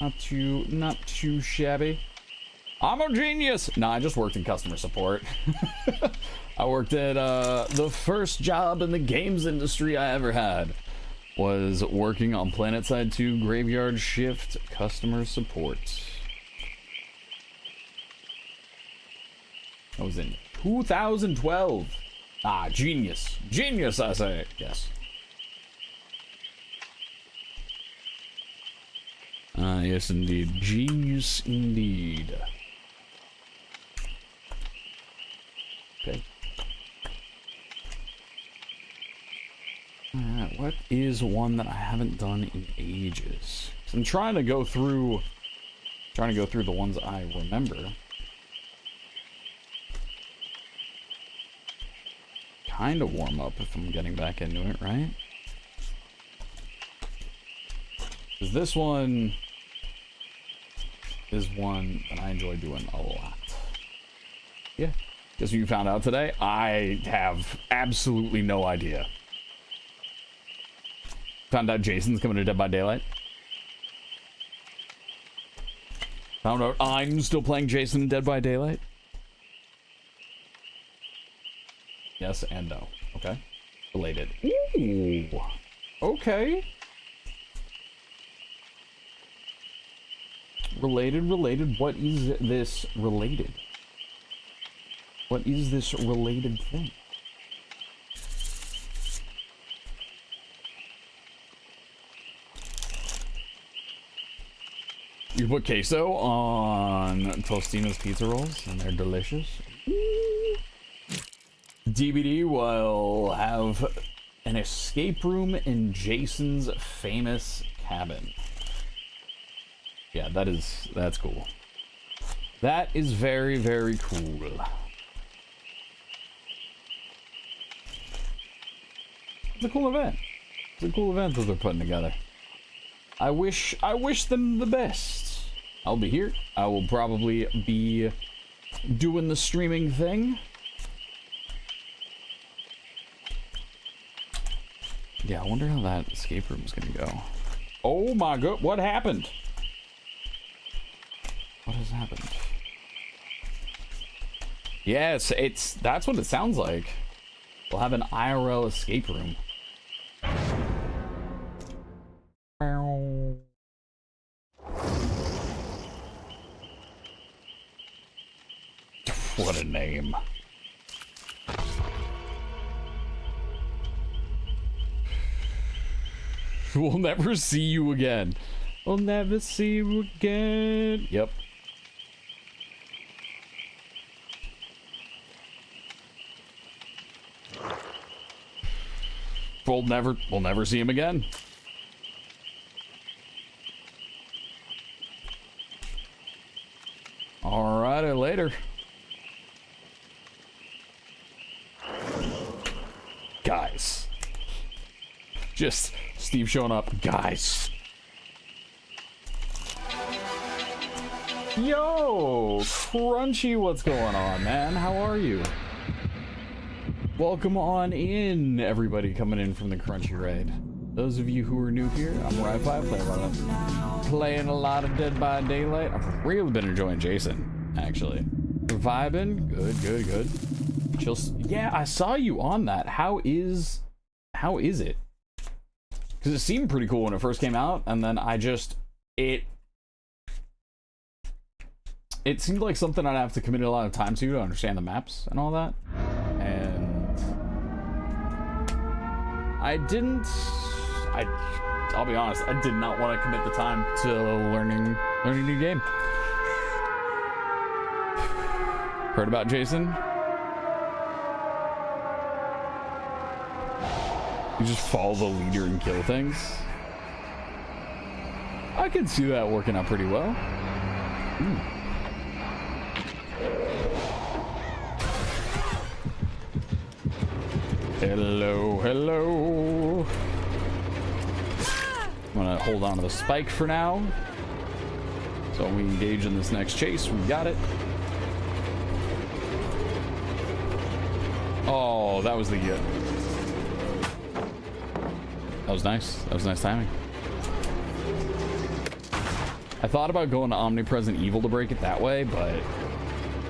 Not too shabby. I'm a genius! Nah, I just worked in customer support. I worked at, the first job in the games industry I ever had was working on PlanetSide 2 Graveyard Shift customer support. That was in 2012. Ah, genius. Genius, I say. Yes. Ah, yes, indeed. Genius, indeed. Okay. Alright, what is one that I haven't done in ages? I'm trying to go through the ones I remember. Kind of warm up if I'm getting back into it, right? Because this one is one that I enjoy doing a lot. Yeah. Guess what you found out today? I have absolutely no idea. Found out Jason's coming to Dead by Daylight. Found out I'm still playing Jason in Dead by Daylight. Yes and no. Okay. Related. Ooh. Okay. Related. What is this related? What is this related thing? You put queso on Tostino's pizza rolls, and they're delicious. DVD will have an escape room in Jason's famous cabin. Yeah, that's cool. That is very, very cool. It's a cool event. It's a cool event that they're putting together. I wish them the best. I'll be here. I will probably be doing the streaming thing. Yeah, I wonder how that escape room is gonna go. Oh my god, what happened? What has happened? Yes, that's what it sounds like. We'll have an IRL escape room. What a name. We'll never see you again. We'll never see you again. Yep. We'll never see him again. Alrighty, later. Guys. Just Steve showing up. Guys. Yo, Crunchy, what's going on, man? How are you? Welcome on in, everybody coming in from the Crunchy raid. Those of you who are new here, I'm RYYFII, playing a lot of Dead by Daylight. I've really been enjoying Jason, actually. Vibing, good. Yeah, I saw you on that. How is it? Because it seemed pretty cool when it first came out, and then it seemed like something I'd have to commit a lot of time to understand the maps and all that. And I'll be honest, I did not want to commit the time to learning a new game. Heard about Jason? You just follow the leader and kill things? I could see that working out pretty well. Hello. I'm gonna hold on to the spike for now. So when we engage in this next chase, we got it. Oh, that was the that was nice. That was nice timing. I thought about going to Omnipresent Evil to break it that way, but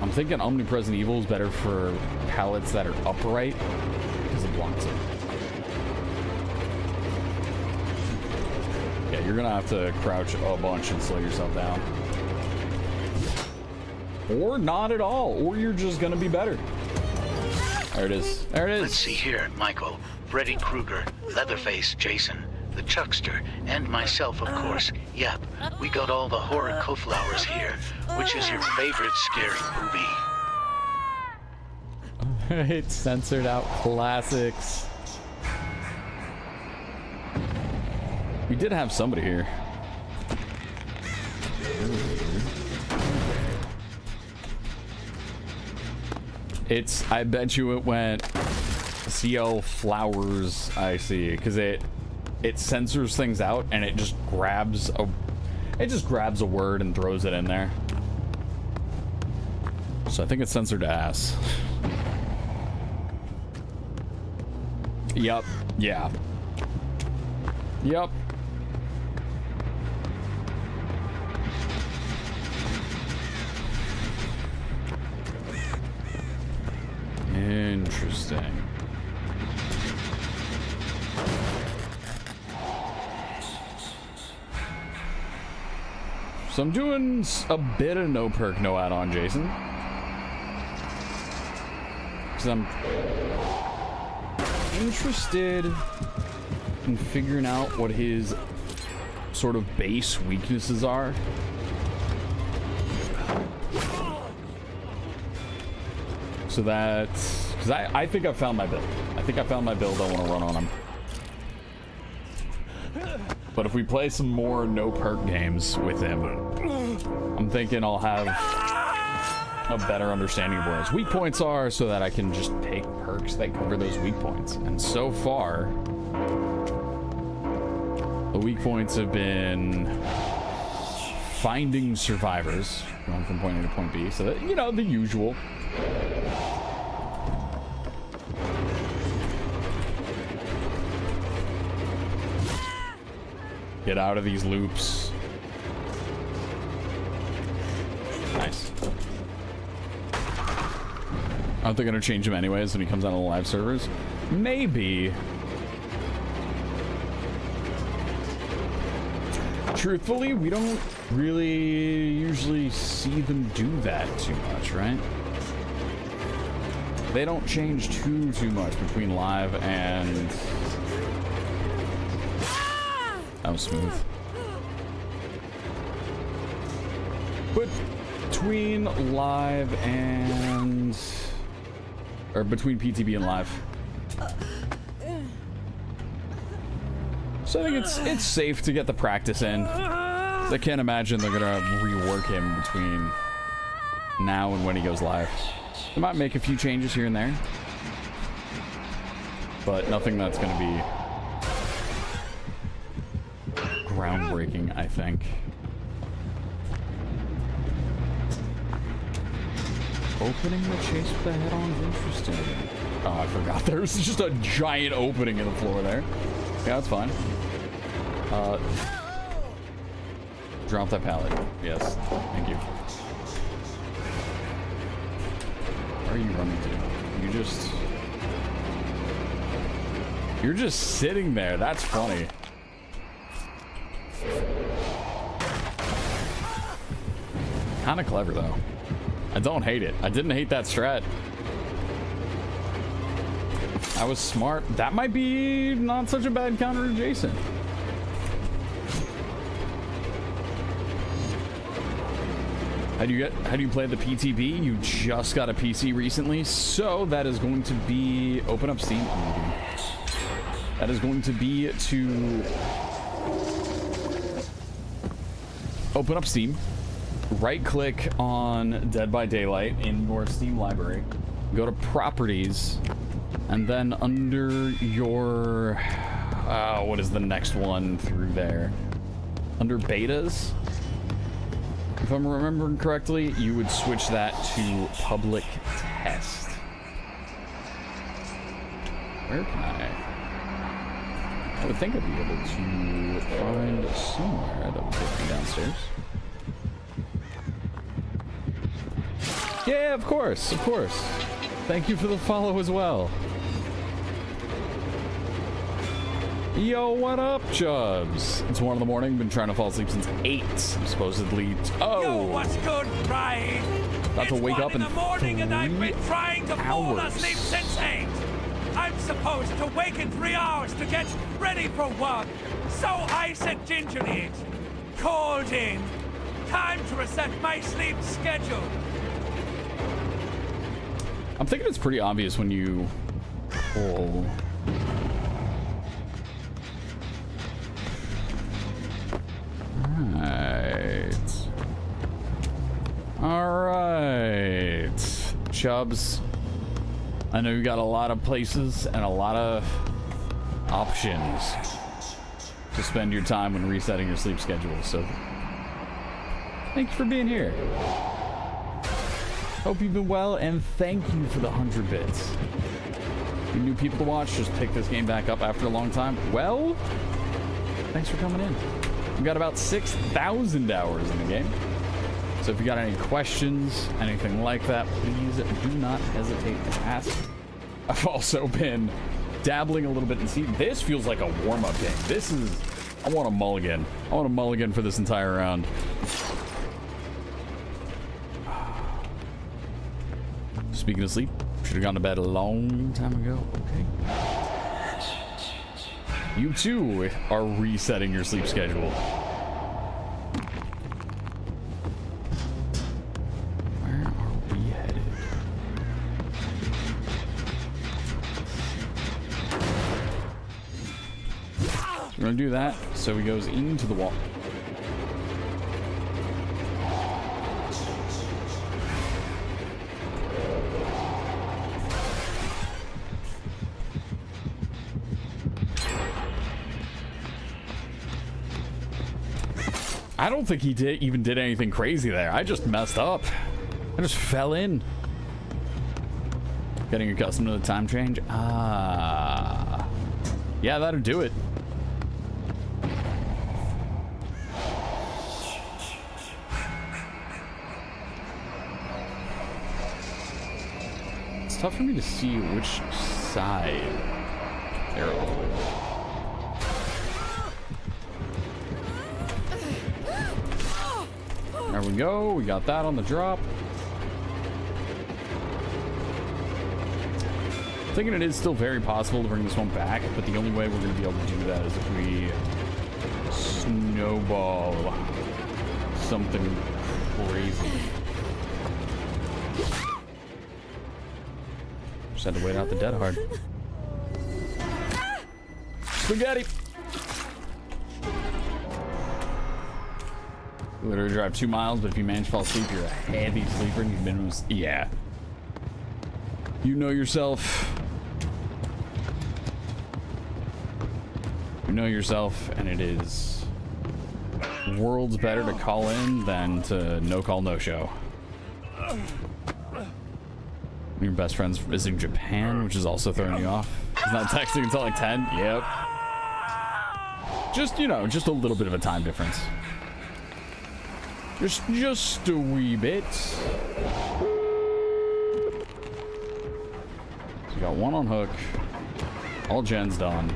I'm thinking Omnipresent Evil is better for pallets that are upright because it blocks it. Yeah, you're gonna have to crouch a bunch and slow yourself down. Or not at all, or you're just gonna be better. There it is. There it is.
Let's see here, Michael, Freddy Krueger, Leatherface, Jason, the Chuckster, and myself, of course. Yep, we got all the horror co-flowers here. Which is your favorite scary movie?
It censored out classics. We did have somebody here. I bet you it went CL flowers. I see, because it censors things out and it just grabs a word and throws it in there. So I think it's censored to ass. Yup. Yeah. Yup. Interesting. So I'm doing a bit of no perk, no add-on, Jason. Because I'm interested in figuring out what his sort of base weaknesses are. So that, because I think I've found my build. I think I found my build I want to run on him. But if we play some more no perk games with him, I'm thinking I'll have a better understanding of where his weak points are so that I can just take perks that cover those weak points. And so far, the weak points have been finding survivors, going from point A to point B. So that, you know, the usual. Get out of these loops. Nice. Aren't they gonna change him anyways when he comes out on the live servers? Maybe. Truthfully, we don't really usually see them do that too much, right? They don't change too much between live and... That was smooth. But between live and... Or between PTB and live. So I think it's safe to get the practice in. I can't imagine they're gonna rework him between now and when he goes live. They might make a few changes here and there. But nothing that's gonna be groundbreaking, I think. Opening the chase with the head-on is interesting. Oh, I forgot. There's just a giant opening in the floor there. Yeah, that's fine. Drop that pallet. Yes, thank you. Where are you running to? You're just sitting there. That's funny. Kind of clever though. I don't hate it. I didn't hate that strat. I was smart. That might be not such a bad counter to Jason. How do you play the PTB? You just got a PC recently, so that is going to be open up Steam. That is going to be to open up Steam. Right click on Dead by Daylight in your Steam library, go to properties, and then under your what is the next one through there, under betas, if I'm remembering correctly, you would switch that to public test. Where can I would think I'd be able to find somewhere that would take me downstairs. Yeah, of course, of course. Thank you for the follow as well. Yo, what up, Chubbs? It's 1 in the morning. Been trying to fall asleep since 8, supposedly. Oh,
yo, what's good, Pride?
About to wake up in the morning, and I've been
trying to fall asleep since 8. I'm supposed to wake in 3 hours to get ready for work, so I said gingerly, called in. Time to reset my sleep schedule.
I'm thinking it's pretty obvious when you pull. Alright. Chubbs, I know you got a lot of places and a lot of options to spend your time when resetting your sleep schedule, so thank you for being here. Hope you've been well, and thank you for the 100 bits. You new people to watch, just pick this game back up after a long time. Well, thanks for coming in. We've got about 6,000 hours in the game. So if you got any questions, anything like that, please do not hesitate to ask. I've also been dabbling a little bit and see. This feels like a warm-up game. This is... I want a mulligan. I want a mulligan for this entire round. Speaking of sleep, should have gone to bed a long time ago. Okay. You too are resetting your sleep schedule. Where are we headed? So we're gonna do that so he goes into the wall. I don't think he even did anything crazy there. I just messed up. I just fell in. Getting accustomed to the time change. Ah. Yeah, that'll do it. It's tough for me to see which side they're on. There we go. We got that on the drop. I'm thinking it is still very possible to bring this one back, but the only way we're going to be able to do that is if we snowball something crazy. Just had to wait out the dead hard. Spaghetti! Literally drive 2 miles, but if you manage to fall asleep, you're a heavy sleeper and you've been... Yeah. You know yourself. You know yourself, and it is worlds better to call in than to no call, no show. Your best friend's visiting Japan, which is also throwing you off. He's not texting until like 10. Yep. Just, you know, just a little bit of a time difference. Just a wee bit. So you got one on hook. All gen's done.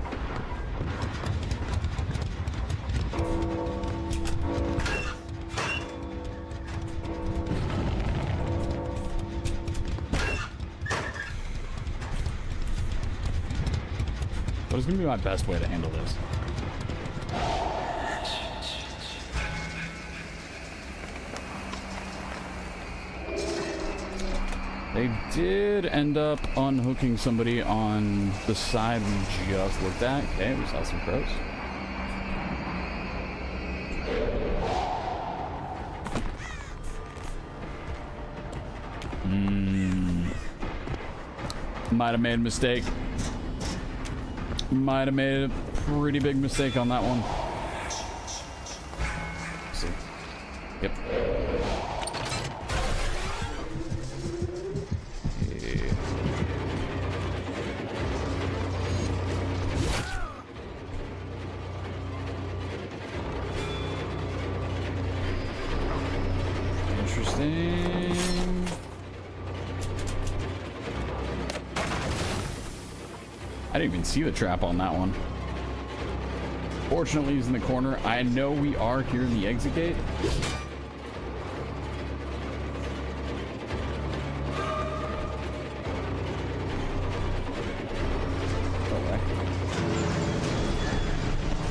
What is going to be my best way to handle this? They did end up unhooking somebody on the side we just looked at. Okay, we saw some crows. Might have made a mistake. Might have made a pretty big mistake on that one. Let's see. Yep. Interesting. I didn't even see the trap on that one. Fortunately, he's in the corner. I know we are here in the exit gate.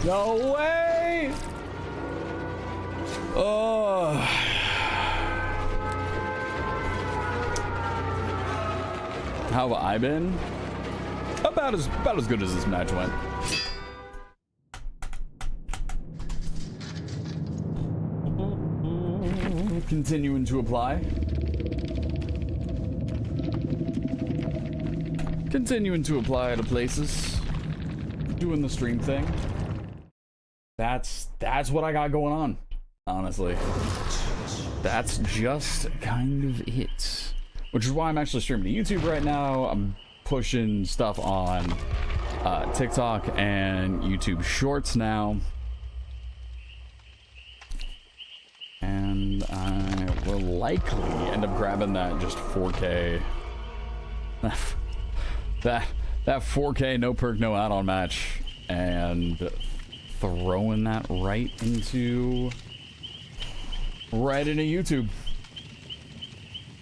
No way! Oh. How have I been? About as good as this match went. Continuing to apply. Continuing to apply to places. Doing the stream thing. That's what I got going on, honestly. That's just kind of it. which is why I'm actually streaming to YouTube right now. I'm pushing stuff on TikTok and YouTube Shorts now. And I will likely end up grabbing that just 4K. that 4K no perk, no add-on match, and throwing that right into YouTube.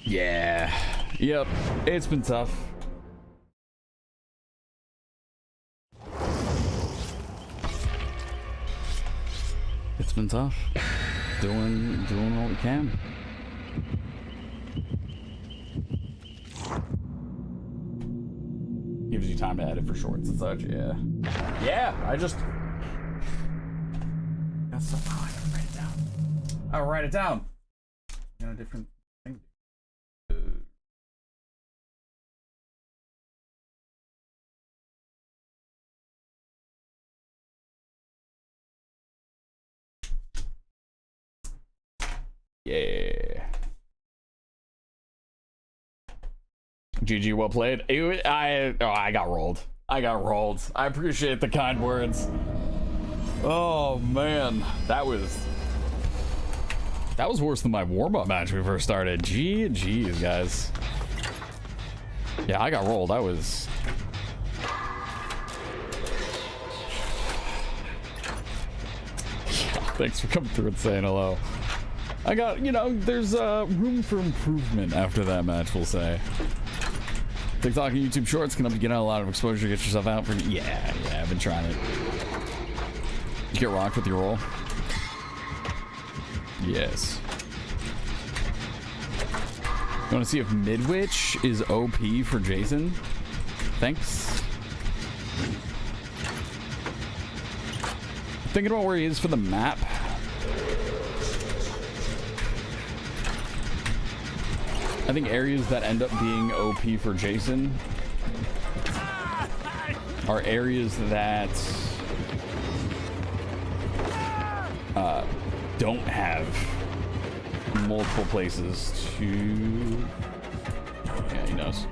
Yeah. Yep. It's been tough. It's been tough. Doing what we can. Gives you time to edit for shorts and such, yeah. Yeah, I just got stuff. Oh, I gotta write it down. I'll write it down. You know, different thing. Yeah. GG, well played. I got rolled. I appreciate the kind words. Oh man, that was worse than my warm-up match we first started. GG's, guys. Yeah, I got rolled. I was. Thanks for coming through and saying hello. I got, you know, there's room for improvement after that match, we'll say. TikTok and YouTube Shorts can help you get a lot of exposure, get yourself out for. Yeah, I've been trying it. You get rocked with your roll? Yes. You want to see if Midwich is OP for Jason? Thanks. Thinking about where he is for the map. I think areas that end up being OP for Jason are areas that don't have multiple places to. Yeah, he knows.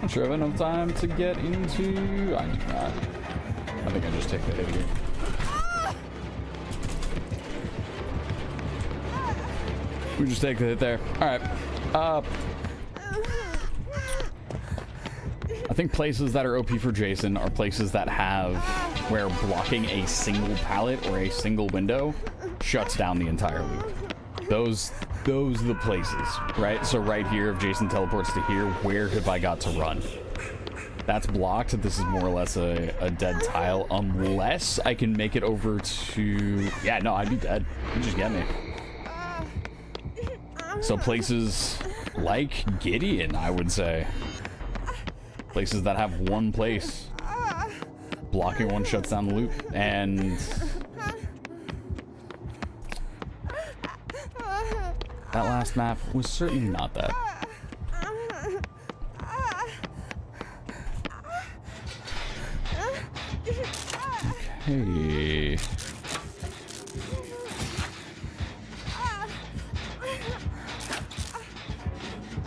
Not sure I have enough time to get into. I do not. I think I just take the hit here. We just take the hit there. All right. I think places that are OP for Jason are places that have where blocking a single pallet or a single window shuts down the entire loop. Those are the places, right? So right here, if Jason teleports to here, where have I got to run? That's blocked. This is more or less a dead tile, unless I can make it over to. Yeah, no, I'd be dead. You just get me. So places like Gideon, I would say. Places that have one place. Blocking one shuts down the loop. And that last map was certainly not that. Okay.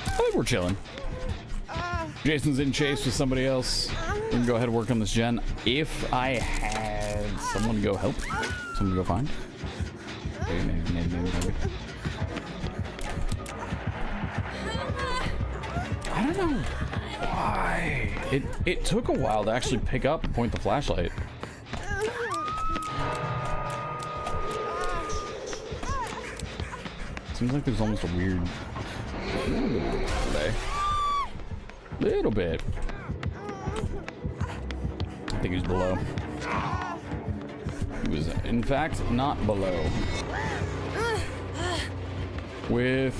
I think we're chilling. Jason's in chase with somebody else. We can go ahead and work on this gen. If I had someone to go help, someone to go find. Maybe. I don't know why. It took a while to actually pick up and point the flashlight. Seems like there's almost a weird today. Little bit. I think he was below. He was, in fact, not below. Okay.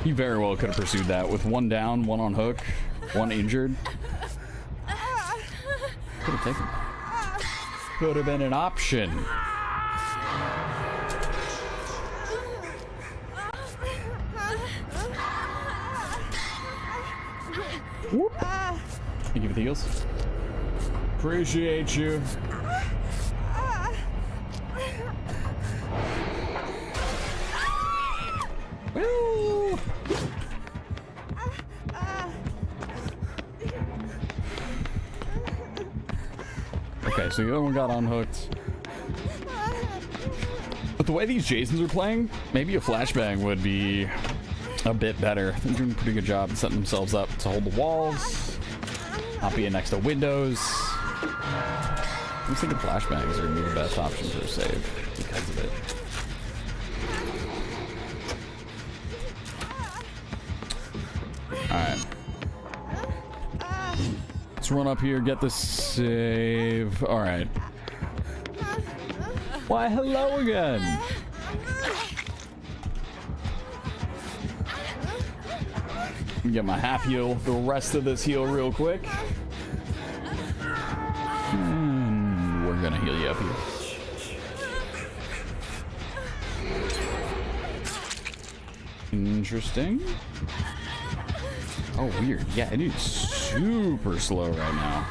He very well could have pursued that with one down, one on hook, one injured. Could have taken. Could have been an option. Whoop. Thank you for the heals. Appreciate you. Woo! Okay, so the other one got unhooked. But the way these Jasons are playing, maybe a flashbang would be a bit better. They're doing a pretty good job setting themselves up to hold the walls, not being next to windows. I'm thinking flashbangs are going to be the best option for a save because of it. Alright. Let's run up here, get this save. Alright. Why, hello again. Get my half heal, the rest of this heal real quick. And we're gonna heal you up here. Interesting. Oh, weird. Yeah, it is super slow right now.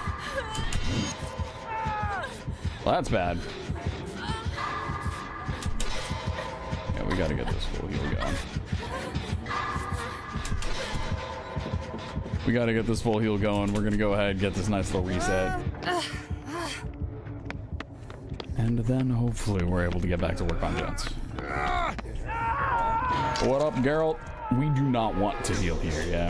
Well, that's bad. Yeah, we gotta get this full heal going. We gotta get this full heal going. We're gonna go ahead and get this nice little reset. And then hopefully we're able to get back to work on Jones. What up, Geralt? We do not want to heal here, yeah.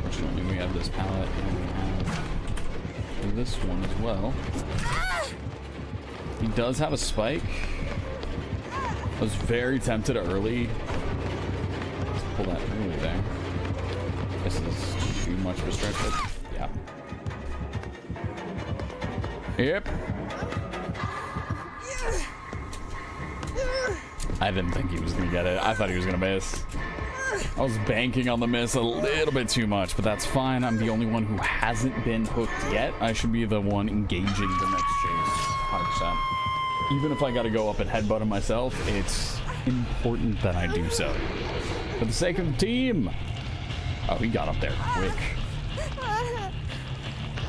Fortunately, we have this pallet and we have this one as well. He does have a spike. I was very tempted early. Let's pull that early there. This is too much of a stretch. Yeah. Yep. I didn't think he was gonna get it. I thought he was gonna miss. I was banking on the miss a little bit too much, but that's fine. I'm the only one who hasn't been hooked yet. I should be the one engaging the next chase, 100%. Even if I gotta go up and headbutt him myself, it's important that I do so. For the sake of the team. Oh, he got up there quick.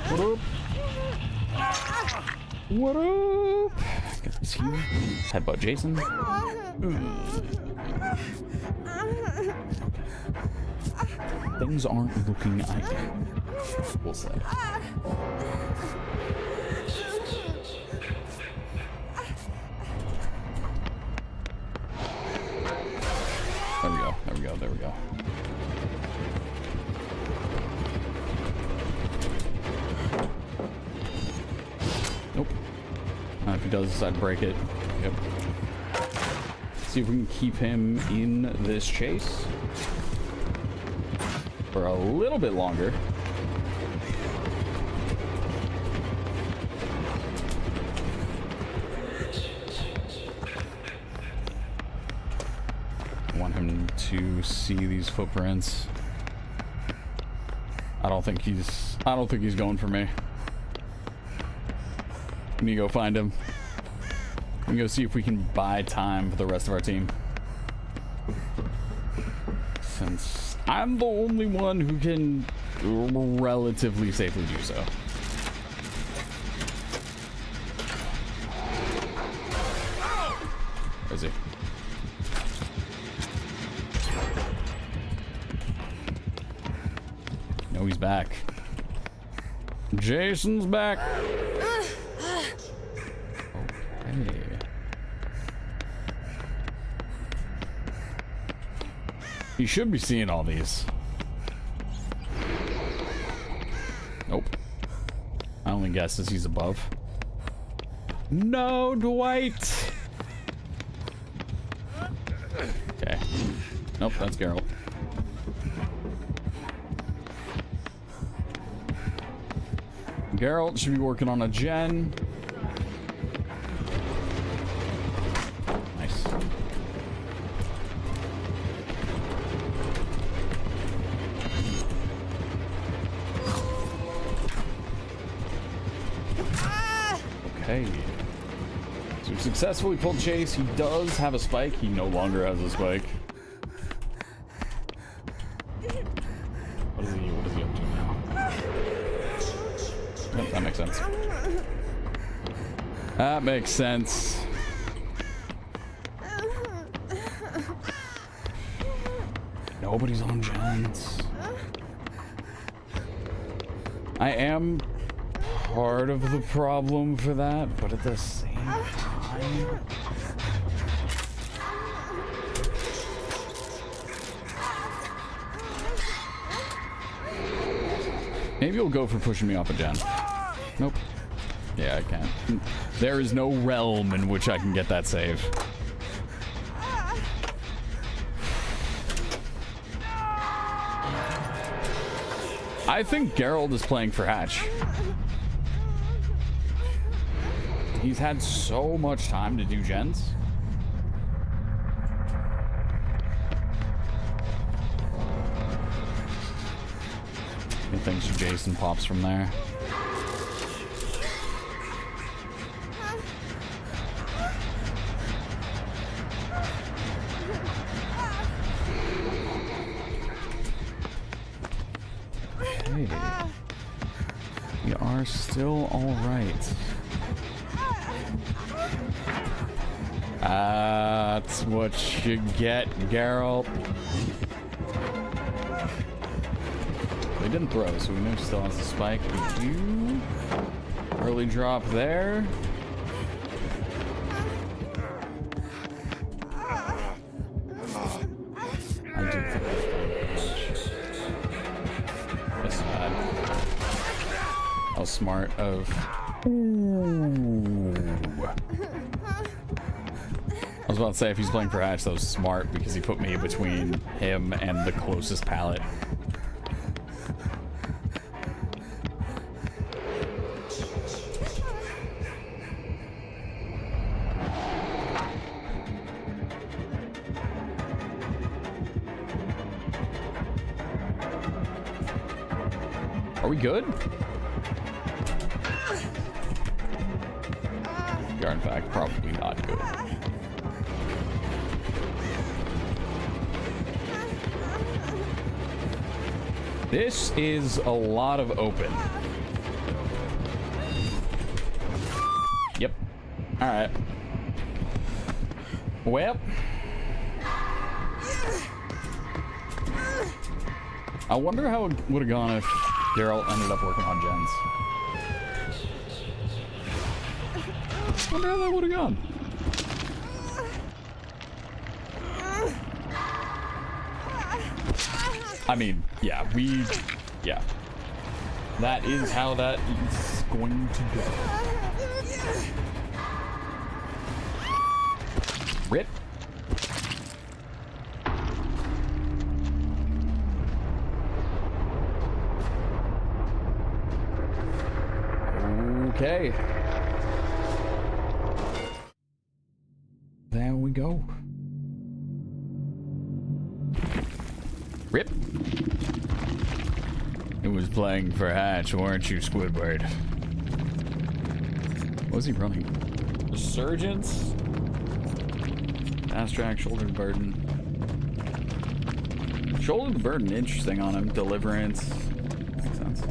What up? What up? Get this here. Headbutt Jason. Things aren't looking ideal, we'll say. There we go, there we go, there we go. Nope. If he does decide to break it, yep. See if we can keep him in this chase for a little bit longer. I want him to see these footprints. I don't think he's going for me. Let me go find him. Let me go see if we can buy time for the rest of our team. Since I'm the only one who can relatively safely do so. Where is he? No, he's back. Jason's back. Okay. You should be seeing all these. Nope. I only guess as he's above. No, Dwight. Okay. Nope, that's Geralt. Geralt should be working on a gen. Nice. Okay. So we successfully pulled chase. He does have a spike. He no longer has a spike. What is he up to now? Yep, that makes sense. That makes sense. Nobody's on gens. I am part of the problem for that, but at the same time... Maybe you'll go for pushing me off a gen. Nope. Yeah, I can't. There is no realm in which I can get that save. I think Geralt is playing for Hatch. He's had so much time to do gens. Good things Jason pops from there. Okay. We are still alright. That's what you get, Geralt. They didn't throw, so we know he still has a spike. We do. Early drop there. I do think that's bad. How smart of... Ooh. I was about to say, if he's playing for Hatch, that was smart because he put me between him and the closest pallet. Are we good? We are, in fact, probably not good. This is a lot of open. Yep. Alright. Well. I wonder how it would have gone if Geralt ended up working on gens. I wonder how that would have gone. I mean, yeah, yeah. That is how that is going to go. Rip. Okay. There we go. Rip. It was playing for Hatch, weren't you, Squidward? What was he running? Resurgence? Fast track, shoulder to burden. Shoulder to burden, interesting on him. Deliverance. Makes sense.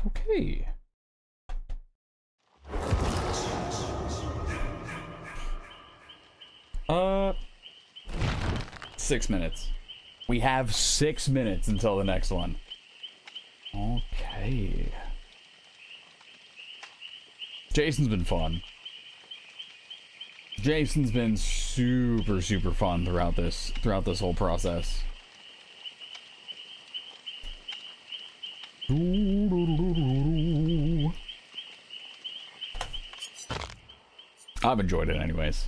Okay. 6 minutes. We have 6 minutes until the next one. Okay. Jason's been fun. Jason's been super fun throughout this whole process. I've enjoyed it anyways.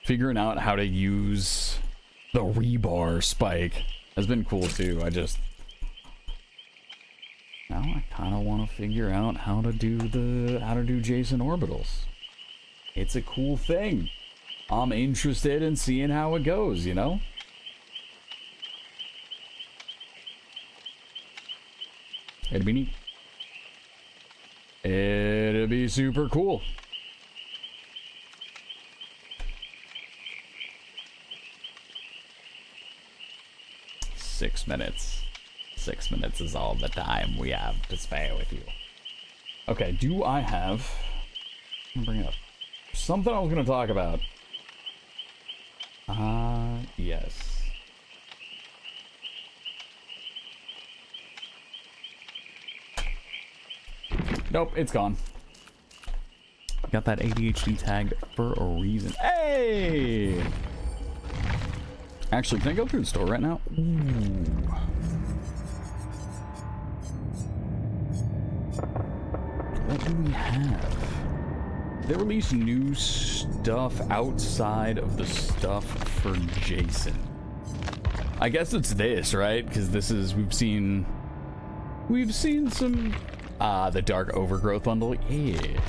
Figuring out how to use the rebar spike has been cool too. Now I kind of want to figure out how to do Jason orbitals. It's a cool thing. I'm interested in seeing how it goes, you know? It'd be neat. It'd be super cool. Six minutes. 6 minutes is all the time we have to spare with you. Okay, do I have... I'm gonna bring it up. Something I was gonna talk about Yes. Nope, it's gone. Got that ADHD tag for a reason. Hey! Actually, can I go through the store right now? Ooh. What do we have? They release new stuff outside of the stuff for Jason. I guess it's this, right? Because this is, we've seen some, the Dark Overgrowth bundle. Yeah.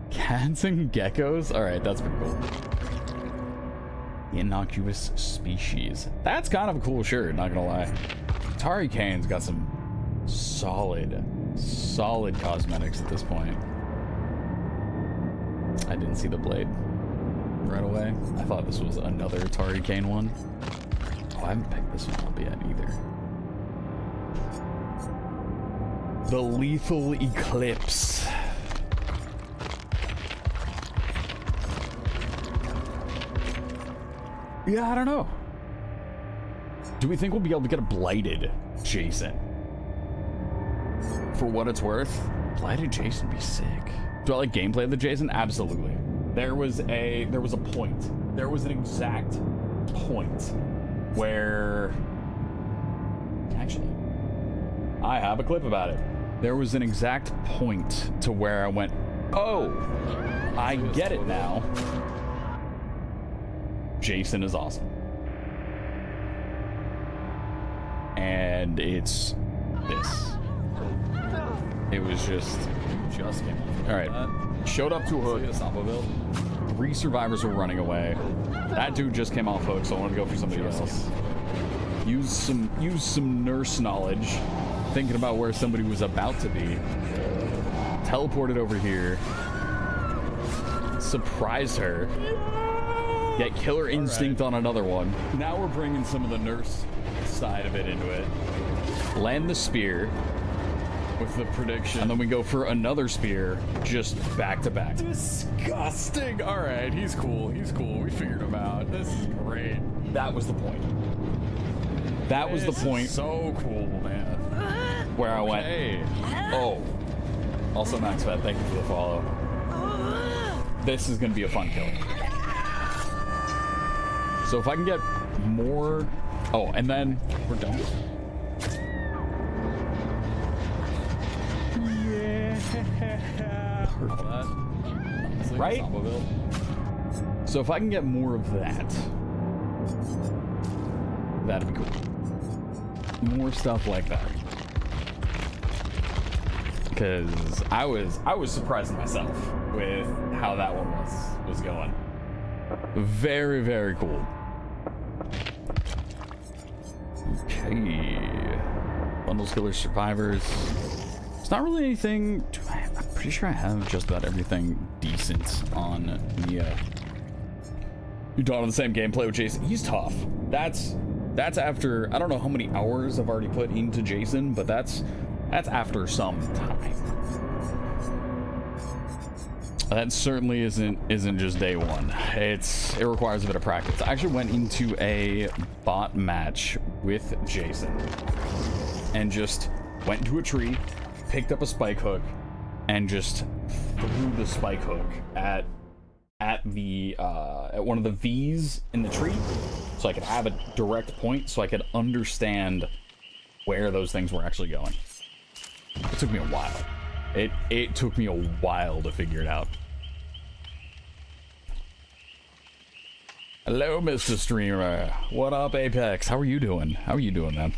Cats and geckos? Alright, that's pretty cool. Innocuous species. That's kind of a cool shirt, not gonna lie. Tari Kane's got some solid cosmetics at this point. I didn't see the blade right away. I thought this was another Tari Kane one. Oh, I haven't picked this one up yet either. The Lethal Eclipse. Yeah, I don't know. Do we think we'll be able to get a blighted Jason? For what it's worth, blighted Jason would be sick. Do I like gameplay of the Jason? Absolutely. There was a point. There was an exact point where actually I have a clip about it. There was an exact point to where I went, oh, I get it now. Jason is awesome. And it's this. It was just came off. All right, showed up to a hook. 3 survivors were running away. That dude just came off hook, so I want to go for somebody else. Use some nurse knowledge, thinking about where somebody was about to be. Teleported over here. Surprised her. Get killer instinct on another one. Now we're bringing some of the nurse side of it into it. Land the spear with the prediction, and then we go for another spear just back to back. Disgusting. All right, he's cool. He's cool. We figured him out. This is great. That was the point. That was the point. So cool, man. Where I went. Oh. Also, Max Fett, thank you for the follow. This is gonna be a fun kill. So if I can get more... Oh, and then we're done. Yeah. Perfect. Right? So if I can get more of that, that'd be cool. More stuff like that. Because I was surprising myself with how that one was going. Very, very cool. Okay. Bundles, killers, survivors. It's not really anything. I'm pretty sure I have just about everything decent on Mia. You don't have the same gameplay with Jason. He's tough. That's after, I don't know how many hours I've already put into Jason, but that's after some time. That certainly isn't just day one. It requires a bit of practice. I actually went into a bot match with Jason and just went into a tree, picked up a spike hook, and just threw the spike hook at one of the V's in the tree, so I could have a direct point, so I could understand where those things were actually going. It took me a while. It took me a while to figure it out. Hello, Mr. Streamer. What up, Apex? How are you doing? How are you doing, man?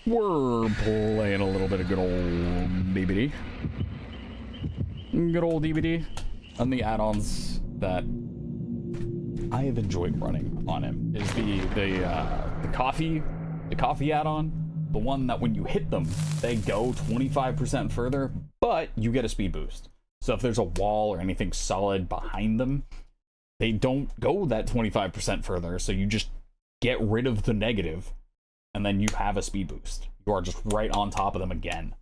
We're playing a little bit of good old DBD. Good old DBD. And the add-ons that I have enjoyed running on him is the coffee add-on. The one that when you hit them, they go 25% further, but you get a speed boost. So if there's a wall or anything solid behind them, they don't go that 25% further, so you just get rid of the negative, and then you have a speed boost. You are just right on top of them again.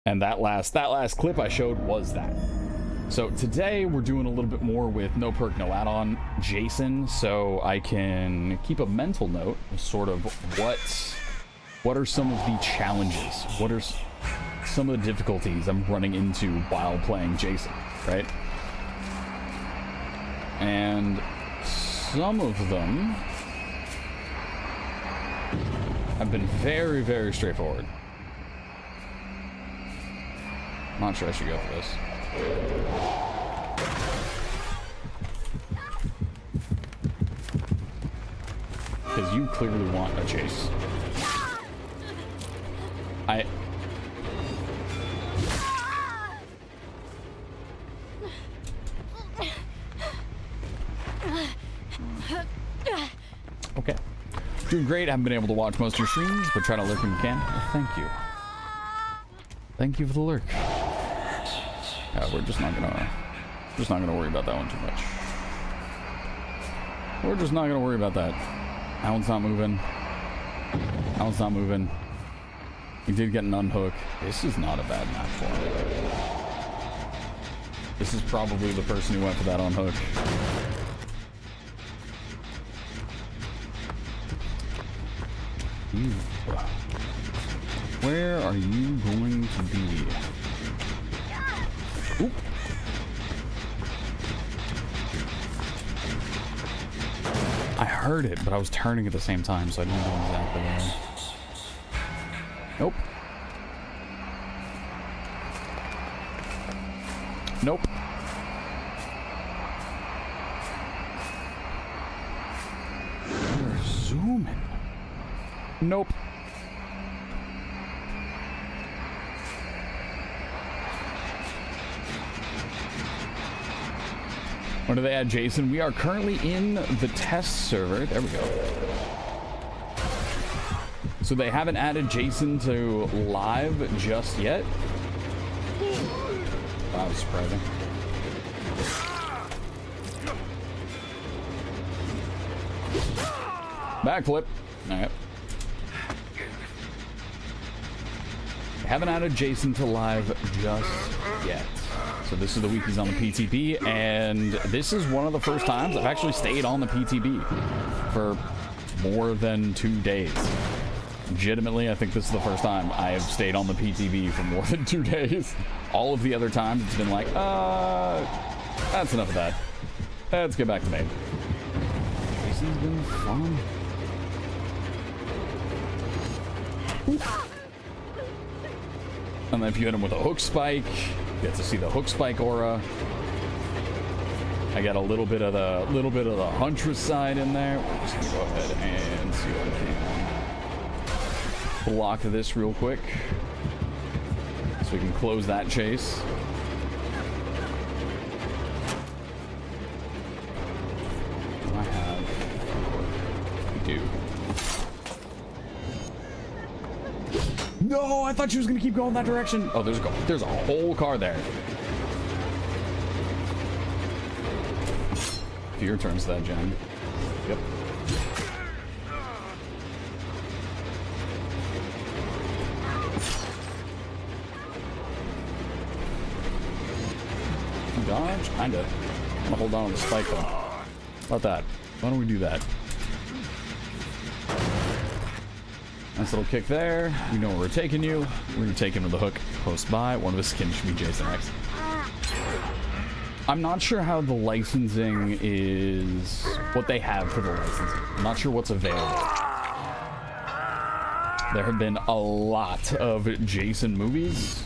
And that last clip I showed was that. So today we're doing a little bit more with no perk, no add-on Jason, so I can keep a mental note of sort of what are some of the challenges, what are some of the difficulties I'm running into while playing Jason, right? And some of them have been very, very straightforward. I'm not sure I should go for this. Because you clearly want a chase. Okay. Doing great. I haven't been able to watch most of your streams, but try to lurk when you can. Thank you. Thank you for the lurk. Yeah, we're just not gonna worry about that one too much. We're just not gonna worry about that. That one's not moving. That one's not moving. We did get an unhook. This is not a bad map for him. This is probably the person who went for that unhook. Where are you going to be? Oop. I heard it, but I was turning at the same time, so I didn't know exactly where. Nope. Nope. We're zooming. Nope. When do they add Jason? We are currently in the test server. There we go. So they haven't added Jason to live just yet. That was surprising. Backflip. All right. They haven't added Jason to live just yet. So this is the week he's on the PTB, and this is one of the first times I've actually stayed on the PTB for more than 2 days. Legitimately, I think this is the first time I have stayed on the PTB for more than 2 days. All of the other times it's been like, that's enough of that. Let's get back to main. Jason's been fun. And then if you hit him with a hook spike, you get to see the hook spike aura. I got a little bit of the Huntress side in there. We're just gonna go ahead and see what I can block this real quick, so we can close that chase. Do I have? We do. No, I thought she was gonna keep going that direction. Oh, there's a whole car there. Fear turns that gen. Yep. Dodge? Kinda. I'm gonna hold on to the spike though. How about that? Why don't we do that? Nice little kick there. We know where we're taking you. We're gonna take him to the hook close by. One of his skins should be Jason X. I'm not sure how the licensing is, what they have for the licensing. I'm not sure what's available. There have been a lot of Jason movies.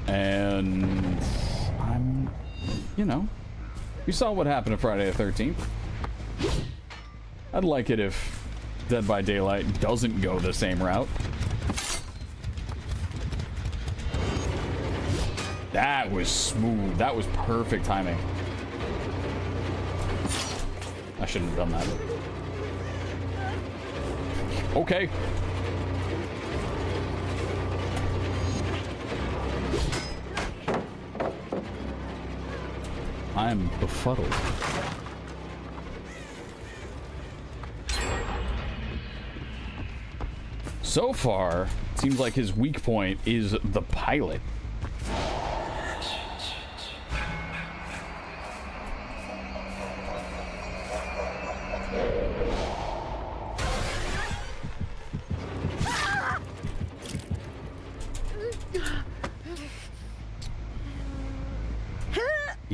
And I'm, you know, you saw what happened to Friday the 13th. I'd like it if Dead by Daylight doesn't go the same route. That was smooth. That was perfect timing. I shouldn't have done that. Okay. I'm befuddled. So far, it seems like his weak point is the pilot.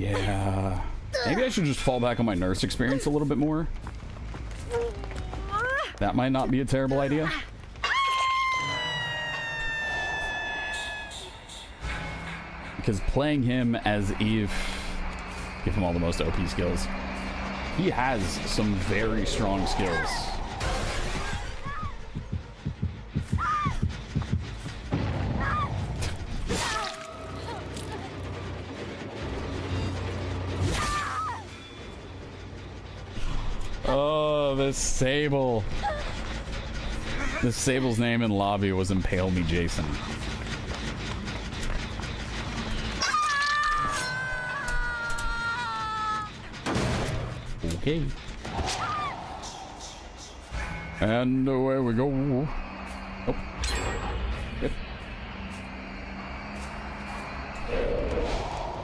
Yeah. Maybe I should just fall back on my nurse experience a little bit more. That might not be a terrible idea. Because playing him as Eve, give him all the most OP skills. He has some very strong skills. Oh, this Sable. This Sable's name in lobby was Impale Me Jason. Okay. And away we go. Oh. Yep.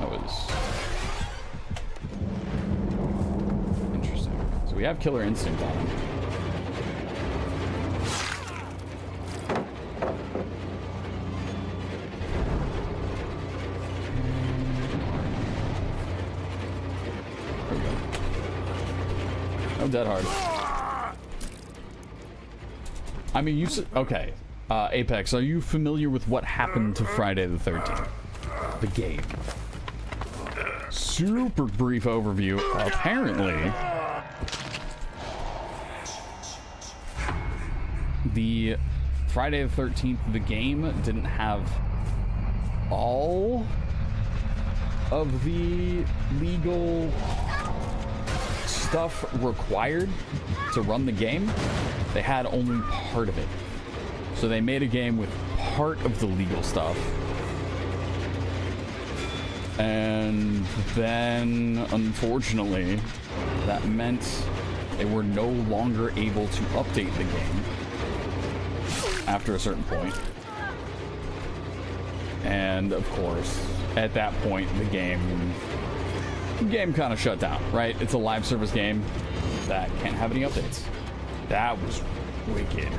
That was interesting. So we have Killer Instinct on him. There we go. No dead hard. I mean, you said, okay. Apex, are you familiar with what happened to Friday the 13th? The game. Super brief overview. Apparently, the Friday the 13th, the game didn't have all of the legal stuff required to run the game. They had only part of it. So they made a game with part of the legal stuff. And then, unfortunately, that meant they were no longer able to update the game after a certain point. And of course, at that point, the game kind of shut down, right? It's a live service game that can't have any updates. That was wicked.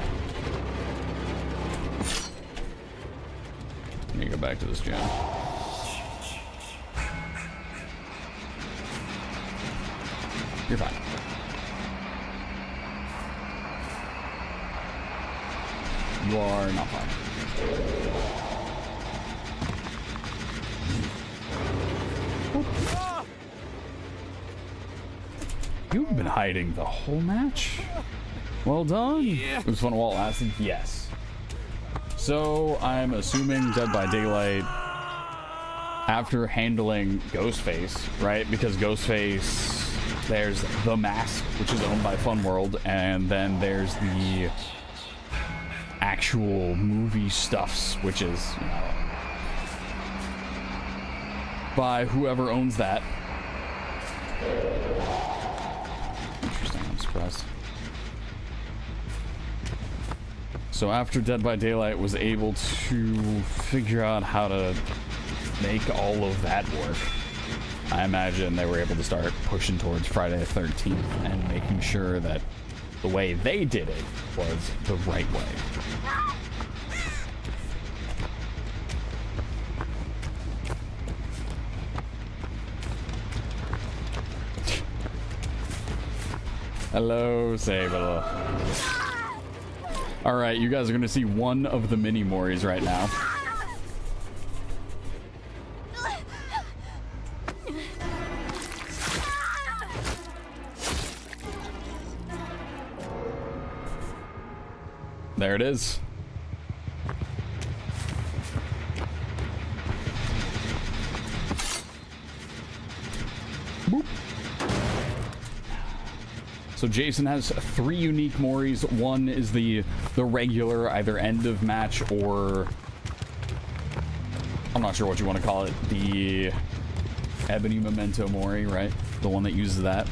Let me go back to this gen. You're fine. You are not fine. You've been hiding the whole match? Well done. Yeah. It was fun while it lasted? Yes. So, I'm assuming Dead by Daylight, after handling Ghostface, right? Because Ghostface, there's The Mask, which is owned by Fun World, and then there's the actual movie stuffs, which is, you know, by whoever owns that. Interesting, I'm surprised. So after Dead by Daylight was able to figure out how to make all of that work, I imagine they were able to start pushing towards Friday the 13th and making sure that the way they did it was the right way. Hello, Sable. Alright, you guys are going to see one of the mini Moris right now. There it is. Boop. So Jason has 3 unique Moris. One is the regular, either end of match or I'm not sure what you want to call it. The Ebony Memento Mori, right? The one that uses that.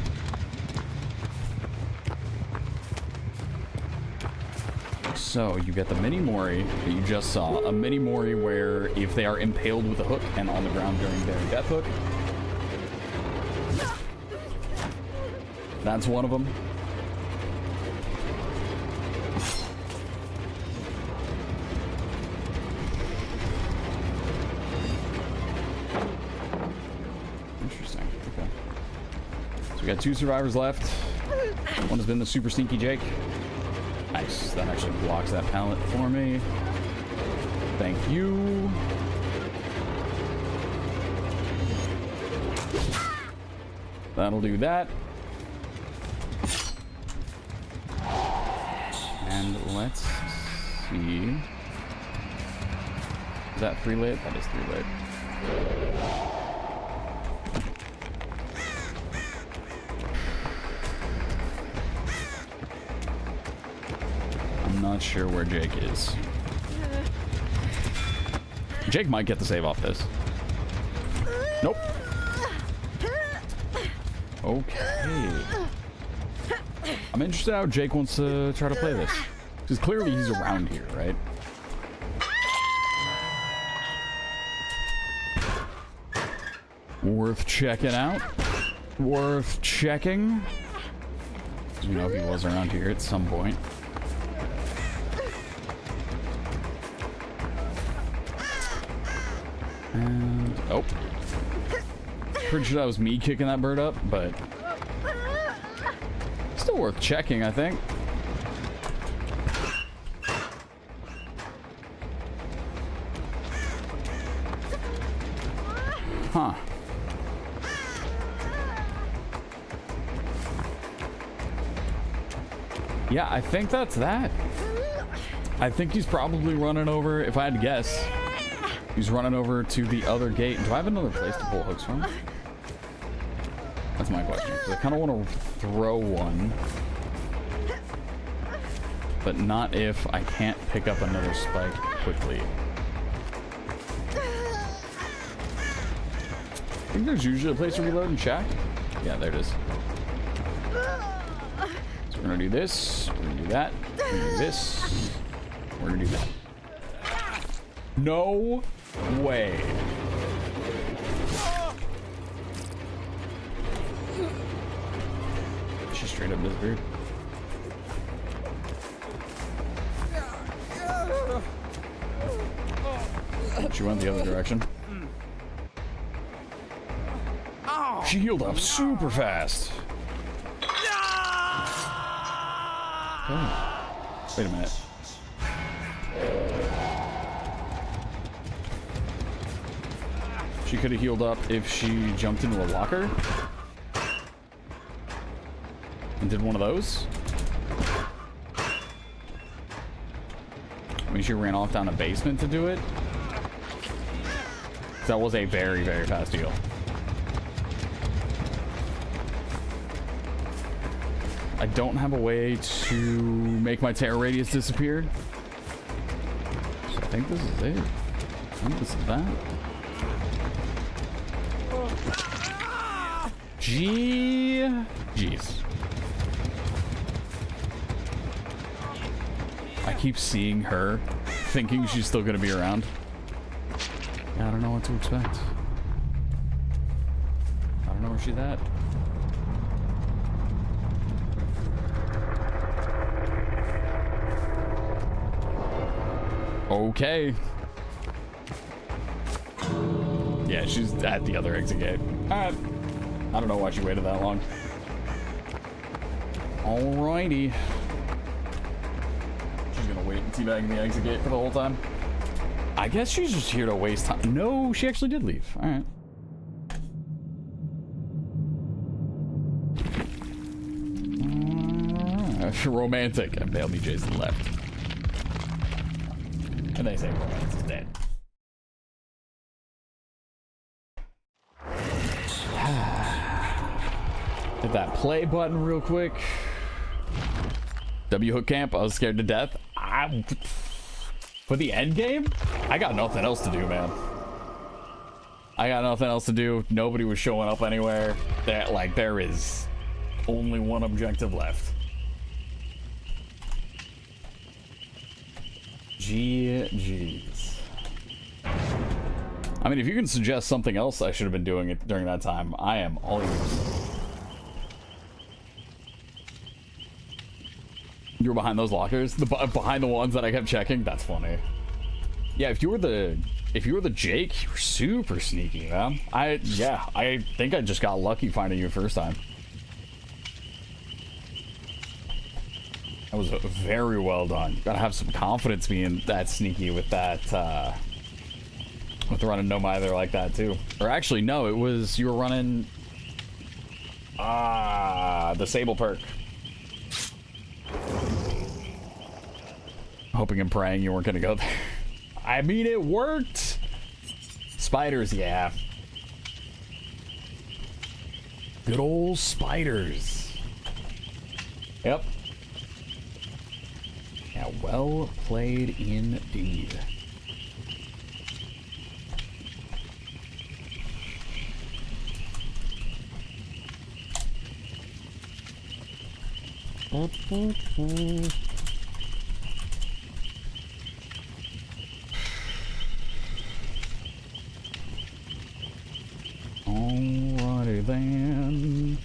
So you get the mini Mori that you just saw. A mini Mori where if they are impaled with a hook and on the ground during their death hook, that's one of them. Interesting. We got 2 survivors left. One has been the super sneaky Jake. Nice. That actually blocks that pallet for me. Thank you. That'll do that. And let's see. Is that 3 lit? That is 3 lit. I'm not sure where Jake is. Jake might get the save off this. Nope. Okay. I'm interested how Jake wants to try to play this. Because clearly he's around here, right? Worth checking out. Worth checking. You know, if he was around here at some point. And oh, pretty sure that was me kicking that bird up, but still worth checking, I think. Huh. Yeah, I think that's that. I think he's probably running over, if I had to guess, he's running over to the other gate. Do I have another place to pull hooks from? That's my question. 'Cause I kind of want to throw one, but not if I can't pick up another spike quickly. I think there's usually a place to reload and check. Yeah, there it is. So we're gonna do this. We're gonna do that. We're gonna do this. We're gonna do that. No way. She straight up disappeared. She went the other direction. She healed up super fast. Oh. Wait a minute. She could have healed up if she jumped into a locker and did one of those. I mean, she ran off down a basement to do it. That was a very, very fast heal. I don't have a way to make my terror radius disappear. So I think this is it. I think this is that. Jeez. I keep seeing her, thinking she's still gonna be around. Yeah, I don't know what to expect. I don't know where she's at. Okay. Yeah, she's at the other exit gate. Alright. I don't know why she waited that long. Alrighty. She's gonna wait and teabag in the exit gate for the whole time. I guess she's just here to waste time. No, she actually did leave. Alright. Romantic. And Bailey Jason left. And they say romance is dead. Hit that play button real quick. W hook camp. I was scared to death. For the end game, I got nothing else to do, man. I got nothing else to do. Nobody was showing up anywhere. There is only one objective left. GG's. I mean, if you can suggest something else I should have been doing it during that time, I am all yours. You were behind those lockers? Behind the ones that I kept checking? That's funny. Yeah, if you were the Jake, you were super sneaky, man. I think I just got lucky finding you first time. That was very well done. Gotta have some confidence being that sneaky with that, with running no mither like that too. Or actually, no, it was, you were running, the Sable perk. Hoping and praying you weren't gonna go there. I mean, it worked! Spiders, yeah. Good old spiders. Yep. Yeah, well played indeed. Alrighty then.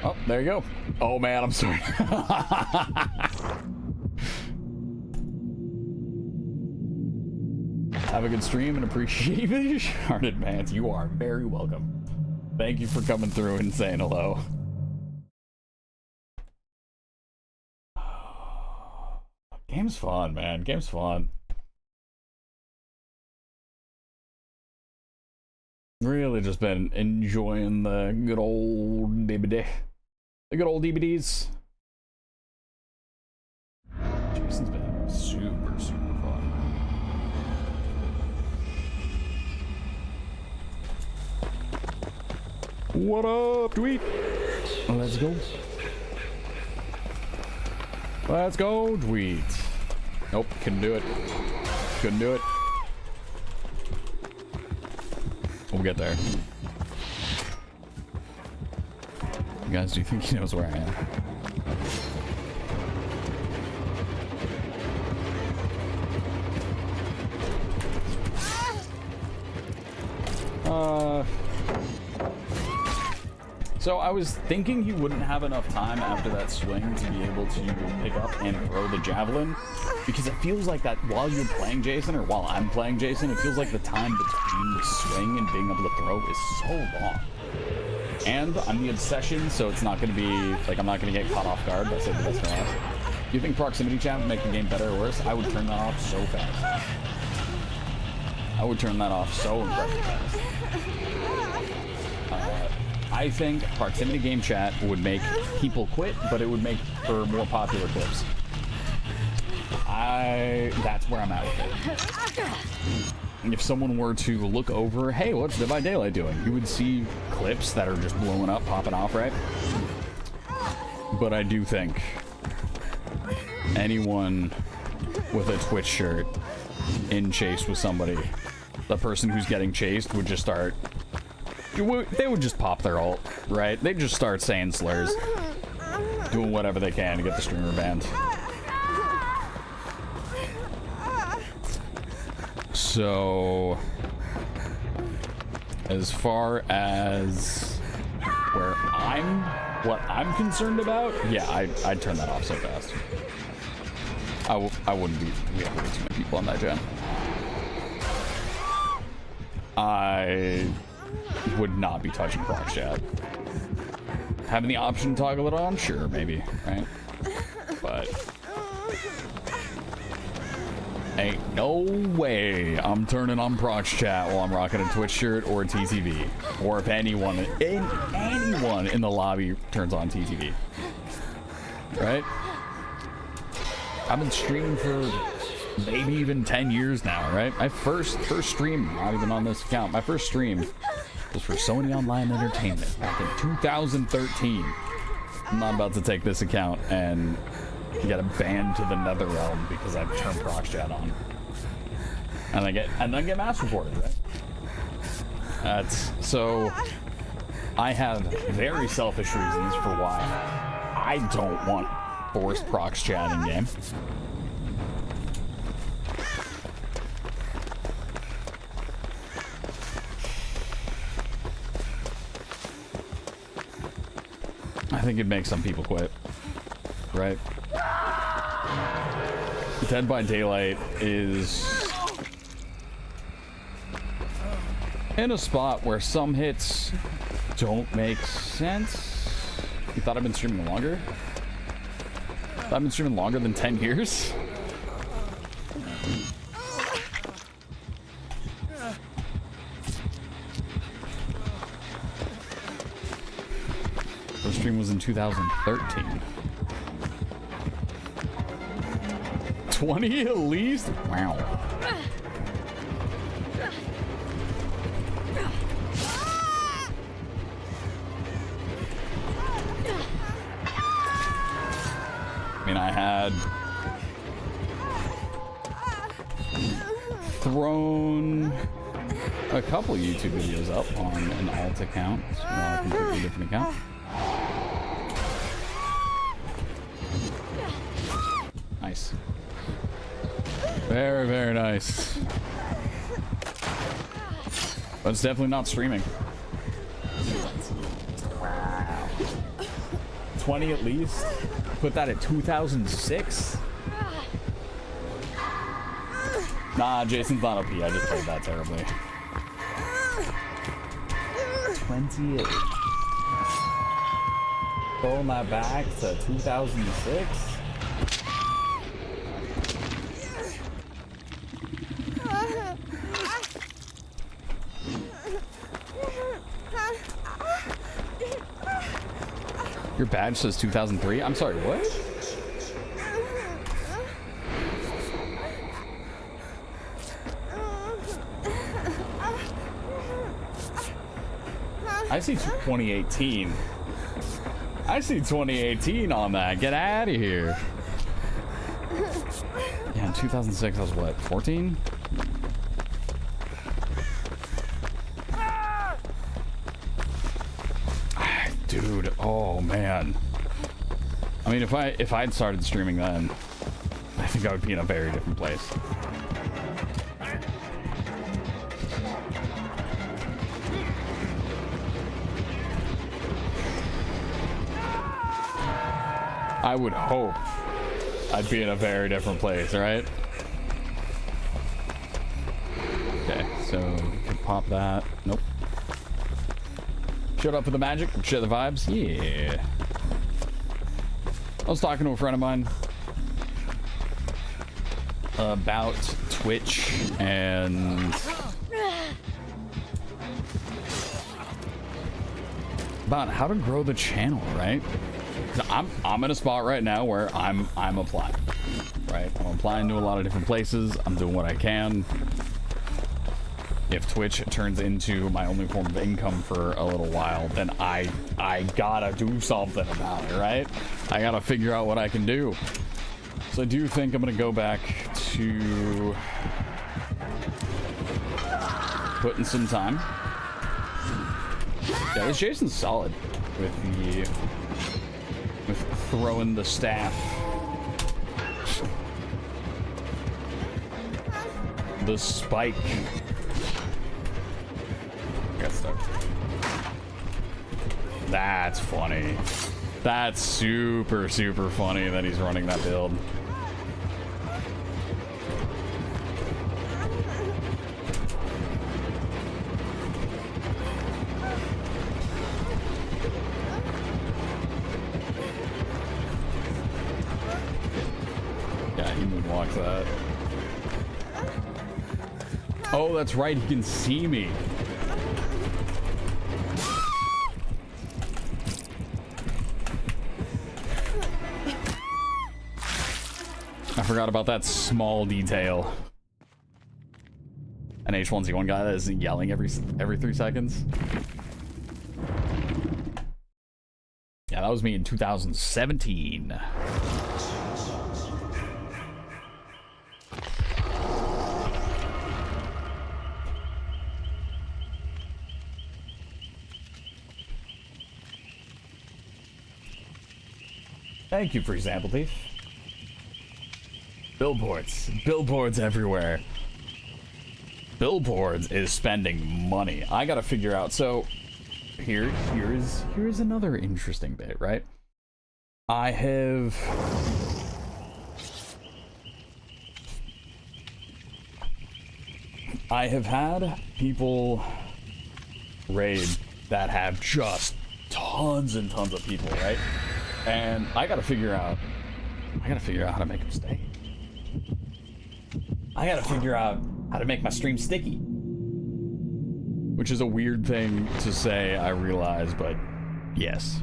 Oh, there you go. Oh man, I'm sorry. Have a good stream and appreciate the shard advance. You are very welcome. Thank you for coming through and saying hello. Game's fun, man. Game's fun. Really just been enjoying the good old DVD. The good old DVDs. Jason's been super, super fun. What up, Tweet? Let's go. Let's go, Tweet. Nope, couldn't do it. Couldn't do it. We'll get there. You guys, do you think he knows where I am? So I was thinking he wouldn't have enough time after that swing to be able to pick up and throw the javelin, because it feels like that while you're playing Jason, or while I'm playing Jason, it feels like the time between the swing and being able to throw is so long. And I'm the obsession, so it's not going to be, like, I'm not going to get caught off guard. That's it, the best for last. Do you think proximity chat would make the game better or worse? I would turn that off so fast. I would turn that off so incredibly fast. I think proximity game chat would make people quit, but it would make for more popular clips. That's where I'm at with it. If someone were to look over, hey, what's Dead by Daylight doing? You would see clips that are just blowing up, popping off, right? But I do think anyone with a Twitch shirt in chase with somebody, the person who's getting chased would just start, they would just pop their ult, right? They'd just start saying slurs, doing whatever they can to get the streamer banned. So, as far as what I'm concerned about, yeah, I'd turn that off so fast. I wouldn't be, we have way too many people on that gen. I would not be touching proc chat. Having the option to toggle it on, sure, maybe, right? But ain't no way I'm turning on proc chat while I'm rocking a Twitch shirt or a TTV, or if anyone in the lobby turns on TTV, right? I've been streaming for maybe even 10 years now, right? My first stream, not even on this account, my first stream was for Sony Online Entertainment back in 2013. I'm not about to take this account and get a ban to the nether realm because I've turned proc chat on, and then get mass reported, right? That's so. I have very selfish reasons for why I don't want forced proc chat in game. I think it'd make some people quit. right? Dead by Daylight is in a spot where some hits don't make sense. You thought I've been streaming longer? I've been streaming longer than 10 years? First stream was in 2013. 20 at least? Wow. I mean, I had thrown a couple YouTube videos up on an alt account, so a completely different account. Nice. Very, very nice. But it's definitely not streaming. Wow. 20 at least? Put that at 2006? Nah, Jason's not OP. I just played that terribly. 28. Pulling that back to 2006? Your badge says 2003? I'm sorry, what? I see 2018. I see 2018 on that. Get out of here. Yeah, in 2006 I was what, 14? Dude, oh man. I mean, if I'd started streaming then, I think I would be in a very different place. I would hope I'd be in a very different place, right? Okay, so we could pop that. Nope. Showed up for the magic, share the vibes. Yeah. I was talking to a friend of mine about Twitch and about how to grow the channel, right? I'm in a spot right now where I'm applying, right? I'm applying to a lot of different places. I'm doing what I can. If Twitch turns into my only form of income for a little while, then I gotta do something about it, right? I gotta figure out what I can do. So I do think I'm gonna go back to putting some time. Yeah, this Jason's solid with throwing the staff. The spike. That's funny. That's super, super funny that he's running that build. Yeah, he moonwalks that. Oh, that's right, he can see me. I forgot about that small detail. An H1Z1 guy that is yelling every 3 seconds. Yeah, that was me in 2017. Thank you, Free Sample Thief. Billboards everywhere. Billboards is spending money. I gotta figure out. So here's another interesting bit, right? I have had people raid that have just tons and tons of people, right? And I gotta figure out how to make them stay. I gotta figure out how to make my stream sticky. Which is a weird thing to say, I realize, but yes.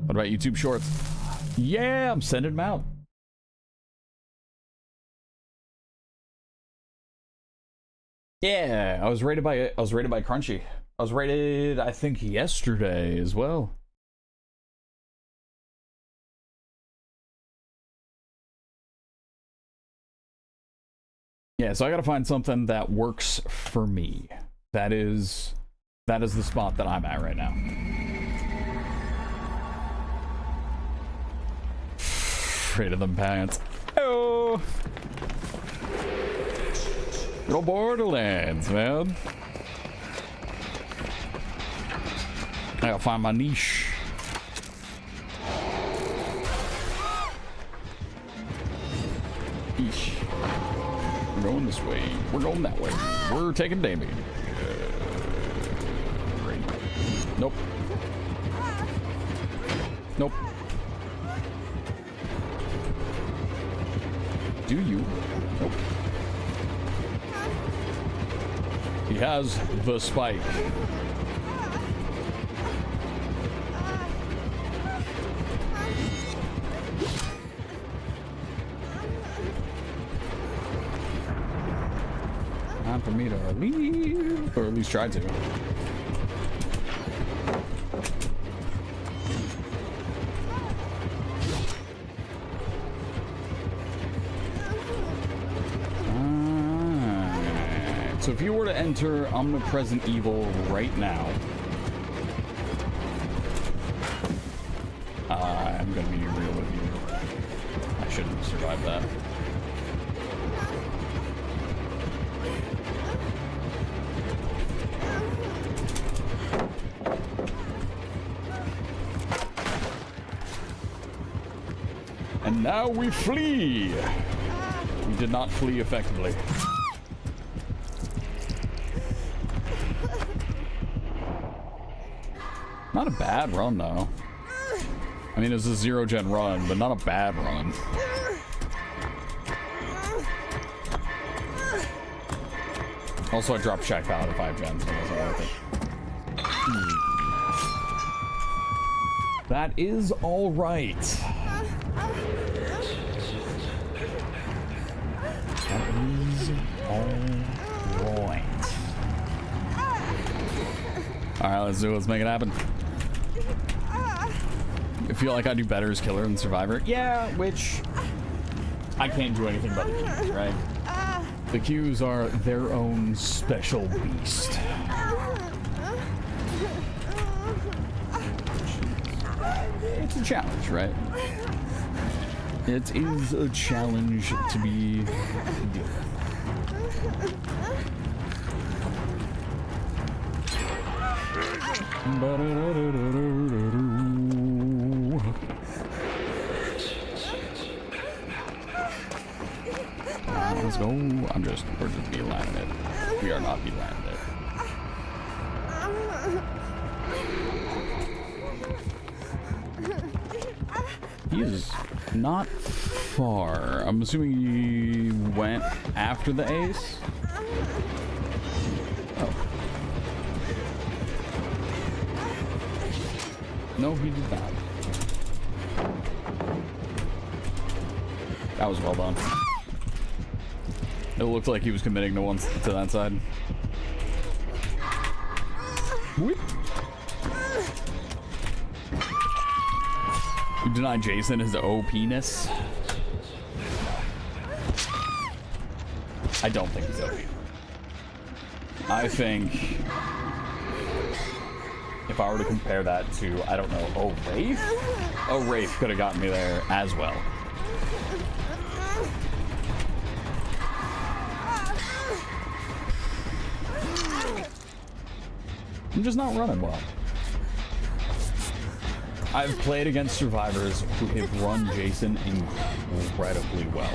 What about YouTube Shorts? Yeah, I'm sending them out. Yeah, I was rated by Crunchy. I was rated, I think, yesterday as well. Yeah, so I gotta find something that works for me. That is the spot that I'm at right now. Afraid of them pants. Oh, good old Borderlands, man. I gotta find my niche. Eesh. We're going this way. We're going that way. We're taking damage. Great. Nope. Nope. Do you? Nope. He has the spike. Time for me to leave, or at least try to. So if you were to enter Omnipresent Evil right now, I'm gonna be real with you. I shouldn't have survived that. And now we flee! We did not flee effectively. Not a bad run, though. I mean, it was a 0-gen run, but not a bad run. Also, I dropped Shack Power to 5 gens, so that's all worth it. That is alright. That is alright. Alright, let's do it. Let's make it happen. I feel like I do better as killer than survivor. Yeah, which I can't do anything but the Qs, right? The Qs are their own special beast. It's a challenge, right? It is a challenge to be dealt with. Let's go. We're just beelining it. We are not beelining it. He is not far. I'm assuming he went after the ace. Oh. No, he did not. That was well done. It looked like he was committing to that side. Whoop. You deny Jason his OP-ness? I don't think he's OP. I think if I were to compare that to, I don't know, Wraith? Wraith could have gotten me there as well. I'm just not running well. I've played against survivors who have run Jason incredibly well.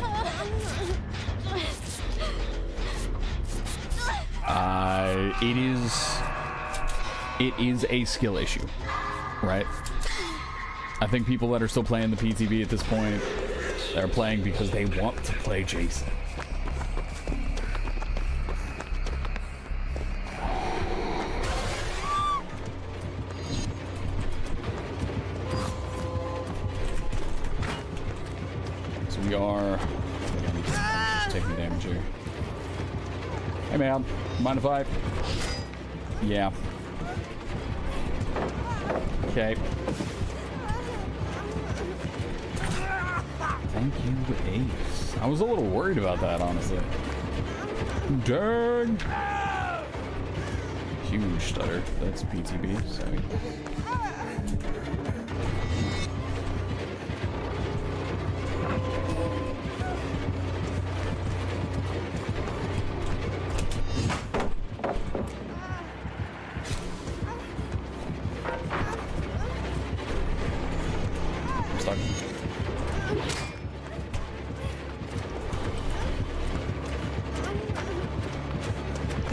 It is a skill issue, right? I think people that are still playing the PTB at this point, they're playing because they want to play Jason. So we are just taking damage here. Hey man, mind if I? Yeah. Okay. Thank you, Ace. I was a little worried about that, honestly. Dang! Huge stutter. That's PTB, sorry. I'm stuck.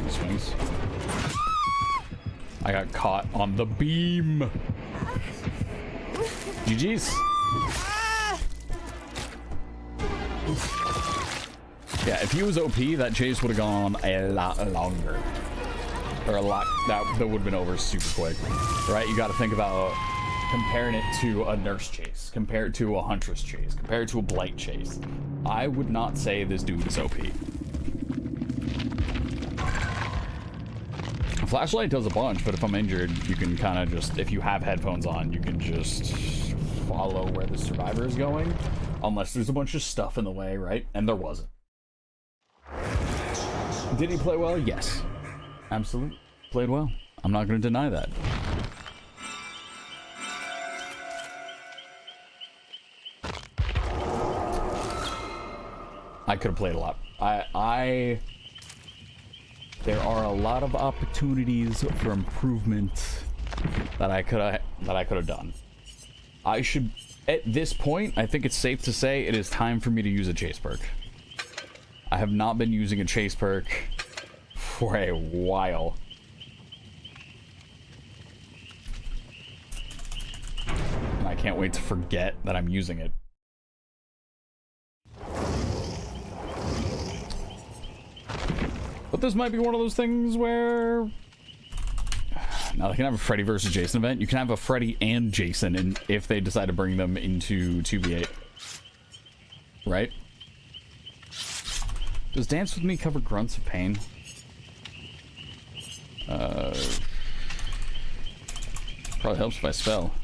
Swings. I got caught on the beam. GG's. Yeah, if he was OP, that chase would have gone on a lot longer. Or a lot, that would have been over super quick. Right? You got to think about comparing it to a nurse chase, compare it to a huntress chase, compare it to a blight chase. I would not say this dude is OP. Flashlight does a bunch, but if I'm injured, you can kind of just, if you have headphones on, you can just follow where the survivor is going, unless there's a bunch of stuff in the way, right? And there wasn't. Did he play well? Yes. Absolutely. Played well. I'm not going to deny that. I could have played a lot. There are a lot of opportunities for improvement that I could have done. I should, at this point, I think it's safe to say it is time for me to use a chase perk. I have not been using a chase perk for a while. And I can't wait to forget that I'm using it. But this might be one of those things where... Now they can have a Freddy versus Jason event. You can have a Freddy and Jason, and if they decide to bring them into 2v8. Right? Does Dance With Me cover Grunts of Pain? Probably helps if I spell.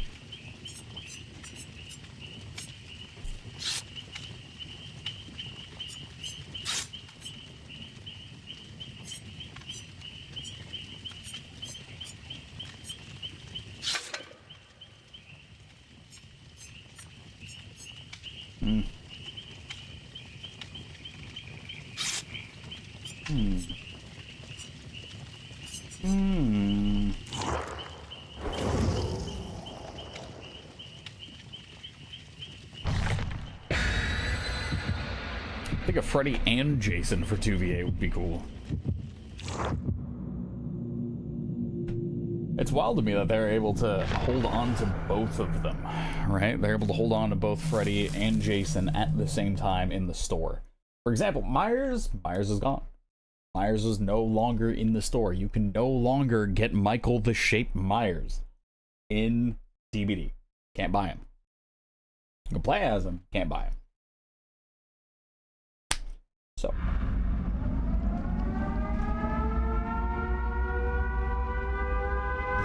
I think a Freddy and Jason for 2v8 would be cool. It's wild to me that they're able to hold on to both of them, right? They're able to hold on to both Freddy and Jason at the same time in the store. For example, Myers is gone. Myers is no longer in the store. You can no longer get Michael the Shape Myers in DBD. Can't buy him. You can play as him, can't buy him. So.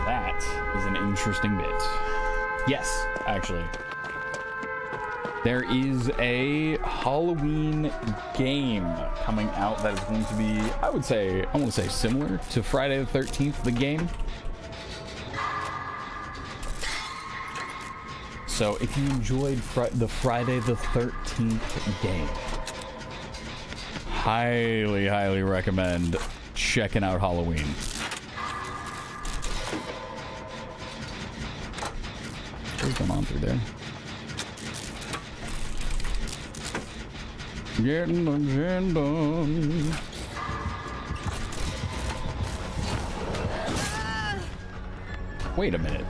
That is an interesting bit. Yes, actually. There is a Halloween game coming out that is going to be, I want to say similar to Friday the 13th, the game. So if you enjoyed the Friday the 13th game, highly recommend checking out Halloween. What's going on through there? Getting the gen done. Wait a minute.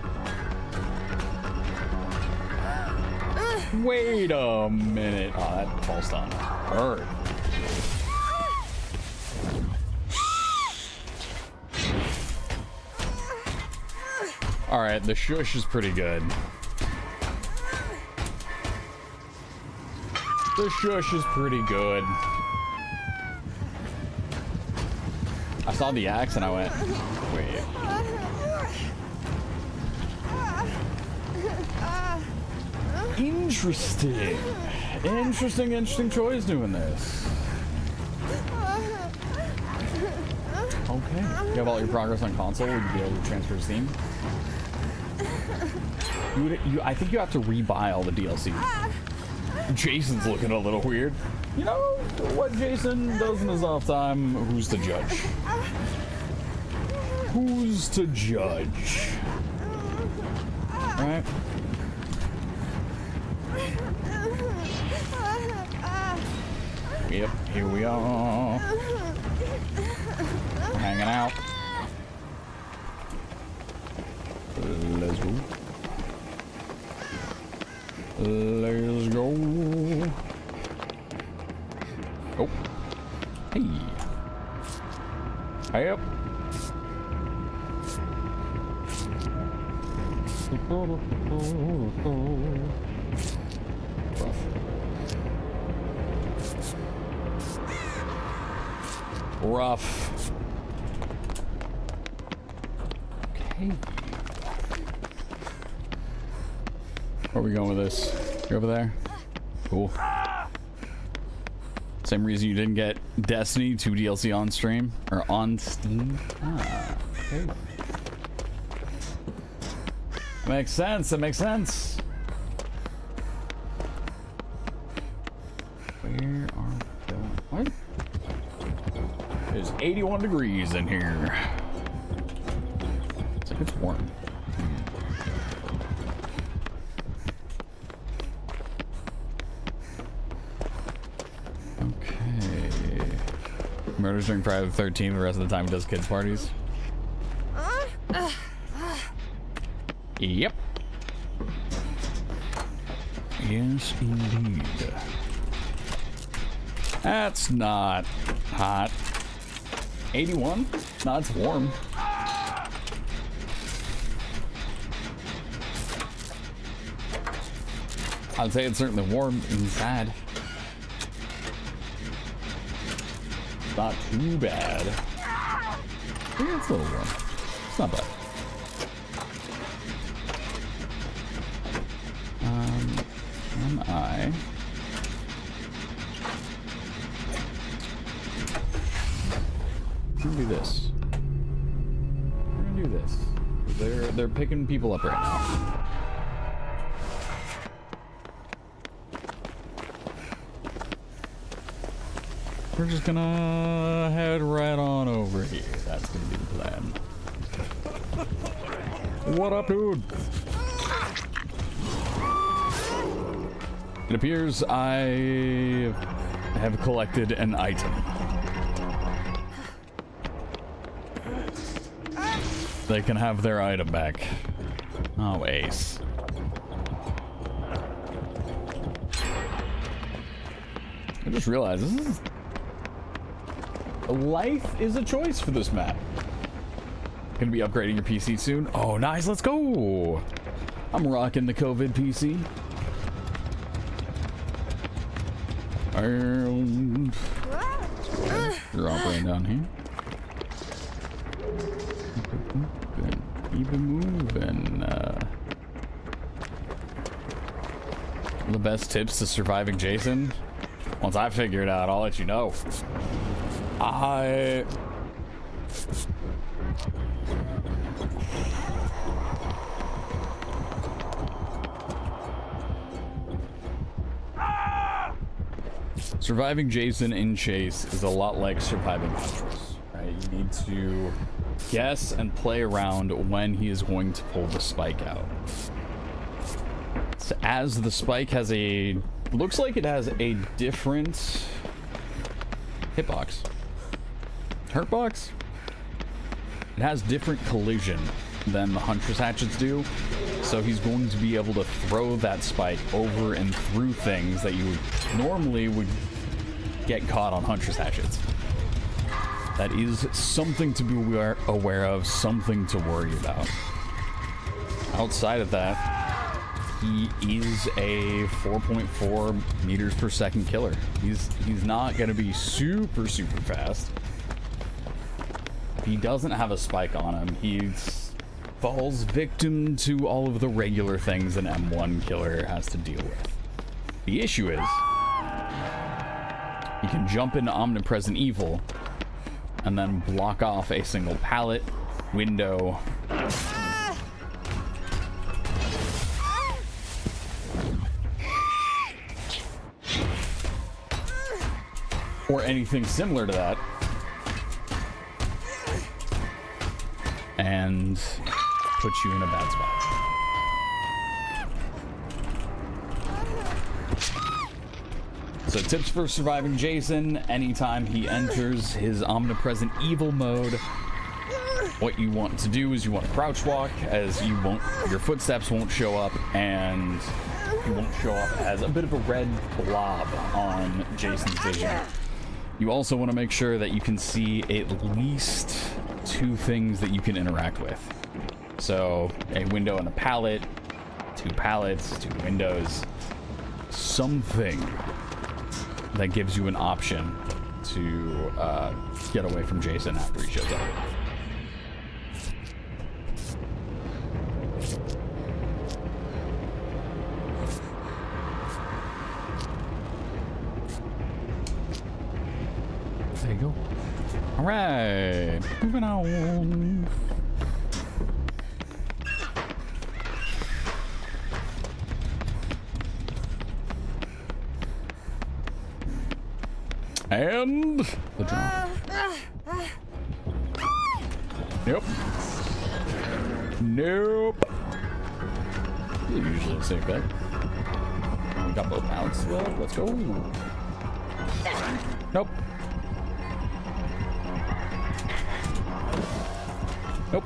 Wait a minute. Oh, that false down hurt. Alright, the shush is pretty good. The shush is pretty good. I saw the axe and I went, wait. Interesting. Interesting choice doing this. Okay. You have all your progress on console. Would you be able to transfer to Steam? I think you have to rebuy all the DLC. Jason's looking a little weird. You know what Jason does in his off time? Who's to judge? Who's to judge? Right? Yep, here we are. Hanging out. Let's go. Let's go. Oh. Hey. Hey up. Rough. Okay. Where are we going with this? You over there? Cool. Same reason you didn't get Destiny 2 DLC on stream? Or on Steam? Ah, okay. Makes sense, that makes sense. Where are we going? What? There's 81 degrees in here. It's like it's warm. Murders during Friday the 13th, the rest of the time he does kids' parties. Yep. Yes, indeed. That's not hot. 81? No, it's warm. I'd say it's certainly warm inside. Not too bad. Yeah, it's a little warm. It's not bad. We're gonna do this. We're gonna do this. They're picking people up right now. We're just gonna head right on over here. That's gonna be the plan. What up, dude? It appears I have collected an item. They can have their item back. Oh, ace. I just realized this is... Life is a choice for this map. Gonna be upgrading your PC soon. Oh, nice. Let's go. I'm rocking the COVID PC. You're operating down here. Keep it moving. The best tips to surviving Jason? Once I figure it out, I'll let you know. Surviving Jason in Chase is a lot like surviving Huntress, right? You need to guess and play around when he is going to pull the spike out. as the spike has a... looks like it has a different hitbox. Hurtbox? It has different collision than the Huntress Hatchets do. So he's going to be able to throw that spike over and through things that you normally would get caught on Huntress Hatchets. That is something to be aware of, something to worry about. Outside of that, he is a 4.4 meters per second killer. He's not going to be super fast. He doesn't have a spike on him. He falls victim to all of the regular things an M1 killer has to deal with. The issue is, he can jump into Omnipresent Evil and then block off a single pallet, window, or anything similar to that, and put you in a bad spot. So tips for surviving Jason: anytime he enters his Omnipresent Evil mode, what you want to do is you want to crouch walk, as your footsteps won't show up, and you won't show up as a bit of a red blob on Jason's vision. You also want to make sure that you can see at least 2 things that you can interact with. So a window and a pallet, 2 pallets, 2 windows, something that gives you an option to get away from Jason after he shows up. There you go. All right, moving on. And the drop. Nope. Nope. Usually a safe bet. We got both pallets left. Let's go. Nope. Nope.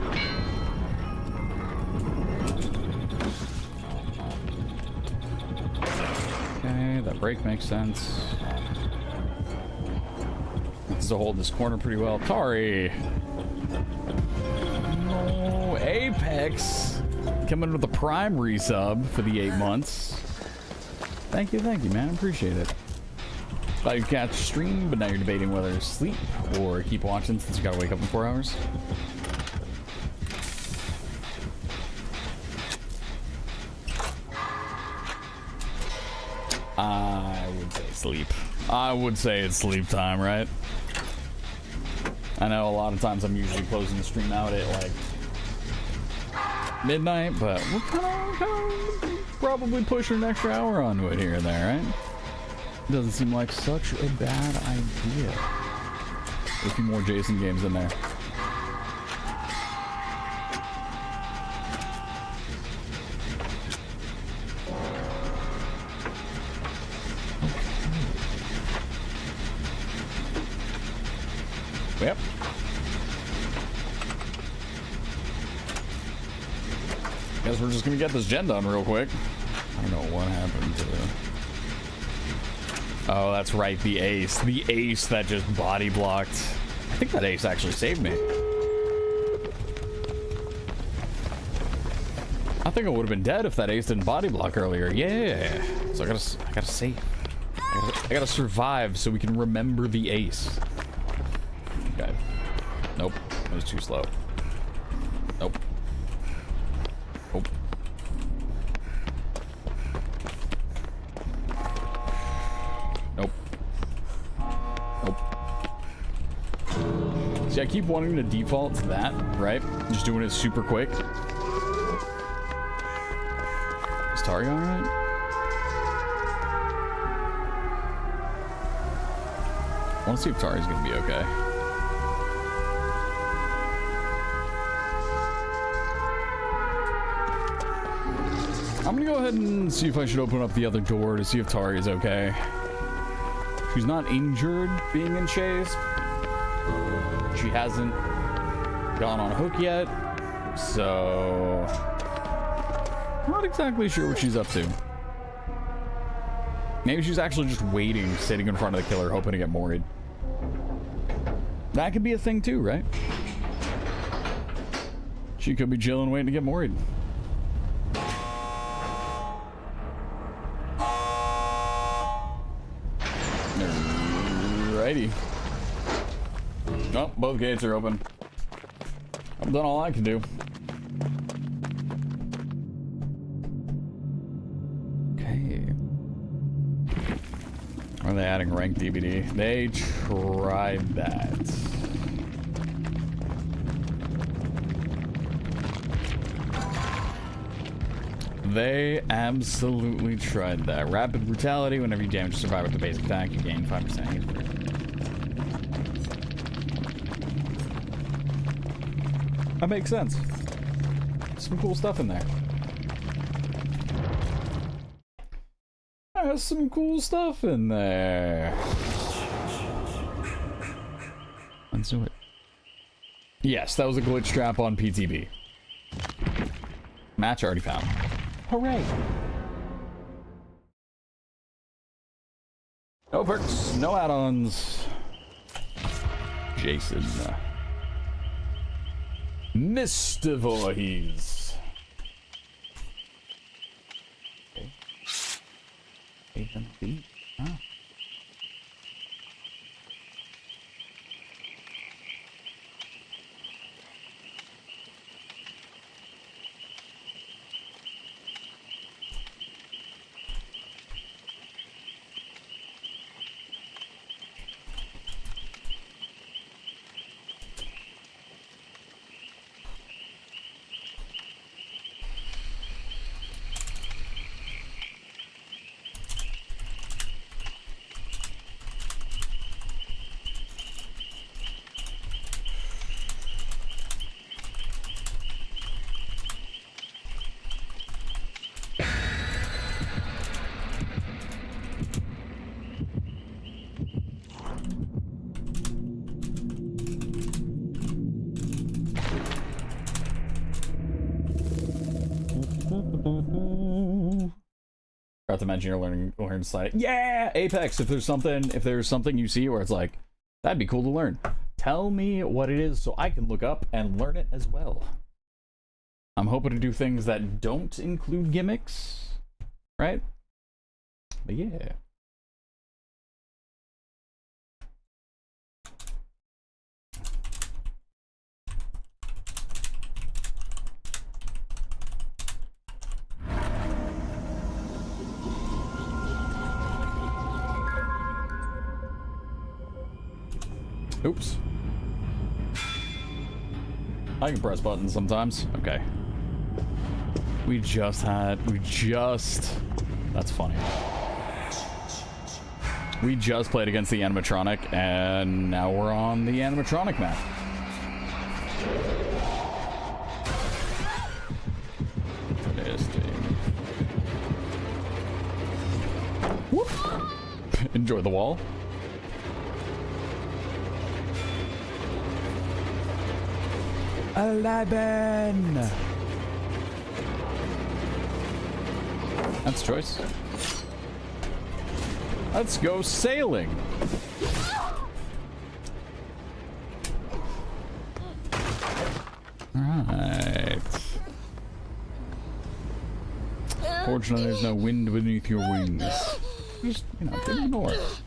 Okay, that break makes sense. This is to hold this corner pretty well. Tari! No, Apex! Coming with the Prime resub for the 8 months. Thank you, man. Appreciate it. Thought you'd catch stream, but now you're debating whether to sleep or keep watching since you gotta wake up in 4 hours. I would say sleep. I would say it's sleep time, right? I know a lot of times I'm usually closing the stream out at like midnight, but we're kind of probably pushing an extra hour onto it here and there, right? Doesn't seem like such a bad idea. A few more Jason games in there. Yep. Guess we're just gonna get this gen done real quick. I don't know what happened to it. Oh, that's right, the ace. The ace that just body blocked. I think that ace actually saved me. I think I would have been dead if that ace didn't body block earlier. Yeah. So I gotta save. I gotta survive so we can remember the ace. Okay. Nope. It was too slow. Nope. Nope. Nope. Nope. See, I keep wanting to default to that, right? Just doing it super quick. Is Tari alright? I want to see if Tari's gonna be okay. I'm gonna go ahead and see if I should open up the other door to see if Tari is okay. She's not injured being in chase. She hasn't gone on a hook yet, so not exactly sure what she's up to. Maybe she's actually just waiting, sitting in front of the killer, hoping to get moried. That could be a thing too, right? She could be chilling, waiting to get moried. Alrighty. Oh, both gates are open. I've done all I can do. Okay. Are they adding ranked DVD? They tried that. They absolutely tried that. Rapid brutality. Whenever you damage a survivor with the basic attack, you gain 5% HP. That makes sense. Some cool stuff in there. There's some cool stuff in there. Let's do it. Yes, that was a glitch trap on PTB. Match already found. Hooray! No perks, no add-ons. Jason. Mr. Voorhees. Okay. Agent. Ah. Forgot to mention you're learning slide. Yeah, Apex. If there's something you see where it's like, that'd be cool to learn. Tell me what it is so I can look up and learn it as well. I'm hoping to do things that don't include gimmicks, right? But yeah. Oops. I can press buttons sometimes. Okay. That's funny. We just played against the animatronic, and now we're on the animatronic map. Whoop. Enjoy the wall. Alaban! That's a choice. Let's go sailing. Alright. Fortunately, there's no wind beneath your wings. Just, ignore it.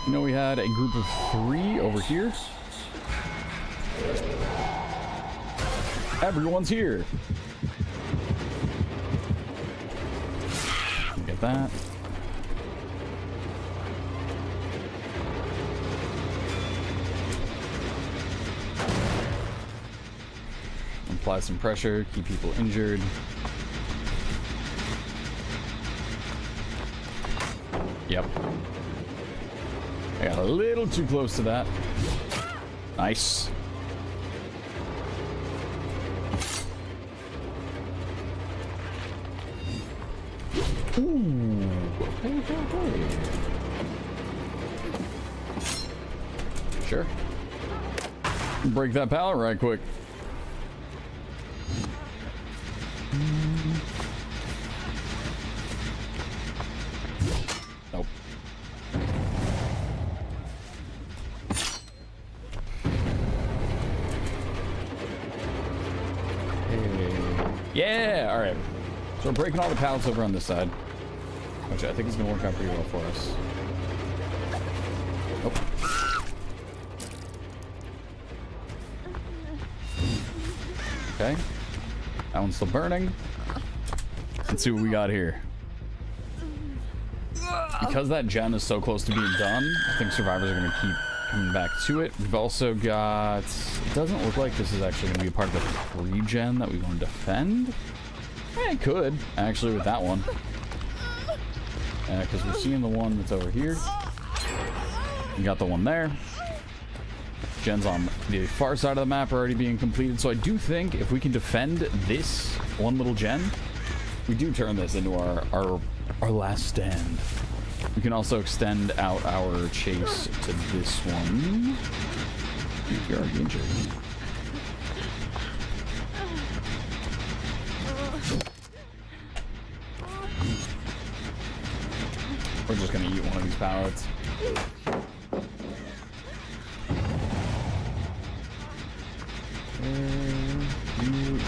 We had a group of 3 over here. Everyone's here. Get that. Apply some pressure, keep people injured. Yep. I got a little too close to that. Nice. Ooh. Okay, okay. Sure. Break that pallet right quick. Nope. Yeah, all right. So we're breaking all the pallets over on this side, which I think is gonna work out pretty well for us. Oh. Okay. That one's still burning. Let's see what we got here. Because that gen is so close to being done, I think survivors are gonna keep coming back to it. We've also got, it doesn't look like this is actually gonna be a part of the regen that we want to defend. It could, actually, with that one. Because we're seeing the one that's over here. We got the one there. Gens on the far side of the map are already being completed. So I do think if we can defend this one little gen, we do turn this into our last stand. We can also extend out our chase to this one. You're already injured. We're just gonna eat one of these pallets.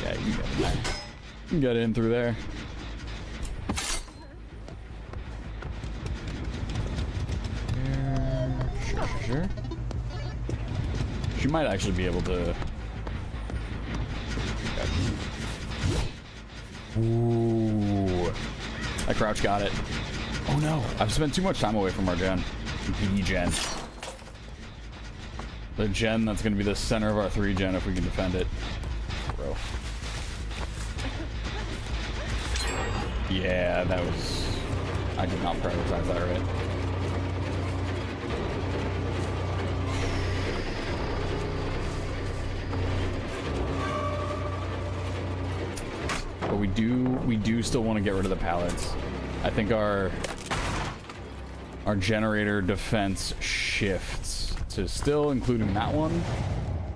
Yeah, you got it. You can get in through there. Sure. She might actually be able to. Ooh, that crouch got it. Oh no, I've spent too much time away from our gen. The gen. The gen that's going to be the center of our 3 gen if we can defend it. Bro. Yeah, that was... I did not prioritize that right. But we do still want to get rid of the pallets. I think our generator defense shifts to still including that one.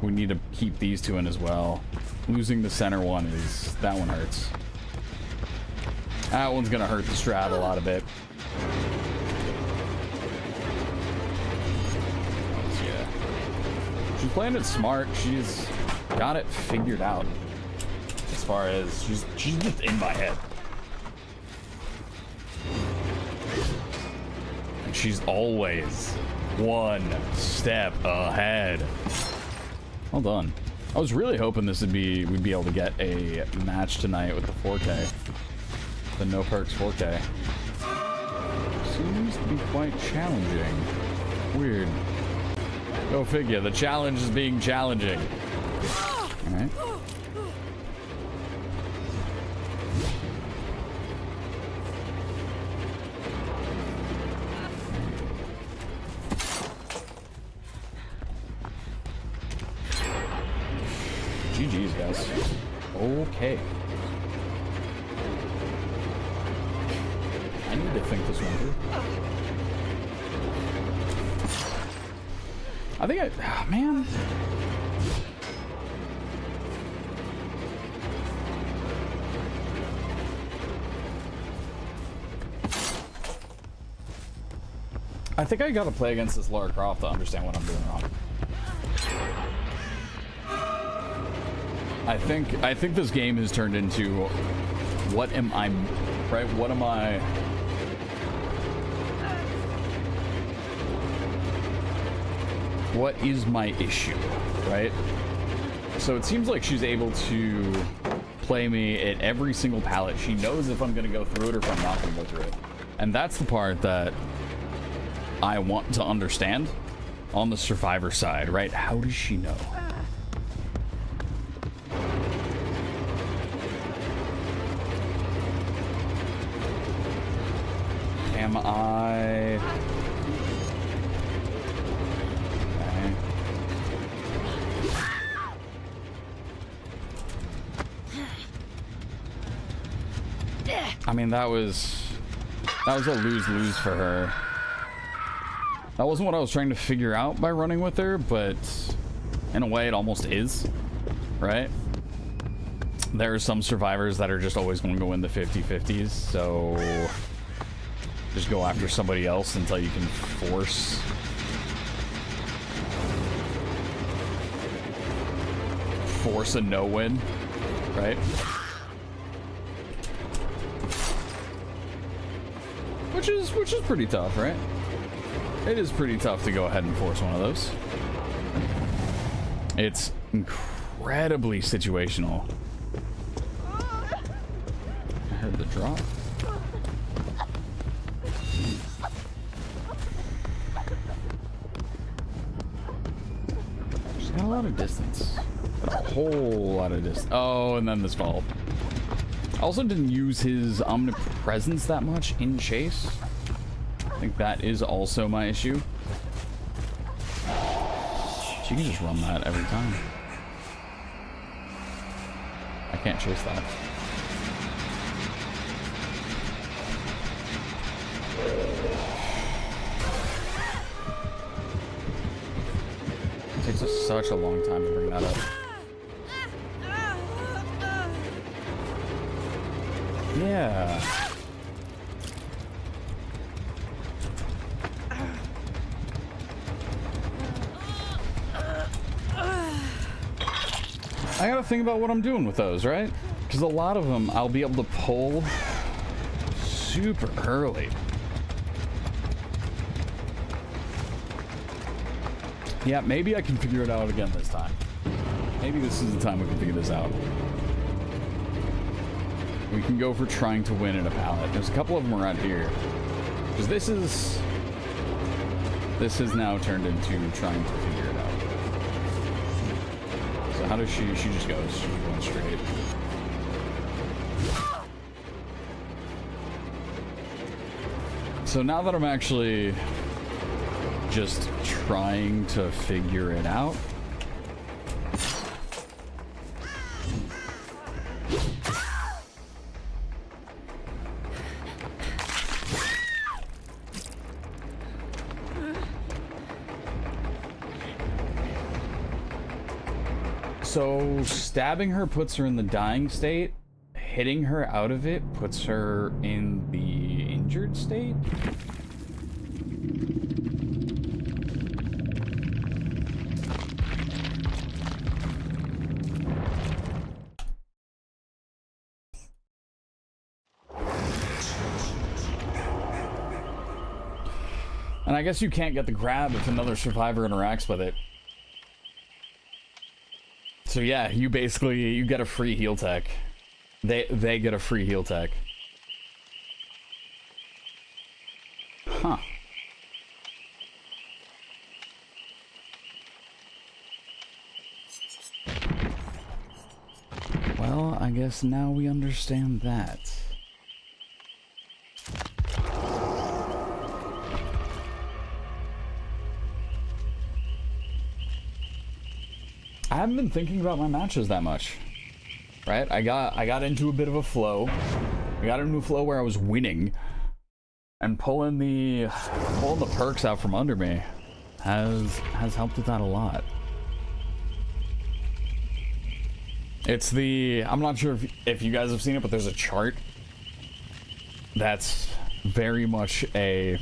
We need to keep these 2 in as well. Losing the center one is, that one hurts. That one's gonna hurt the strat a lot of bit. Yeah. She's playing it smart. She's got it figured out. As far as she's just in my head. She's always one step ahead. Well done. I was really hoping we'd be able to get a match tonight with the 4K. The no perks 4K. Seems to be quite challenging. Weird. Go figure, the challenge is being challenging. Alright. GG's, guys. Okay. I need to think this one through. I think oh, man. I think I gotta play against this Lara Croft to understand what I'm doing wrong. I think this game has turned into what am I, right? What am I? What is my issue, right? So it seems like she's able to play me at every single pallet. She knows if I'm gonna go through it or if I'm not gonna go through it. And that's the part that I want to understand on the survivor side, right? How does she know? Am I... Okay. I mean, that was... That was a lose-lose for her. That wasn't what I was trying to figure out by running with her, but in a way it almost is, right? There are some survivors that are just always going to go in the 50-50s, so just go after somebody else until you can force a no-win, right? Which is pretty tough, right? It is pretty tough to go ahead and force one of those. It's incredibly situational. I heard the drop. She's got a lot of distance. A whole lot of distance. Oh, and then this fall. I also didn't use his omnipresence that much in chase. I think that is also my issue. She can just run that every time. I can't chase that. It takes us such a long time to bring that up. Yeah. I gotta think about what I'm doing with those, right? Because a lot of them I'll be able to pull super early. Yeah, maybe I can figure it out again this time. Maybe this is the time we can figure this out. We can go for trying to win in a pallet. There's a couple of them around here. Because this has now turned into trying to figure it out. So how does she just goes. She's going straight. So now that I'm actually just trying to figure it out, so stabbing her puts her in the dying state. Hitting her out of it puts her in the injured state. And I guess you can't get the grab if another survivor interacts with it. So yeah, you get a free heal tech. They get a free heal tech. Huh. Well, I guess now we understand that. I haven't been thinking about my matches that much, right? I got into a bit of a flow. I got into a flow where I was winning, and pulling the perks out from under me has helped with that a lot. It's I'm not sure if you guys have seen it, but there's a chart that's very much a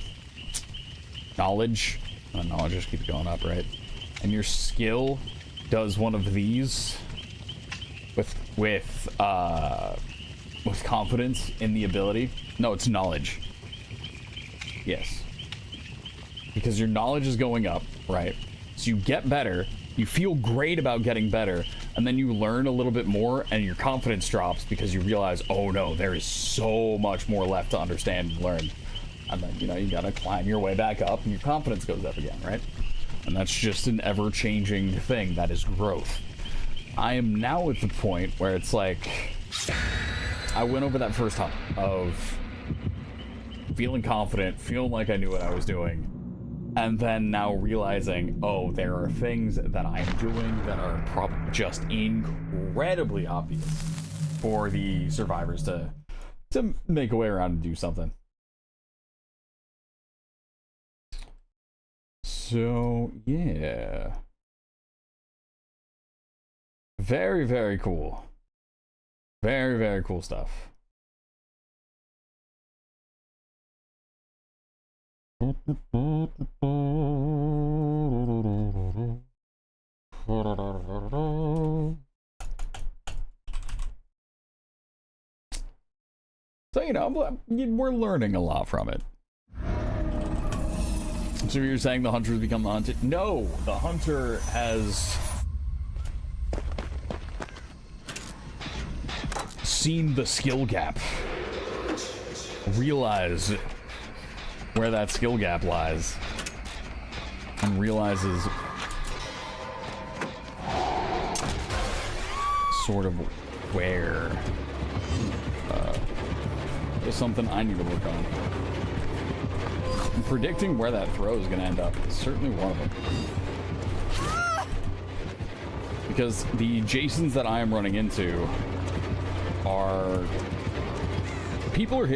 knowledge. Knowledge just keeps going up, right? And your skill does one of these with confidence in the ability. No, it's knowledge. Yes. Because your knowledge is going up, right? So you get better, you feel great about getting better, and then you learn a little bit more and your confidence drops because you realize, oh no, there is so much more left to understand and learn. And then, you gotta climb your way back up and your confidence goes up again, right? And that's just an ever-changing thing. That is growth. I am now at the point where it's like, I went over that first hump of feeling confident, feeling like I knew what I was doing, and then now realizing, oh, there are things that I'm doing that are just incredibly obvious for the survivors to make a way around and do something. So, yeah. Very, very cool. Very, very cool stuff. So, you know, we're learning a lot from it. So you're saying the hunter's become the hunted? No, the hunter has seen the skill gap, realized where that skill gap lies, and realizes sort of where there's something I need to work on. And predicting where that throw is going to end up is certainly one of them. Because the Jasons that I am running into are people are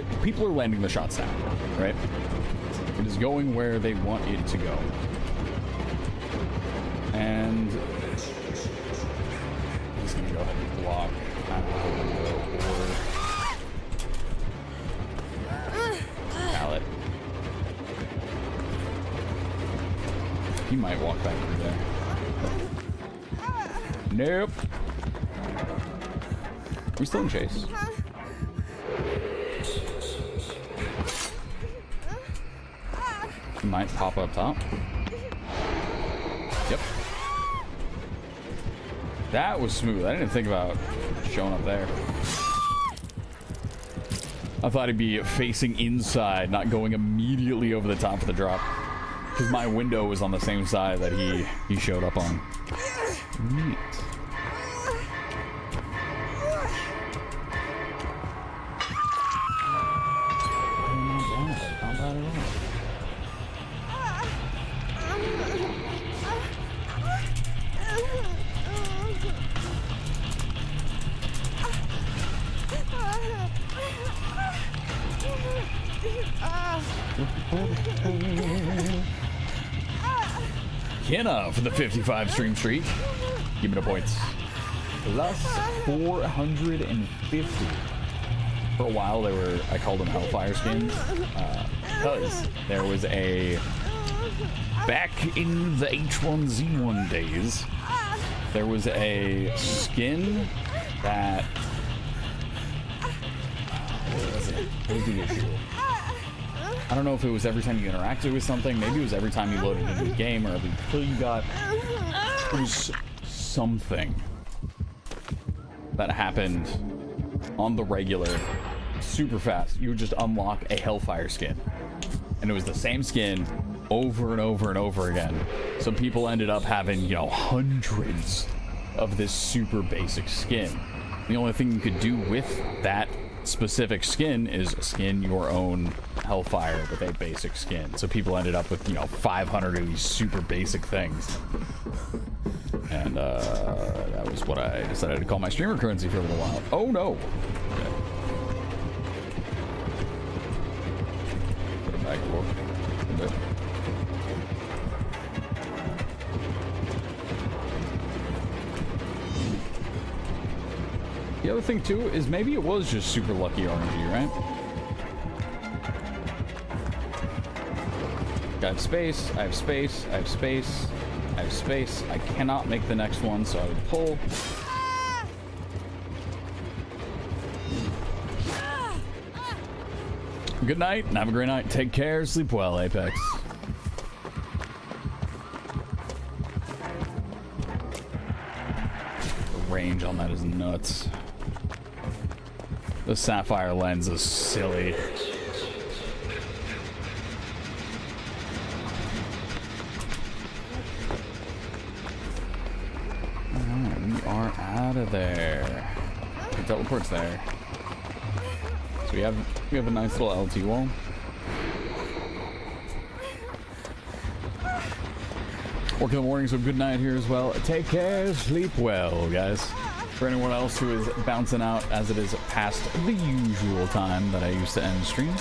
landing the shots now, right? It is going where they want it to go. And I'm just going to go ahead and block. Pallet. He might walk back through there. Nope. Are we still in chase? He might pop up top. Yep. That was smooth. I didn't think about showing up there. I thought he'd be facing inside, not going immediately over the top of the drop. Because my window was on the same side that he showed up on. Neat. Not bad at all. Kenna for the 55 stream streak. Give me the points. Plus 450. For a while, I called them Hellfire skins. Because there was back in the H1Z1 days, there was a skin that, what was it? What was the issue? I don't know if it was every time you interacted with something. Maybe it was every time you loaded into the game, or until you got. It was something that happened on the regular, super fast. You would just unlock a Hellfire skin, and it was the same skin over and over and over again. So people ended up having, you know, hundreds of this super basic skin. The only thing you could do with that specific skin is skin your own Hellfire with a basic skin. So people ended up with, you know, 500 of these super basic things. And that was what I decided to call my streamer currency for a little while. Oh no! Okay. Put it back a little bit. The other thing too is maybe it was just super lucky RNG, right? I have space, I have space, I have space, I have space. I cannot make the next one, so I would pull. Good night, and have a great night. Take care, sleep well, Apex. The range on that is nuts. The sapphire lens is silly. Alright, we are out of there. The teleport's there. So we have a nice little LT wall. Work in the morning, so good night here as well. Take care, sleep well, guys. For anyone else who is bouncing out as it is past the usual time that I used to end the stream,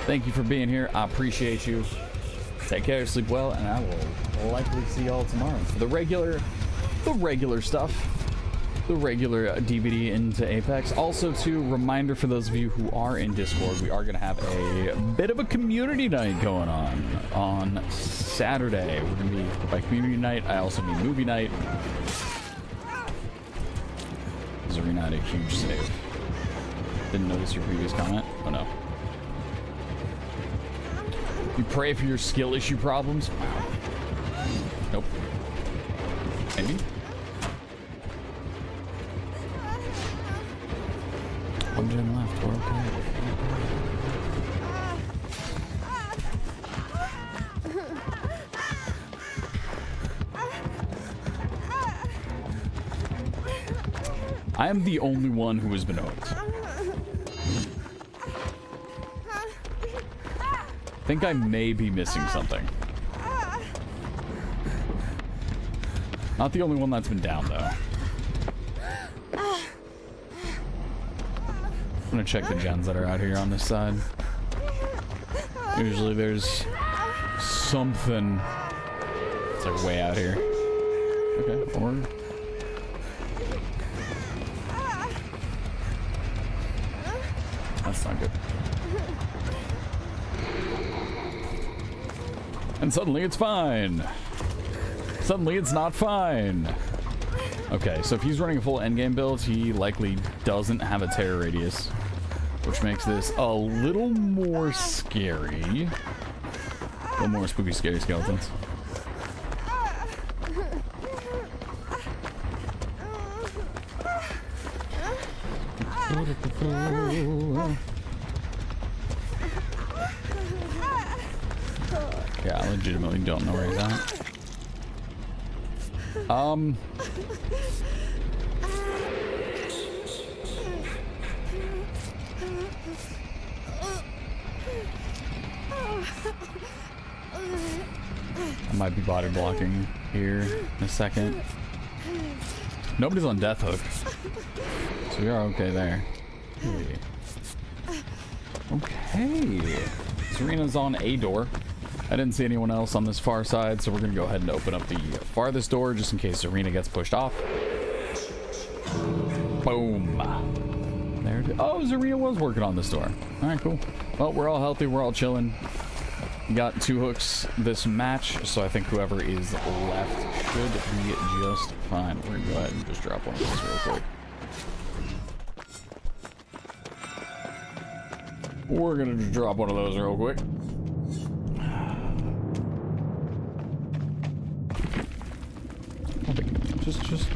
thank you for being here. I appreciate you. Take care, sleep well, and I will likely see y'all tomorrow for the regular stuff. The regular DVD into Apex. Also, too, reminder for those of you who are in Discord, we are going to have a bit of a community night going on Saturday. We're going to be, by community night, I also mean movie night. Zarina had a huge save. Didn't notice your previous comment? Oh no. You pray for your skill issue problems? Wow. Nope. Maybe? One gen left, we're okay. I am the only one who has been hooked. I think I may be missing something. Not the only one that's been down, though. I'm gonna check the gens that are out here on this side. Usually there's something. It's like way out here. Okay, or... That's not good. And suddenly it's fine. Suddenly it's not fine. Okay, so if he's running a full endgame build, he likely doesn't have a terror radius, which makes this a little more scary. A little more spooky, scary skeletons. Yeah, I legitimately don't know where he's at. I might be body blocking here in a second. Nobody's on death hook, so we are okay there. Hey. Okay, Serena's on a door. I didn't see anyone else on this far side, so we're gonna go ahead and open up the farthest door just in case Serena gets pushed off. Boom. There it is. Oh, Zarina was working on this door. All right, cool. Well, we're all healthy. We're all chilling. We got 2 hooks this match, so I think whoever is left should be just fine. We're gonna go ahead and just drop one of those real quick. We're gonna just drop one of those real quick.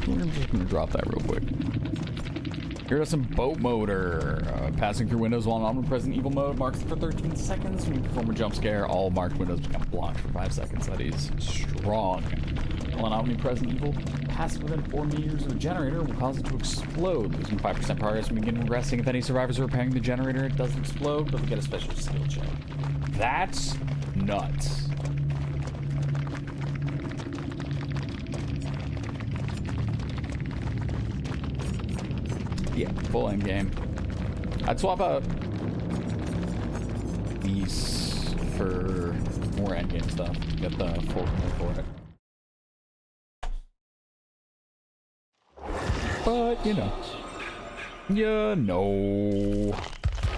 We're just gonna drop that real quick. Here are some boat motor. Passing through windows while in omnipresent evil mode marks for 13 seconds. When you perform a jump scare, all marked windows become blocked for 5 seconds. That is strong. While in omnipresent evil, passing within 4 meters of a generator will cause it to explode. Losing 5% progress when you begin regressing. If any survivors are repairing the generator, it doesn't explode, but they get a special skill check. That's nuts. Yeah, full end game. I'd swap out these for more end game stuff. Get the full for it. But you know.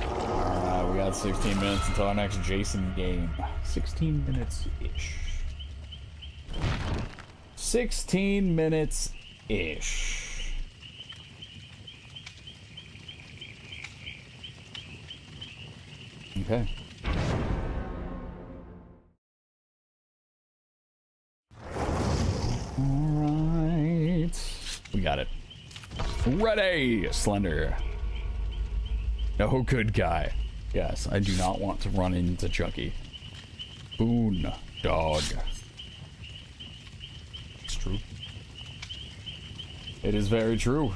Alright, we got 16 minutes until our next Jason game. 16 minutes-ish. 16 minutes-ish. Okay. Alright. We got it. Ready! Slender. No good guy. Yes, I do not want to run into Chucky. Boon dog. It's true. It is very true.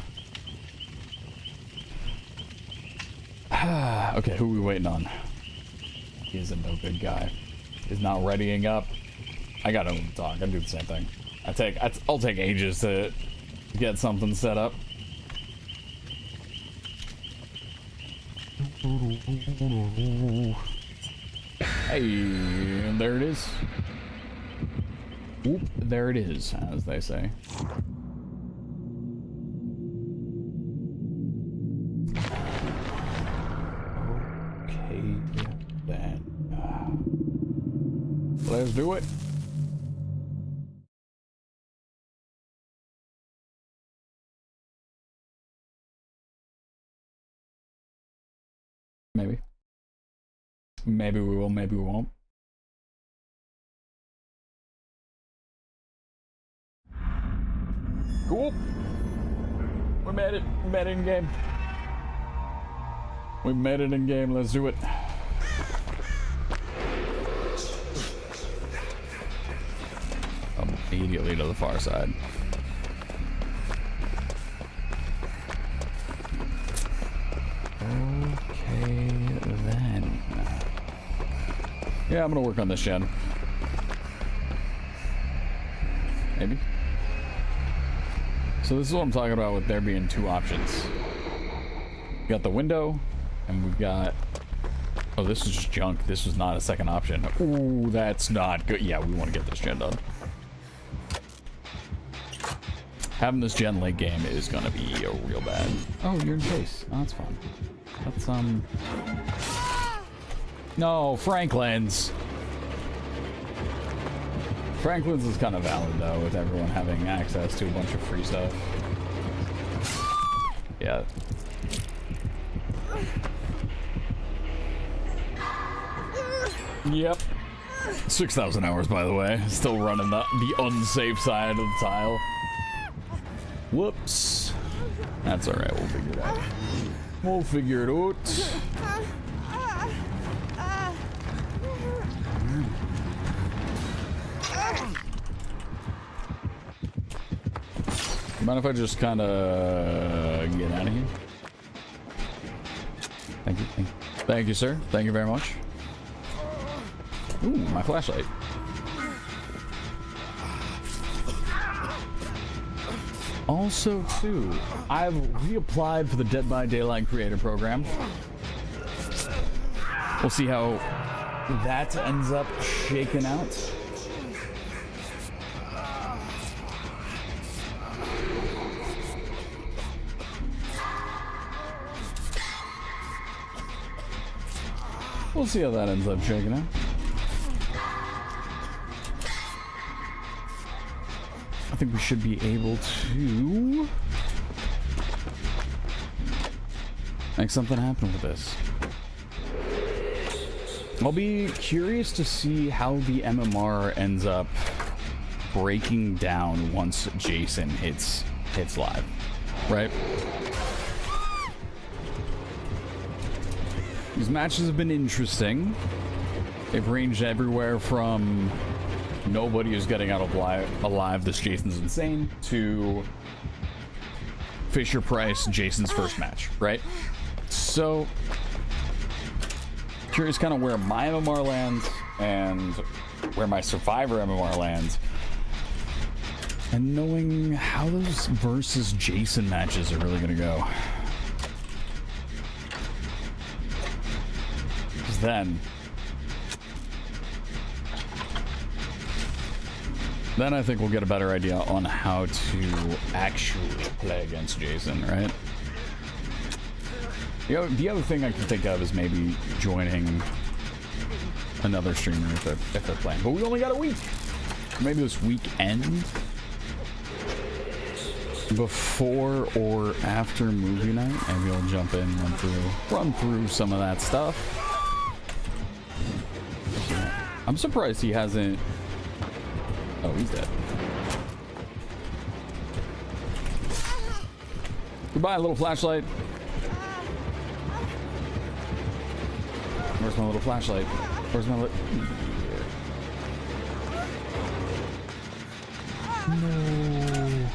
Okay, who are we waiting on? He is a no good guy. He's not readying up. I got him to talk. I do the same thing. I'll take ages to get something set up. Hey, there it is. Whoop, there it is, as they say. Okay, then. Let's do it. Maybe. Maybe we will, maybe we won't. Cool. We made it. We made it in game. We made it in game. Let's do it. Immediately to the far side. Okay, then. Yeah, I'm gonna work on this gen. Maybe. So this is what I'm talking about with there being two options. We got the window, and we've got... Oh, this is just junk. This is not a second option. Ooh, that's not good. Yeah, we want to get this gen done. Having this gen late game is gonna be a real bad. Oh, you're in chase. Oh, that's fun. That's, No, Franklin's. Franklin's is kind of valid, though, with everyone having access to a bunch of free stuff. Yeah. Yep. 6,000 hours, by the way. Still running the unsafe side of the tile. Whoops. That's alright, we'll figure it out. We'll figure it out. Mind if I just kind of get out of here? Thank you. Thank you, sir. Thank you very much. Ooh, my flashlight. Also, too, I've reapplied for the Dead by Daylight Creator Program. We'll see how that ends up shaking out. We'll see how that ends up shaking out. I think we should be able to make something happen with this. I'll be curious to see how the MMR ends up breaking down once Jason hits live, right? These matches have been interesting. They've ranged everywhere from nobody is getting out alive, this Jason's insane, to Fisher Price, Jason's first match, right? So, curious kind of where my MMR lands and where my Survivor MMR lands, and knowing how those versus Jason matches are really going to go. Because then I think we'll get a better idea on how to actually play against Jason, right? The other thing I can think of is maybe joining another streamer if they're playing. But we only got a week. Maybe this weekend, before or after movie night, maybe I'll jump in, run through some of that stuff. I'm surprised he hasn't. Oh, he's dead. Goodbye, little flashlight. Where's my little flashlight? Where's my No.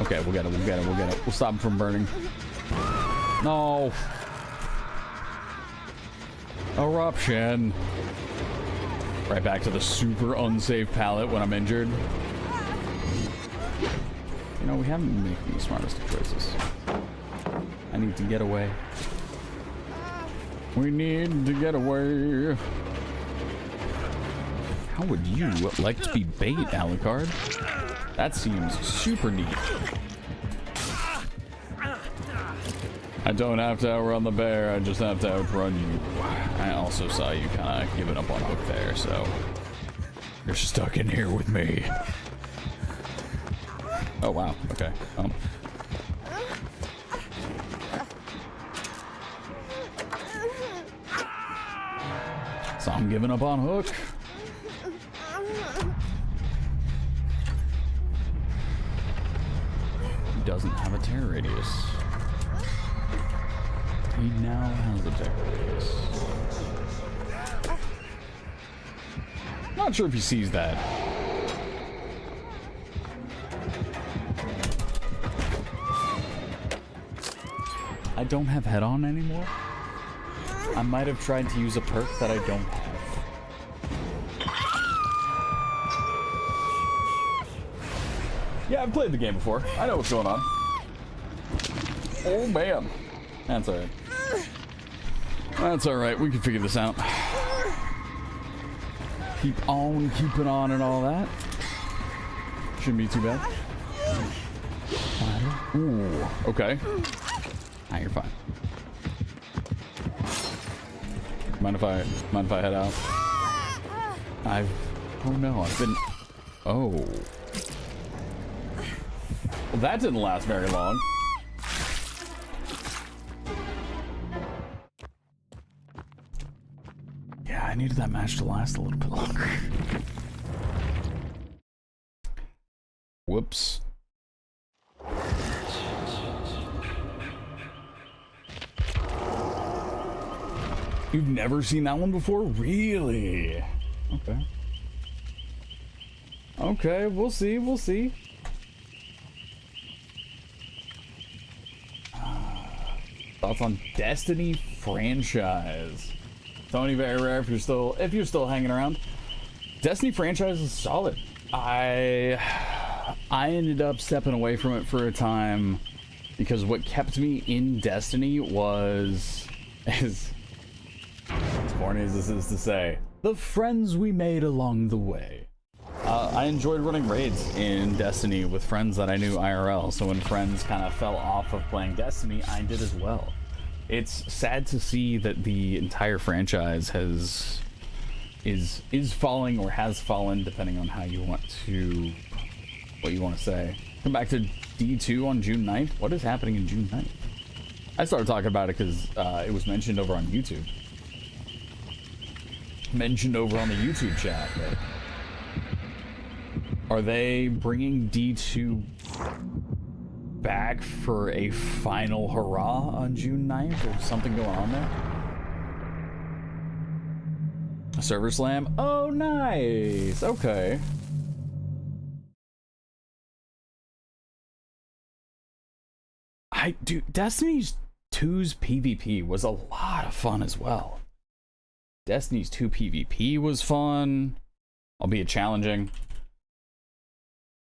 Okay, we'll get it. We'll stop him from burning. No. Eruption. Right back to the super unsafe pallet when I'm injured. You know, we haven't been making the smartest of choices. I need to get away. We need to get away. How would you like to be bait, Alucard? That seems super neat. I don't have to outrun the bear, I just have to outrun you. I also saw you kind of giving up on Hook there, so you're stuck in here with me. Oh wow, okay. So I'm giving up on Hook. He doesn't have a terror radius. He now has a terror radius. Not sure if he sees that. I don't have head on anymore. I might have tried to use a perk that I don't have. Yeah, I've played the game before. I know what's going on. Oh man. That's alright. That's alright, we can figure this out. Keep on keeping on and all that. Shouldn't be too bad. Ooh, okay. Ah, you're fine. Mind if I head out? Oh no, I've been, oh. Well, that didn't last very long. Yeah, I needed that match to last a little bit longer. Whoops. You've never seen that one before? Really? Okay. Okay, we'll see, we'll see. Thoughts on Destiny franchise? Tony, very rare if you're still hanging around. Destiny franchise is solid. I ended up stepping away from it for a time because what kept me in Destiny was, as corny as this is to say, the friends we made along the way. I enjoyed running raids in Destiny with friends that I knew IRL, so when friends kind of fell off of playing Destiny, I did as well. It's sad to see that the entire franchise is falling or has fallen, depending on how you want to, what you want to say. Come back to D2 on June 9th. What is happening in June 9th? I started talking about it because it was mentioned over on YouTube. Mentioned over on the YouTube chat. But are they bringing D2 back for a final hurrah on June 9th or something going on there? A server slam? Oh, nice. Okay. Dude, Destiny 2's PvP was a lot of fun as well. Destiny's 2 PvP was fun, albeit challenging.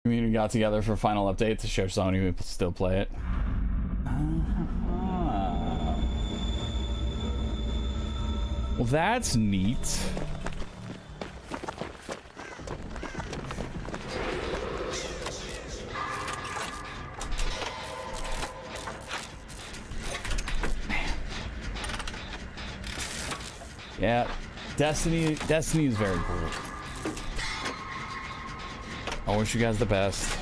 Community got together for a final update to show Sony we still play it. Well, that's neat. Yeah, Destiny is very cool. I wish you guys the best.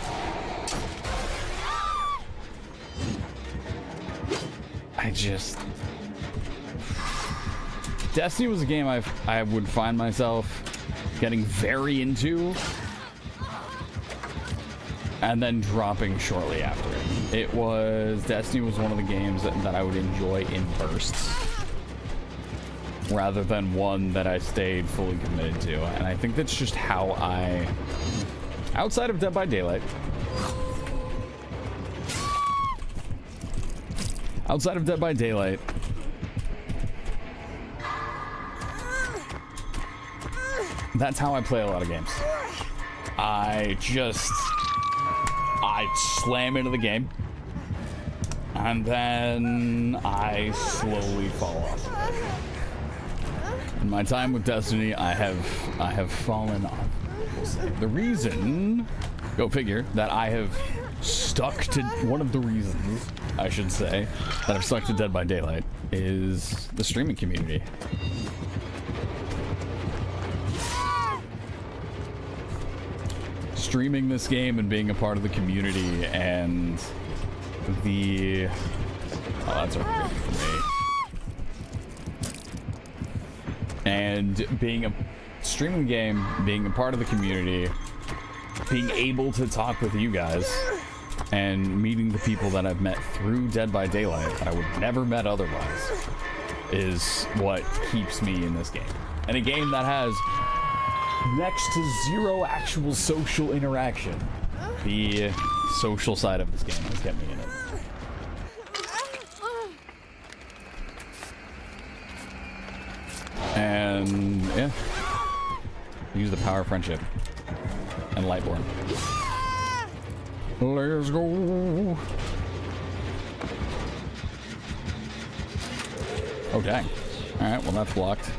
Destiny was a game I would find myself getting very into and then dropping shortly after it. Destiny was one of the games that I would enjoy in bursts, rather than one that I stayed fully committed to. And I think that's just how I, outside of Dead by Daylight, that's how I play a lot of games. I slam into the game and then I slowly fall off of it. In my time with Destiny, I have fallen off. The reason, go figure, that I have stuck to, one of the reasons, I should say, that I've stuck to Dead by Daylight is the streaming community. Streaming this game and being a part of the community and the... Oh, that's okay for me. And being a... streaming the game, being a part of the community, being able to talk with you guys, and meeting the people that I've met through Dead by Daylight that I would never met otherwise is what keeps me in this game. And a game that has next to zero actual social interaction. The social side of this game has kept me in it. And yeah, use the power of friendship and Lightborn. Let's go. Oh dang. All right, well that's blocked.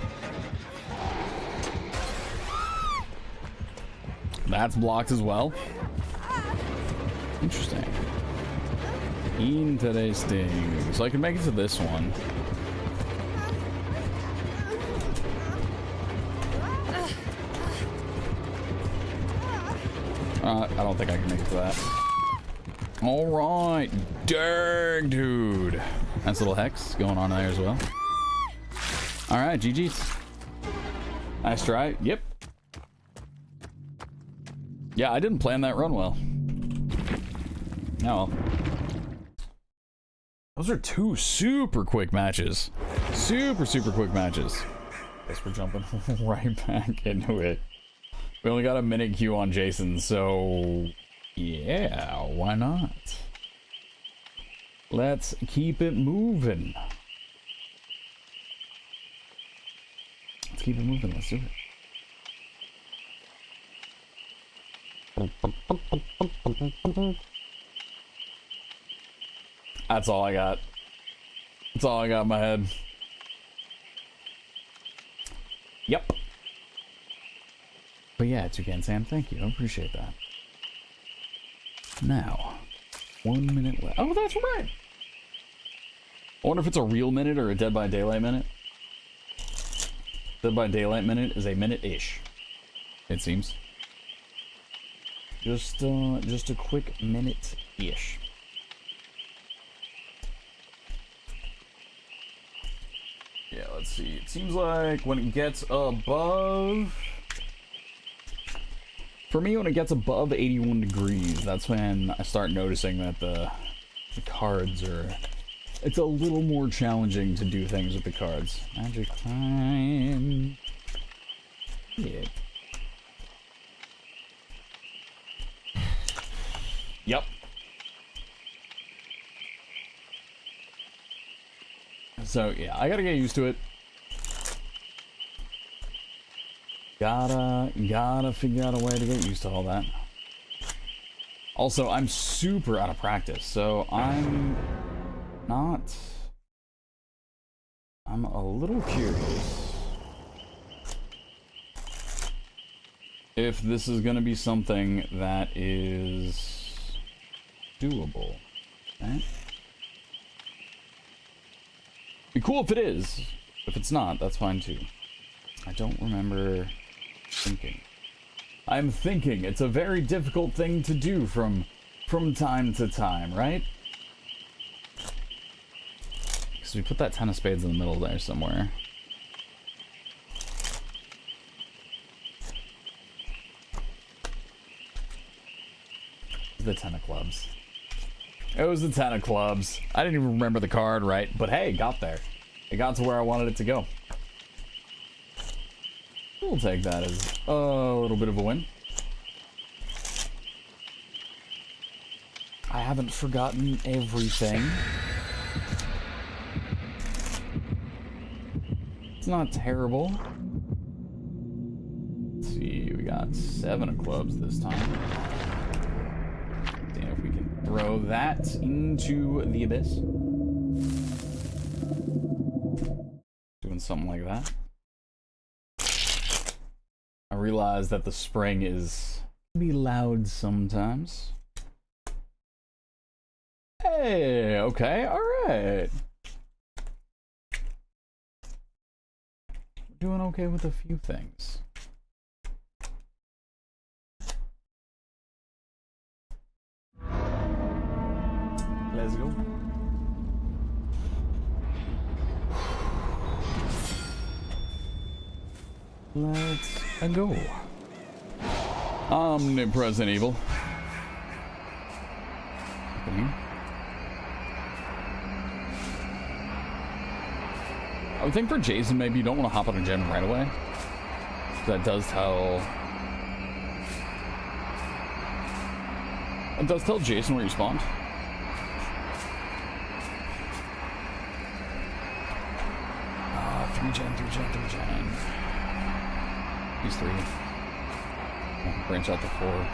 That's blocked as well. Interesting. Interesting. So I can make it to this one. I don't think I can make it to that. All right. Dang, dude. Nice little hex going on there as well. All right, GG's. Nice try. Yep. Yeah, I didn't plan that run well. Oh well. Those are two super quick matches. Super quick matches. Guess we're jumping right back into it. We only got a minute queue on Jason, so yeah, why not? Let's keep it moving. Let's keep it moving. Let's do it. That's all I got. That's all I got in my head. Yep. But yeah, Toucan Sam, thank you. I appreciate that. Now, 1 minute left. Oh, that's right. I wonder if it's a real minute or a Dead by Daylight minute. Dead by Daylight minute is a minute-ish, it seems. Just a quick minute-ish. Yeah, let's see. It seems like when it gets above... For me, when it gets above 81 degrees, that's when I start noticing that the cards are... It's a little more challenging to do things with the cards. Magic time. Yeah. Yep. So, yeah, I gotta get used to it. Gotta figure out a way to get used to all that. Also, I'm super out of practice, so I'm a little curious if this is gonna be something that is doable. Right? Be cool if it is. If it's not, that's fine too. I don't remember thinking. I'm thinking. It's a very difficult thing to do from time to time, right? Because we put that 10 of spades in the middle there somewhere. The 10 of clubs. It was the 10 of clubs. I didn't even remember the card, right? But hey, it got there. It got to where I wanted it to go. We'll take that as a little bit of a win. I haven't forgotten everything. It's not terrible. Let's see, we got 7 of clubs this time. See if we can throw that into the abyss. Doing something like that. realize that the spring is be loud sometimes. Hey, okay, alright. We're doing okay with a few things. Let's go. Let's go. Omnipresent evil. I would think for Jason, maybe you don't want to hop on a gen right away. That does tell... It does tell Jason where you spawned. Three gen. These three. I'll branch out to 4.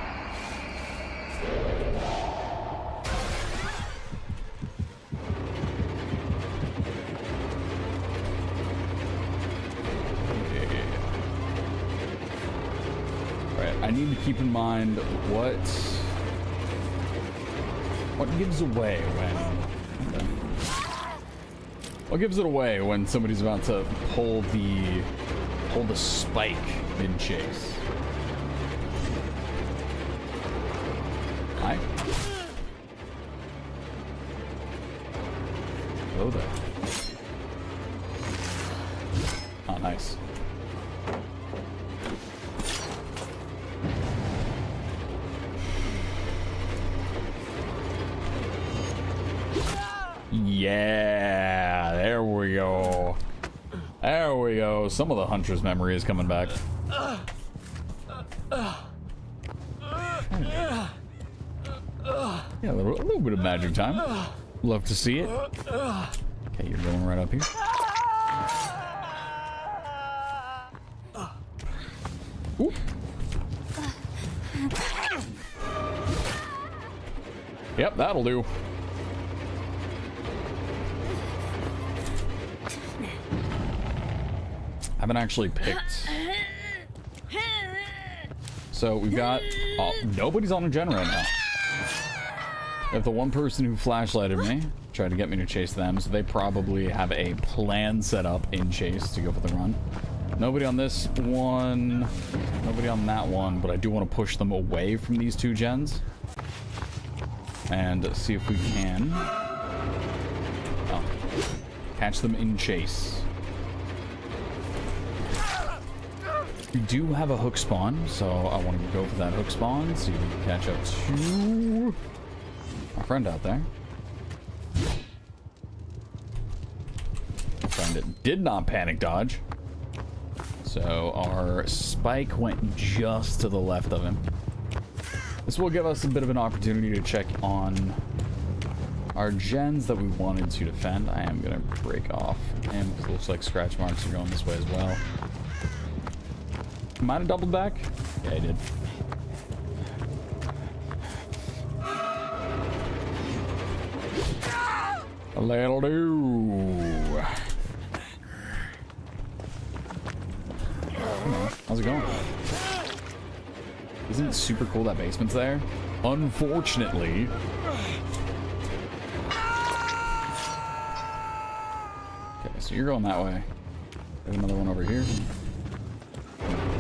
I need to keep in mind what gives away what gives it away when somebody's about to pull the spike in chase. Hi. Hello there. Oh, nice. Yeah, there we go. There we go. Some of the Hunter's memory is coming back. Yeah, a little bit of magic time. Love to see it. Okay, you're going right up here. Ooh. Yep, that'll do. I haven't actually picked. So we've got nobody's on a gen right now. We have the one person who flashlighted me, tried to get me to chase them, so they probably have a plan set up in chase to go for the run. Nobody on this one, nobody on that one, but I do want to push them away from these two gens and see if we can catch them in chase. We do have a hook spawn, so I want to go for that hook spawn, see if we can catch up to our friend out there. Our friend did not panic dodge. So our spike went just to the left of him. This will give us a bit of an opportunity to check on our gens that we wanted to defend. I am going to break off him because it looks like scratch marks are going this way as well. Might have doubled back. Yeah, I did. That'll do. How's it going? Isn't it super cool that basement's there? Unfortunately. Okay, so you're going that way. There's another one over here.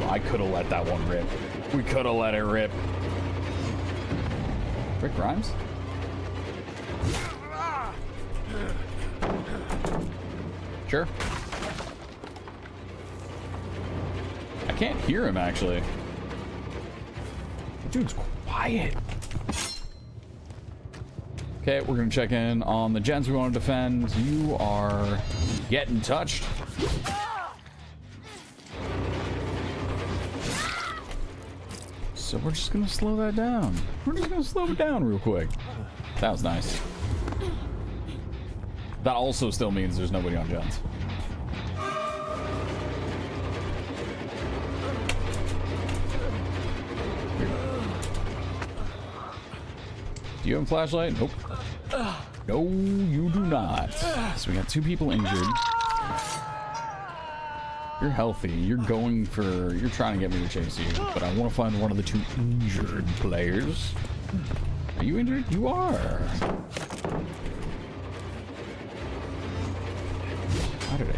I could have let that one rip. We could have let it rip. Rick Grimes? Sure. I can't hear him, actually. The dude's quiet. Okay, we're gonna check in on the gens we want to defend. You are getting touched. So we're just gonna slow that down. We're just gonna slow it down real quick. That was nice. That also still means there's nobody on gens. Do you have a flashlight? Nope. No, you do not. So we got 2 people injured. You're healthy. You're trying to get me to chase you, but I want to find one of the two injured players. Are you injured? You are. How did I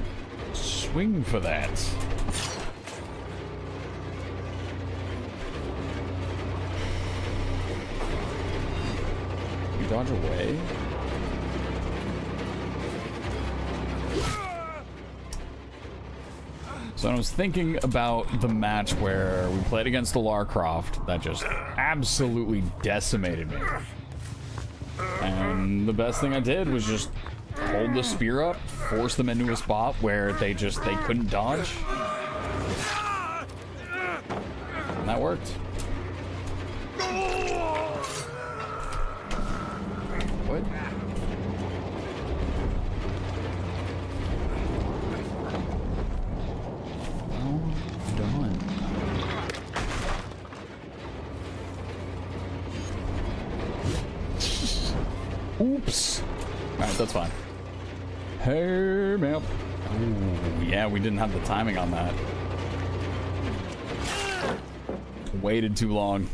swing for that? You dodge away? So I was thinking about the match where we played against the Lara Croft that just absolutely decimated me. And the best thing I did was just hold the spear up, force them into a spot where they couldn't dodge. And that worked. What? Oops. Alright, that's fine. Hey, man. Ooh, yeah, we didn't have the timing on that. Waited too long.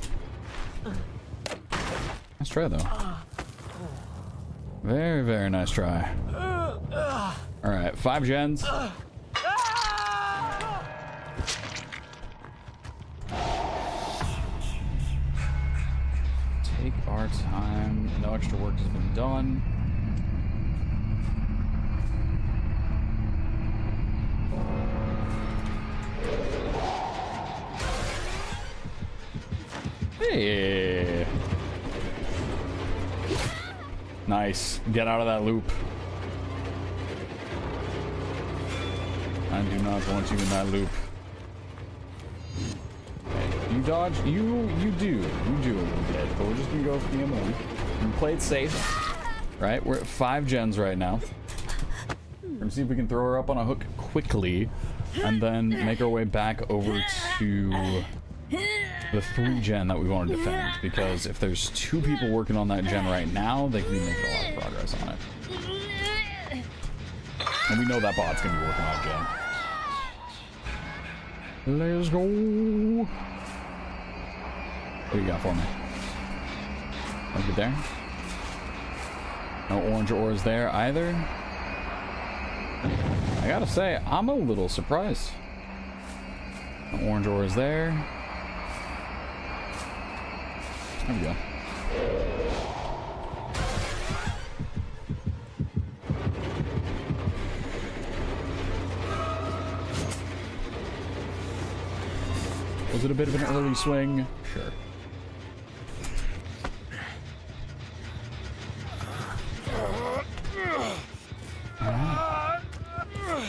Nice try, though. Very, very nice try. Alright, 5 gens. Take our time. No extra work has been done. Hey. Nice. Get out of that loop. I do not want you in that loop. You dodge, you do a little bit, but we're just gonna go for the M1. And play it safe, right? We're at 5 gens right now. We're gonna see if we can throw her up on a hook quickly, and then make our way back over to the 3 gen that we want to defend. Because if there's 2 people working on that gen right now, they can be making a lot of progress on it. And we know that bot's gonna be working on gen. Let's go. What do you got for me? Over there? No orange ores there either. I gotta say, I'm a little surprised. No orange ores there. There we go. Was it a bit of an early swing? Sure.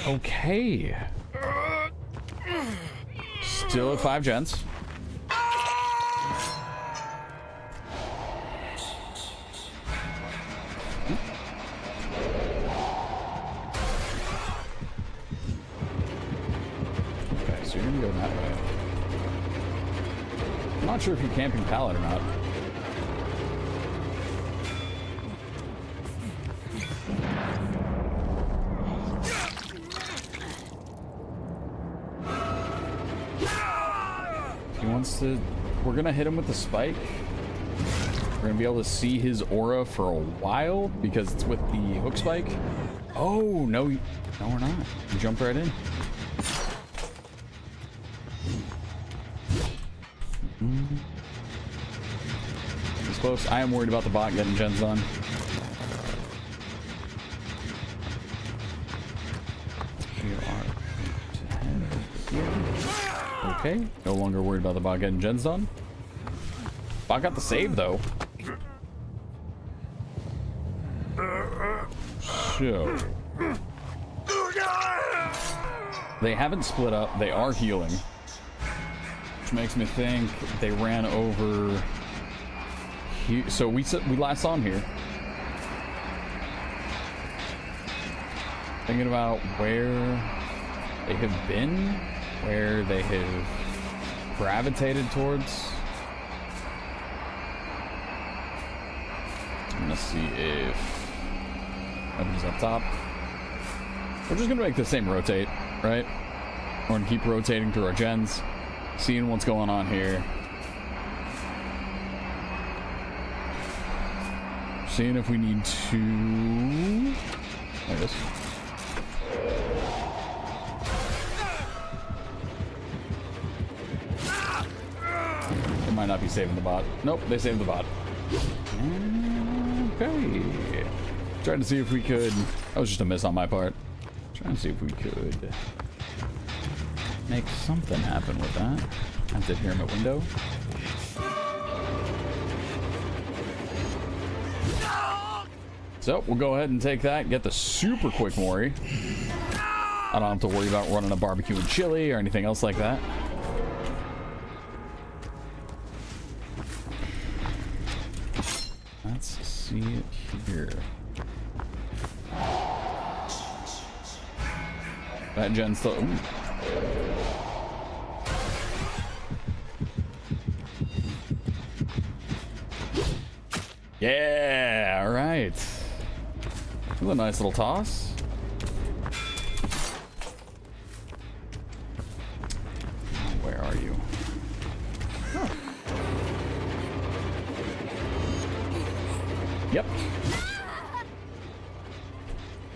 Okay. Still at 5 gens. Okay, so you're gonna go that way. I'm not sure if you're camping pallet or not. We're gonna hit him with the spike. We're gonna be able to see his aura for a while because it's with the hook spike. Oh no, no, we're not. We jumped right in. It's close. I am worried about the bot getting gens on. Okay, no longer worried about the bot getting gens done. Bot got the save though. So they haven't split up. They are healing, which makes me think they ran over here. So we last saw him here. Thinking about where they have been, where they have gravitated towards. I'm gonna see if nobody's up top. We're just gonna make the same rotate, right? We're gonna keep rotating through our gens, seeing what's going on here. Seeing if we need to... There it is. They might not be saving the bot. Nope, they saved the bot. Okay. Trying to see if we could... That was just a miss on my part. Trying to see if we could make something happen with that. I did hear him at window. So we'll go ahead and take that, get the super quick Mori. I don't have to worry about running a barbecue and chili or anything else like that. Let's see it here. That gen still... Ooh. Yeah, all right. A nice little toss. Where are you? Huh. Yep.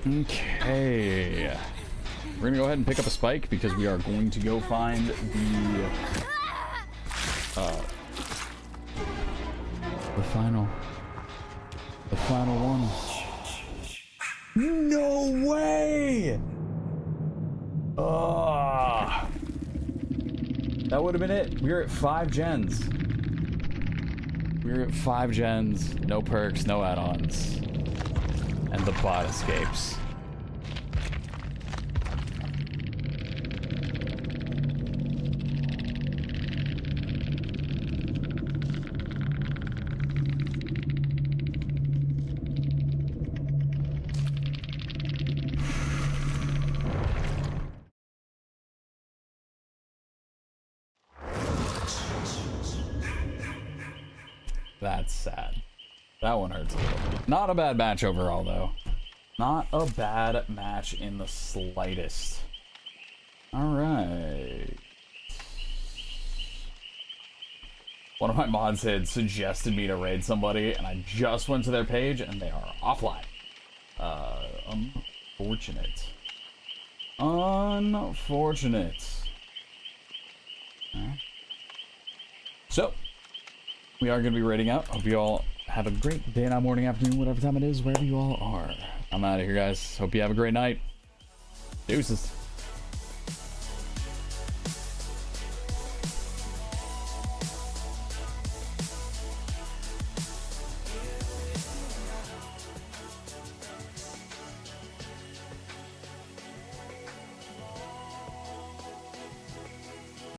Okay. We're gonna go ahead and pick up a spike because we are going to go find the final one. No way! That would have been it. We were at 5 gens. We were at 5 gens, no perks, no add-ons. And the bot escapes. That's sad. That one hurts a little. Not a bad match overall, though. Not a bad match in the slightest. All right. One of my mods had suggested me to raid somebody, and I just went to their page, and they are offline. Unfortunate. Unfortunate. So, we are going to be raiding out. Hope you all have a great day, night, morning, afternoon, whatever time it is, wherever you all are. I'm out of here, guys. Hope you have a great night. Deuces.